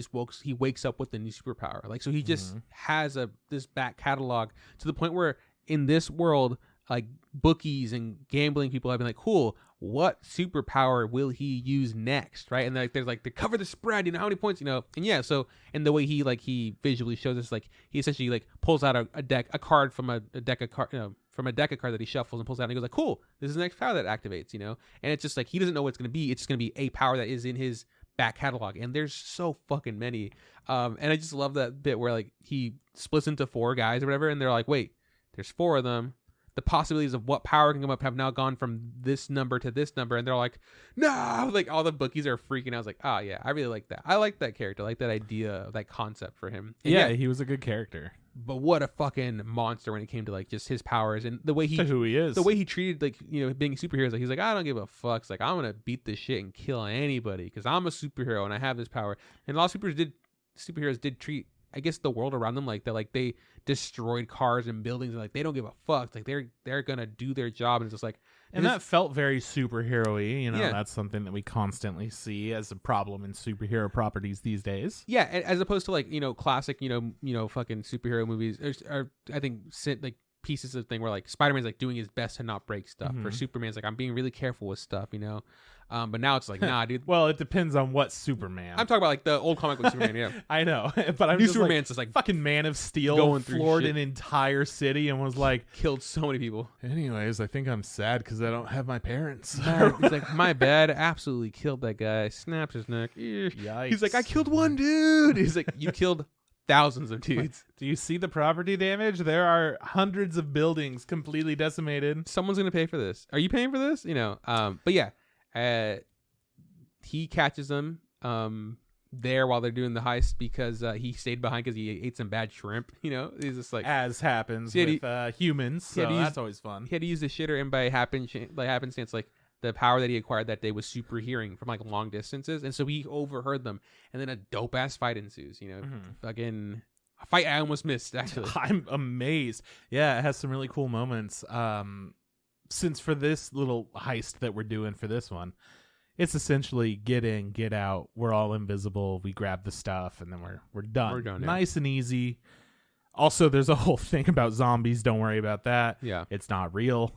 wakes up with a new superpower. Like so he just has this back catalog to the point where in this world, like bookies and gambling people have been like, cool, what superpower will he use next, right? And like there's like to cover the spread, you know, how many points, you know. And yeah, so and the way he visually shows us, like he essentially like pulls out a card from a deck of cards, you know, from a deck of cards that he shuffles and pulls out, and he goes like, cool, this is the next power that activates, you know. And it's just like he doesn't know what it's gonna be. It's just gonna be a power that is in his back catalog, and there's so fucking many. And I just love that bit where like he splits into 4 guys or whatever, and they're like, wait, there's 4 of them. The possibilities of what power can come up have now gone from this number to this number, and they're like, no, like all the bookies are freaking out. I was like, oh yeah, I really like that. I like that character, I like that idea, that concept for him. And yeah, he was a good character. But what a fucking monster when it came to like just his powers and the way who he is, the way he treated like, you know, being superheroes. Like he's like, I don't give a fuck. It's like, I'm gonna beat this shit and kill anybody because I'm a superhero and I have this power. And a lot of superheroes did treat, I guess, the world around them like that. Like they destroyed cars and buildings and like they don't give a fuck. Like they're gonna do their job, and it's just like, and that felt very superhero-y. You know, that's something that we constantly see as a problem in superhero properties these days. Yeah, as opposed to like, you know, classic, you know, fucking superhero movies. Or I think like pieces of thing where like Spider-Man's like doing his best to not break stuff, or Superman's like, I'm being really careful with stuff, you know. But now it's like, nah, dude. Well, it depends on what Superman. I'm talking about like the old comic book Superman. Yeah, I know, but I'm New just Superman's just like fucking Man of Steel going through floored shit. an entire city and was like, killed so many people. Anyways, I think I'm sad because I don't have my parents. He's like, my bad, absolutely killed that guy. Snapped his neck. Yikes. He's like, I killed one dude. He's like, you killed thousands of dudes. Do you see the property damage? There are hundreds of buildings completely decimated. Someone's gonna pay for this. Are you paying for this? You know. But yeah. He catches them there while they're doing the heist because he stayed behind because he ate some bad shrimp. You know, he's just like, as happens with humans. So that's always fun. He had to use the shitter, and by happenstance, like the power that he acquired that day was super hearing from like long distances, and so he overheard them, and then a dope ass fight ensues. You know, fucking a fight I almost missed. Actually, I'm amazed. Yeah, it has some really cool moments. Since for this little heist that we're doing for this one, it's essentially get in, get out. We're all invisible. We grab the stuff, and then we're done. We're done. Nice and easy. Also, there's a whole thing about zombies. Don't worry about that. Yeah, it's not real,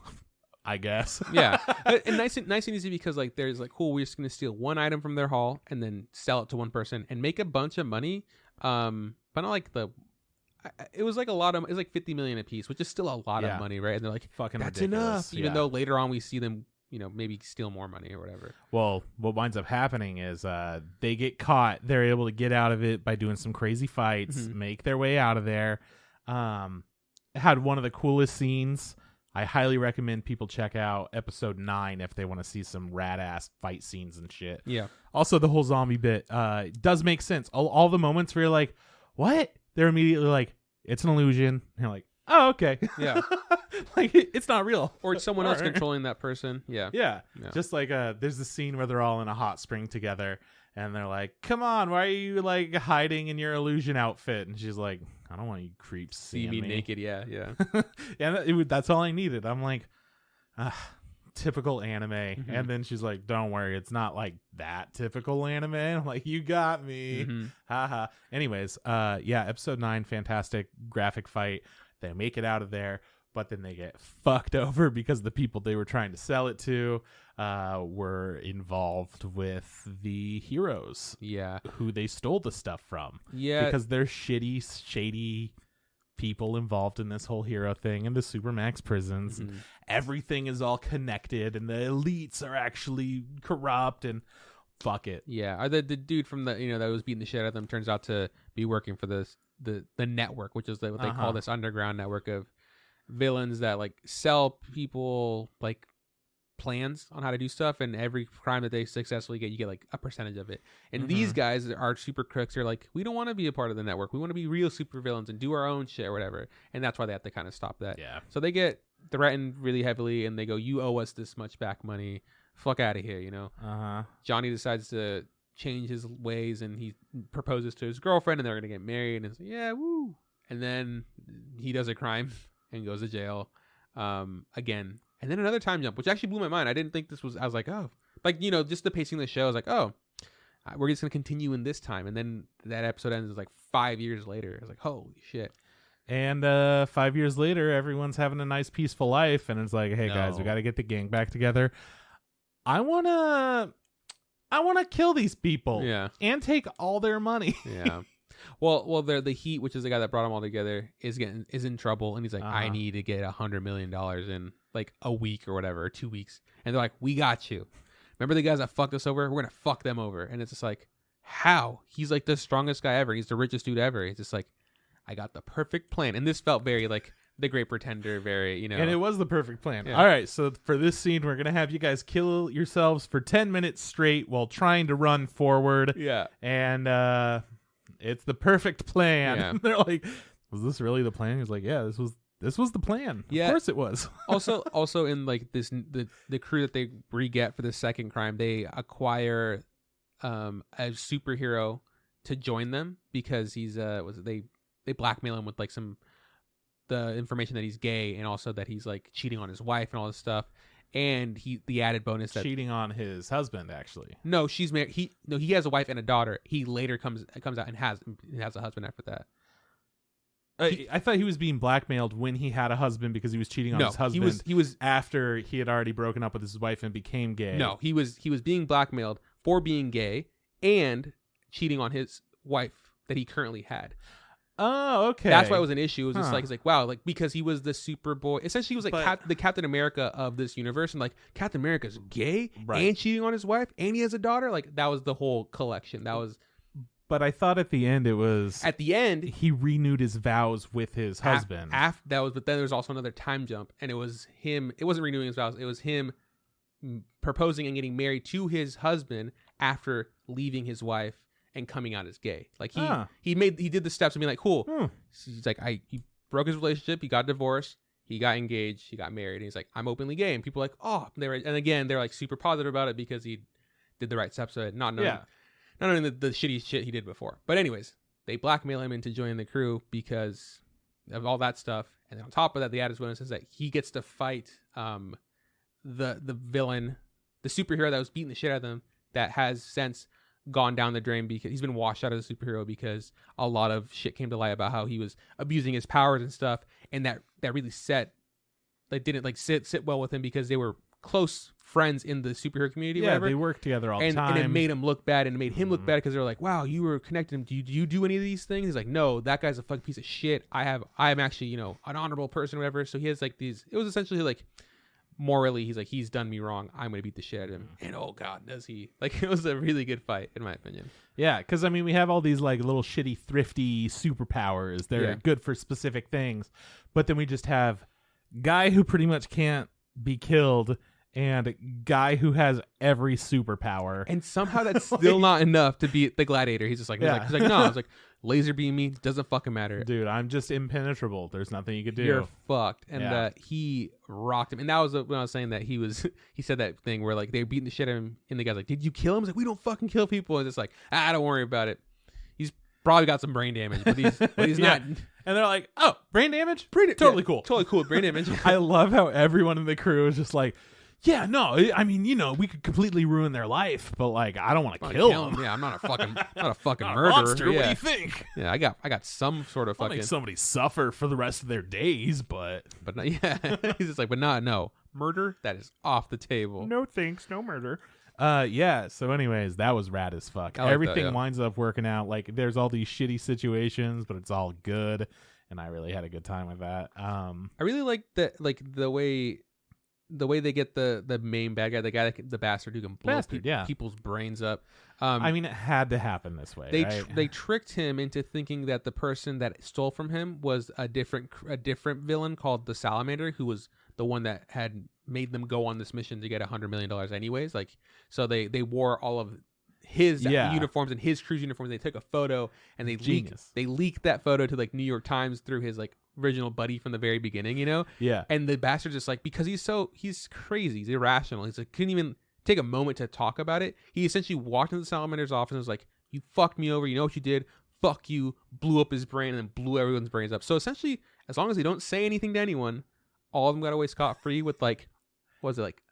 I guess. Yeah, and nice and easy because like there's like, cool, we're just gonna steal one item from their haul and then sell it to one person and make a bunch of money. But not like it was like a lot of, it's like 50 million a piece, which is still a lot of money, right? And they're like, fucking that's ridiculous. enough. Even though later on we see them, you know, maybe steal more money or whatever. Well, what winds up happening is they get caught. They're able to get out of it by doing some crazy fights, make their way out of there. It had one of the coolest scenes. I highly recommend people check out episode 9 if they want to see some rad ass fight scenes and shit. Yeah. Also, the whole zombie bit does make sense. All the moments where you're like, what? They're immediately like, it's an illusion. And you're like, oh, okay. Yeah. Like, it's not real. Or it's someone else controlling that person. Yeah. Just like there's a scene where they're all in a hot spring together, and they're like, "Come on, why are you like hiding in your illusion outfit?" And she's like, "I don't want you creeps seeing me naked." Yeah. Yeah, that's all I needed. I'm like, typical anime. And then she's like, "Don't worry, it's not like that typical anime." I'm like, "You got me." Haha. Anyways, episode 9, fantastic graphic fight. They make it out of there, but then they get fucked over because the people they were trying to sell it to were involved with the heroes. Yeah. Who they stole the stuff from. Yeah. Because they're shady people involved in this whole hero thing and the Supermax prisons. And everything is all connected, and the elites are actually corrupt, and fuck it. Yeah. Or the dude from the that was beating the shit out of them turns out to be working for the network, which is what they call this underground network of villains that like sell people like plans on how to do stuff, and every crime that they successfully get, you get like a percentage of it. And these guys are super crooks. They're like, we don't want to be a part of the network. We want to be real super villains and do our own shit or whatever. And that's why they have to kind of stop that. Yeah. So they get threatened really heavily, and they go, "You owe us this much back money. Fuck out of here," Johnny decides to change his ways, and he proposes to his girlfriend, and they're gonna get married. And it's like, yeah, woo. And then he does a crime and goes to jail again. And then another time jump, which actually blew my mind. I didn't think this was, I was like, oh, like, just the pacing of the show. I was like, oh, we're just going to continue in this time. And then that episode ends like 5 years later. I was like, holy shit. And 5 years later, everyone's having a nice, peaceful life. And it's like, hey, guys, we got to get the gang back together. I want to kill these people. Yeah. And take all their money. Yeah. Well, the Heat, which is the guy that brought them all together, is in trouble, and he's like, I need to get $100 million in like a week or whatever, or 2 weeks. And they're like, we got you. Remember the guys that fucked us over? We're gonna fuck them over. And it's just like, how? He's like the strongest guy ever. He's the richest dude ever. He's just like, I got the perfect plan. And this felt very like The Great Pretender, very, And it was the perfect plan. Yeah. All right, so for this scene, we're gonna have you guys kill yourselves for 10 minutes straight while trying to run forward. Yeah. And it's the perfect plan. Yeah. They're like, was this really the plan? He's like, yeah, this was the plan. Yeah. Of course it was. also in like this, the crew that they re-get for the second crime, they acquire a superhero to join them because he's they blackmail him with like the information that he's gay, and also that he's like cheating on his wife and all this stuff. And the added bonus that cheating on his husband, actually. No, she's married. He has a wife and a daughter. He later comes out and has a husband after that. I thought he was being blackmailed when he had a husband because he was cheating on his husband. He was after he had already broken up with his wife and became gay. No, he was being blackmailed for being gay and cheating on his wife that he currently had. Oh, okay. That's why it was an issue. It was just like, it's like, wow, like, because he was the Superboy. Essentially, he was like the Captain America of this universe, and like Captain America's gay and cheating on his wife, and he has a daughter. Like, that was the whole collection. That was. But I thought at the end it was. At the end, he renewed his vows with his husband. But then there was also another time jump, and it was him. It wasn't renewing his vows. It was him proposing and getting married to his husband after leaving his wife and coming out as gay. Like he did the steps and be like, cool. He's like, he broke his relationship, he got divorced, he got engaged, he got married, and he's like, I'm openly gay. And people are like, oh, and again, they're like super positive about it because he did the right steps, so not knowing the shitty shit he did before. But anyways, they blackmail him into joining the crew because of all that stuff. And then on top of that, the added bonus is that he gets to fight the villain, the superhero that was beating the shit out of them, that has since gone down the drain because he's been washed out as a superhero because a lot of shit came to light about how he was abusing his powers and stuff, and that really didn't like sit well with him because they were close friends in the superhero community. Yeah, they worked together all the time, and it made him look bad, and it made him look bad because they were like, wow, you were connected. Do you do any of these things? He's like, no, that guy's a fucking piece of shit. I'm actually an honorable person or whatever. So he has like these. It was essentially like, morally, he's like, he's done me wrong, I'm gonna beat the shit out of him. And oh god, does he. Like, it was a really good fight in my opinion. Yeah, because I mean, we have all these like little shitty thrifty superpowers. They're good for specific things, but then we just have guy who pretty much can't be killed and guy who has every superpower. And somehow that's still not enough to beat the Gladiator. He's just like, he's like, no. I was like, laser beam me, doesn't fucking matter. Dude, I'm just impenetrable. There's nothing you could do. You're fucked. And he rocked him. And that was when I was saying that he said that thing where like they were beating the shit out of him, and the guy's like, did you kill him? He's like, we don't fucking kill people. And it's like, don't worry about it. He's probably got some brain damage, but he's not. And they're like, oh, brain damage? Totally cool. Totally cool with brain damage. I love how everyone in the crew is just like, yeah, no, I mean, we could completely ruin their life, but like, I don't want to kill them. Yeah, I'm not a fucking not murderer. Monster. What do you think? Yeah, I got some sort of I'll fucking. make somebody suffer for the rest of their days, but not, he's just like, but no, murder, that is off the table. No thanks, no murder. Yeah. So, anyways, that was rad as fuck. Everything winds up working out. Like, there's all these shitty situations, but it's all good, and I really had a good time with that. I really like that, like the way they get the main bad guy, the bastard who can blow people's brains up. I mean, it had to happen this way. They tricked him into thinking that the person that stole from him was a different villain called the Salamander, who was the one that had made them go on this mission to get $100 million anyways. Like, so they wore all of his uniforms and his crew's uniforms. They took a photo and they leaked that photo to like New York Times through his like original buddy from the very beginning, Yeah. And the bastard's just like, because he's crazy, he's irrational. He's like, couldn't even take a moment to talk about it. He essentially walked into the Salamander's office and was like, you fucked me over. You know what you did? Fuck you. Blew up his brain and then blew everyone's brains up. So essentially, as long as they don't say anything to anyone, all of them got away scot-free with like, what was it, like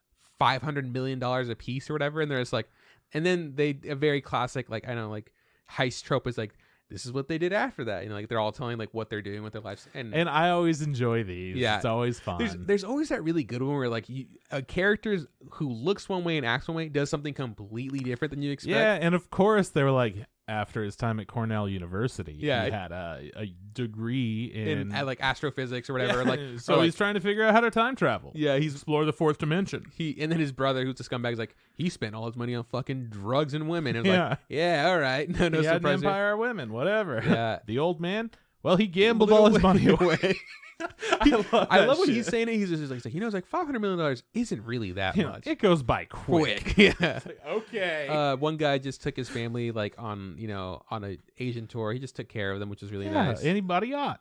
$500 million a piece or whatever. And they're just like, and then a very classic, like, I don't know, like heist trope is like, this is what they did after that. Like they're all telling like what they're doing with their lives. And I always enjoy these. Yeah. It's always fun. There's always that really good one where like a character who looks one way and acts one way does something completely different than you expect. Yeah. And of course they were like, after his time at Cornell University, he had a degree in like astrophysics or whatever. Like, so he's trying to figure out how to time travel. Yeah, he's explore the fourth dimension. And then his brother, who's a scumbag, is like, he spent all his money on fucking drugs and women. And like, all right, no he had surprise. An empire of women, whatever. Yeah, the old man. Well, he gambled all his money away. I love when he's saying it. He's just like, it's like $500 million isn't really that much. It goes by quick. Yeah. Like, okay. One guy just took his family like on an Asian tour. He just took care of them, which was really nice. And he bought a yacht.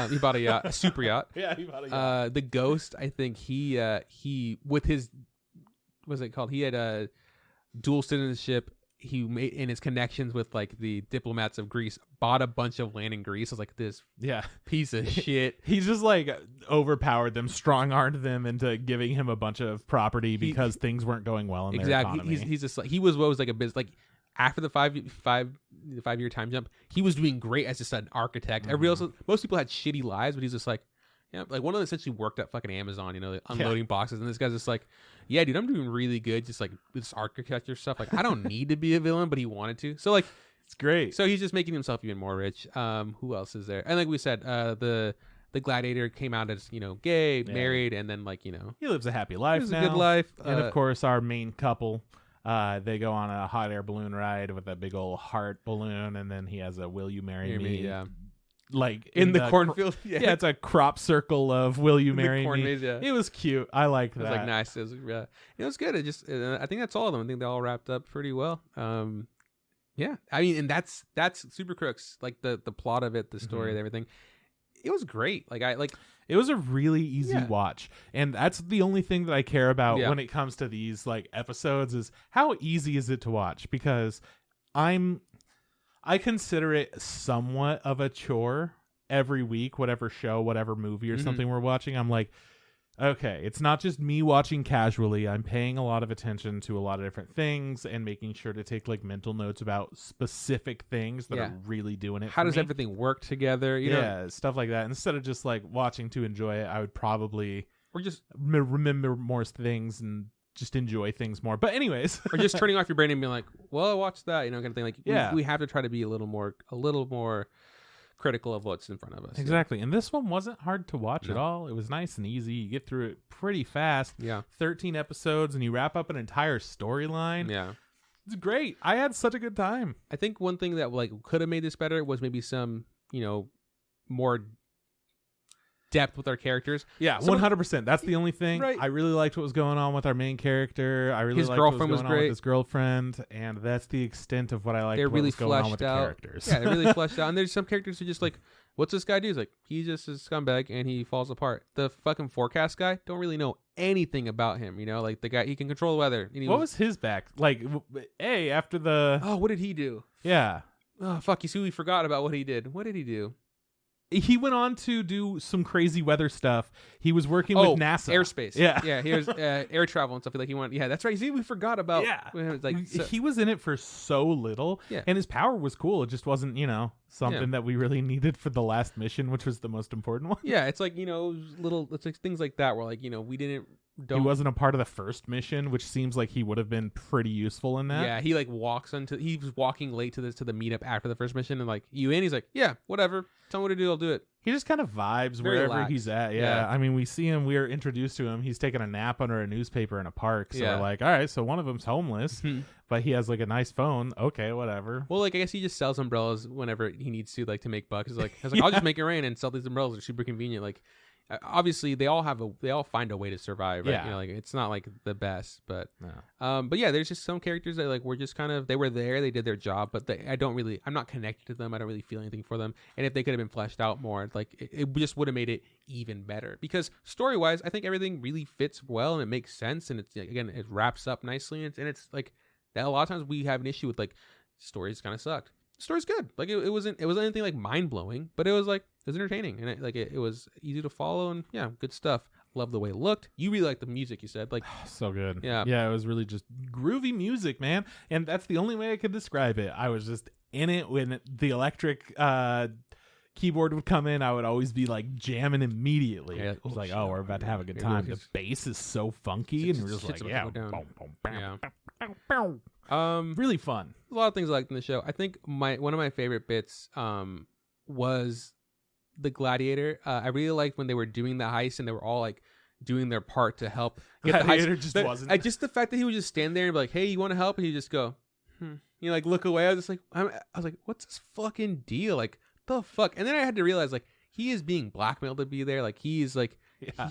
He bought a yacht, a super yacht. Yeah, he bought a yacht. The Ghost, I think he with his, what's it called? He had a dual citizenship. He made in his connections with like the diplomats of Greece, bought a bunch of land in Greece. I was like, this piece of shit. He's just like overpowered them, strong-armed them into giving him a bunch of property because things weren't going well in their economy. He's just like, he was what was like a business, like after the 5-year time jump, he was doing great as just an architect. Everybody else, most people had shitty lives, but he's just like, yeah, like one of them essentially worked at fucking Amazon, unloading boxes, and this guy's just like, yeah, dude, I'm doing really good, just like this architecture stuff. Like, I don't need to be a villain, but he wanted to. So like, it's great. So he's just making himself even more rich. Who else is there? And like we said, the Gladiator came out as gay, married, and then like he lives a happy life. Lives a good life. And of course, our main couple. They go on a hot air balloon ride with a big old heart balloon, and then he has a "Will you marry me?" Yeah. Like in the cornfield. Yeah, it's a crop circle of "Will you marry me?" Maze, yeah. It was cute. I liked that. It was like nice. It was good. It just I think that's all of them. I think they all wrapped up pretty well. Yeah. I mean, and that's Super Crooks. Like the plot of it, the story, and everything. It was great. Like it was a really easy watch, and that's the only thing that I care about when it comes to these like episodes is how easy is it to watch, because I consider it somewhat of a chore every week, whatever show, whatever movie or something we're watching. I'm like, okay, it's not just me watching casually. I'm paying a lot of attention to a lot of different things and making sure to take like mental notes about specific things that are really doing it. How does me. Everything work together? You know? Stuff like that. Instead of just like watching to enjoy it, I would probably or just remember more things and just enjoy things more. But anyways, or just turning off your brain and being like, well, I watched that, kind of thing. Like, we have to try to be a little more critical of what's in front of us. Exactly. And this one wasn't hard to watch at all. It was nice and easy. You get through it pretty fast. Yeah. 13 episodes and you wrap up an entire storyline. Yeah. It's great. I had such a good time. I think one thing that like could have made this better was maybe some, more depth with our characters. Yeah, 100%. That's the only thing. Right. I really liked what was going on with our main character. I really His liked girlfriend what was was going on great. with his girlfriend, and that's the extent of what I liked. They're what really was going on with fleshed the out. characters. Yeah, they're really fleshed out. And there's some characters who just like, what's this guy do? He's like, he's just a scumbag and he falls apart. The fucking forecast guy, don't really know anything about him. You know, like the guy, he can control the weather. And What was his back? Like, after the... Oh, what did he do? Yeah. Oh, fuck, you see, we forgot about what he did. What did he do? He went on to do some crazy weather stuff. He was working with NASA. Airspace. Yeah. Yeah, he was air travel and stuff like he wanted. Yeah, that's right. See, we forgot about. Yeah. Like, he was in it for so little. Yeah. And his power was cool. It just wasn't, something that we really needed for the last mission, which was the most important one. Yeah, it's like, it's like things like that where like, we didn't. He wasn't a part of the first mission, which seems like he would have been pretty useful in that. Yeah, he like he was walking late to the meetup after the first mission, and like he's like, yeah, whatever, tell me what to do, I'll do it. He just kind of vibes Very wherever relaxed. he's at. Yeah. I mean, we see him, we're introduced to him. He's taking a nap under a newspaper in a park. So we're like, all right, so one of them's homeless, but he has like a nice phone. Okay, whatever. Well, like I guess he just sells umbrellas whenever he needs to, like to make bucks. He's like, I'll just make it rain and sell these umbrellas. They're super convenient. Like, obviously they all find a way to survive, right? Yeah. Like it's not like the best, but No. but yeah, there's just some characters that like were just kind of, they were there, they did their job, but I'm not connected to them. I don't really feel anything for them. And if they could have been fleshed out more, like it just would have made it even better, because story wise I think everything really fits well and it makes sense, and it's, again, it wraps up nicely, and it's like that a lot of times we have an issue with like stories kind of sucked. The story's good. Like it wasn't anything like mind blowing, but it was entertaining, and it was easy to follow, and yeah, good stuff. Love the way it looked. You really like the music, you said, like so good. Yeah, it was really just groovy music, man, and that's the only way I could describe it. I was just in it when the electric keyboard would come in. I would always be like jamming immediately. Yeah, It was like, oh, we're about to have a good time. The bass is so funky, and we're just like, yeah, boom, boom, bam, bam, bam, bam. Really fun. A lot of things I liked in the show. I think one of my favorite bits was the gladiator. I really liked when they were doing the heist and they were all like doing their part to help get Gladiator the heist. just wasn't. Just the fact that he would just stand there and be like, hey, you want to help? And he just go, like look away. I was just like, I was like, what's this fucking deal? Like the fuck? And then I had to realize like he is being blackmailed to be there. Like he's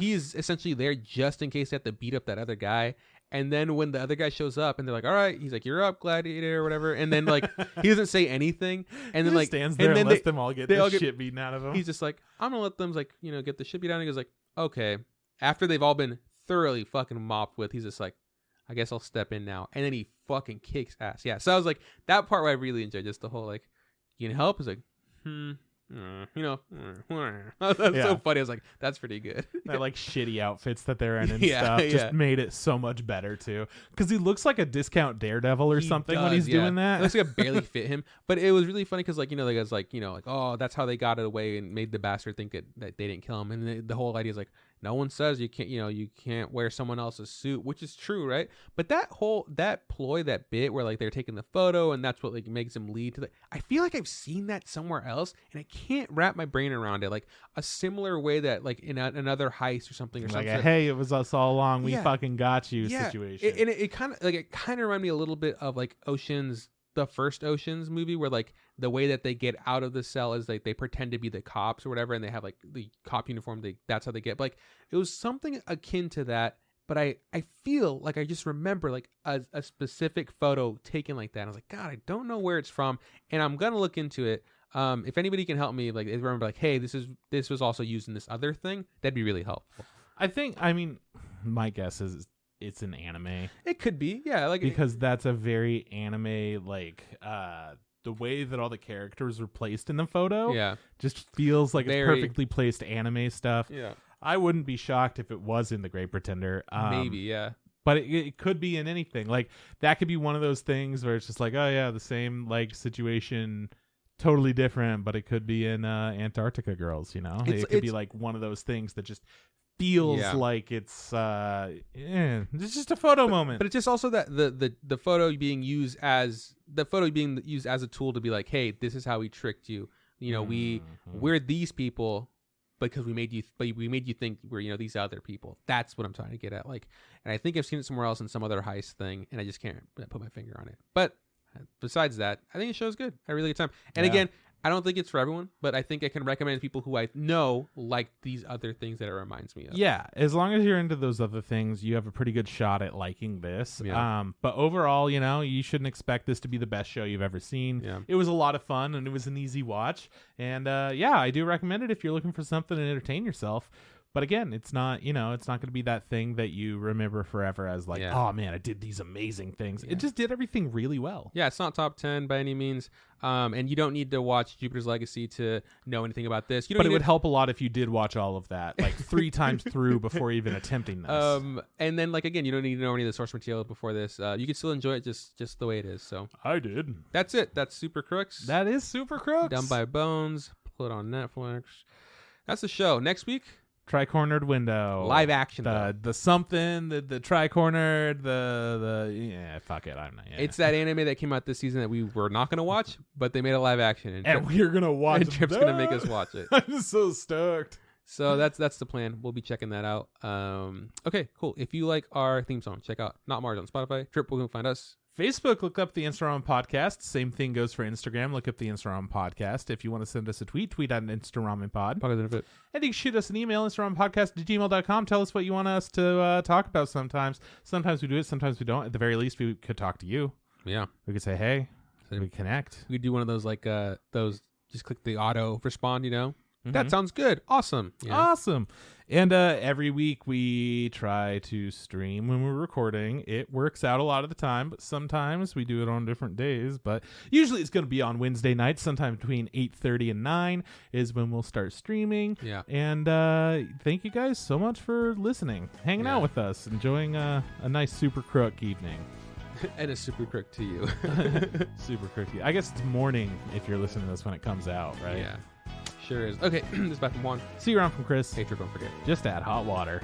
essentially there just in case they have to beat up that other guy. And then when the other guy shows up and they're like, all right, he's like, you're up, gladiator, or whatever. And then like he doesn't say anything. And then like stands there and lets them all get the shit beaten out of him. He's just like, I'm gonna let them like, get the shit beat out. And he goes like, okay. After they've all been thoroughly fucking mopped with, he's just like, I guess I'll step in now. And then he fucking kicks ass. Yeah. So I was like, that part where I really enjoyed, just the whole like, you can help? He's like, that's so funny. I was like, that's pretty good. That like shitty outfits that they're in and stuff just made it so much better too, because he looks like a discount Daredevil or something when he's doing that. It looks like it barely fit him, but it was really funny because like the guy's like like, oh, that's how they got it away and made the bastard think that they didn't kill him, and the whole idea is like, no one says you can't you can't wear someone else's suit, which is true, right? But that ploy, that bit where like they're taking the photo and that's what like makes him lead to I feel like I've seen that somewhere else and I can't wrap my brain around it, like a similar way that like in another heist or something, or like something. Hey, it was us all along, we fucking got you situation. And it kind of reminded me a little bit of like the first Ocean's movie, where like the way that they get out of the cell is like they pretend to be the cops or whatever, and they have like the cop uniform. That's how they get. But, like it was something akin to that. But I feel like I just remember like a specific photo taken like that. And I was like, God, I don't know where it's from, and I'm gonna look into it. If anybody can help me, like remember, like, hey, this was also used in this other thing, that'd be really helpful. I mean, my guess is it's an anime. It could be, yeah, like because that's a very anime, like the way that all the characters are placed in the photo, just feels like it's perfectly placed anime stuff. Yeah, I wouldn't be shocked if it was in The Great Pretender. Maybe, yeah. But it could be in anything. Like that could be one of those things where it's just like, oh yeah, the same like situation, totally different, but it could be in Antarctica Girls. It could be like one of those things that just feels like it's just a photo moment. But it's just also that the photo being used as a tool to be like, hey, this is how we tricked you. We're these people because we made you think we're these other people. That's what I'm trying to get at. Like, and I think I've seen it somewhere else in some other heist thing, and I just can't put my finger on it. But besides that, I think the show's good. I had a really good time. And again, I don't think it's for everyone, but I think I can recommend people who I know like these other things that it reminds me of. Yeah, as long as you're into those other things, you have a pretty good shot at liking this. Yeah. But overall, you shouldn't expect this to be the best show you've ever seen. Yeah. It was a lot of fun, and it was an easy watch. And I do recommend it if you're looking for something to entertain yourself. But again, it's not going to be that thing that you remember forever as like, oh man, I did these amazing things. Yeah. It just did everything really well. Yeah, it's not top 10 by any means. And you don't need to watch Jupiter's Legacy to know anything about this. But it would help a lot if you did watch all of that, like 3 times through before even attempting this. And then, like, again, you don't need to know any of the source material before this. You can still enjoy it just the way it is. So I did. That's it. That's Super Crooks. That is Super Crooks. Done by Bones. Put on Netflix. That's the show. Next week, Tri-cornered window, live action, the something, the tri-cornered, fuck it, I'm not. Yeah. It's that anime that came out this season that we were not going to watch, but they made a live action, and we're gonna watch. And Trip's gonna make us watch it. I'm so stoked. So that's the plan. We'll be checking that out. Okay, cool. If you like our theme song, check out Not Mars on Spotify. Trip, where can find us? Facebook, look up the Instagram podcast. Same thing goes for Instagram. Look up the Instagram podcast. If you want to send us a tweet at InstaRamenPod. And you can shoot us an email, InstaRamenPodcast@gmail.com. Tell us what you want us to talk about sometimes. Sometimes we do it, sometimes we don't. At the very least, we could talk to you. Yeah. We could say, hey, we connect. We could do one of those, like, just click the auto respond, Mm-hmm. That sounds good. Awesome. Yeah. Awesome. And every week we try to stream when we're recording. It works out a lot of the time, but sometimes we do it on different days. But usually it's going to be on Wednesday nights, sometime between 8:30 and 9 is when we'll start streaming. Yeah. And thank you guys so much for listening, hanging out with us, enjoying a nice Super Crook evening. And a Super Crook to you. Super Crook. I guess it's morning if you're listening to this when it comes out, right? Yeah. Sure is. Okay, this is back from Juan. See you around from Chris. Hey, Trip, don't forget. Just add hot water.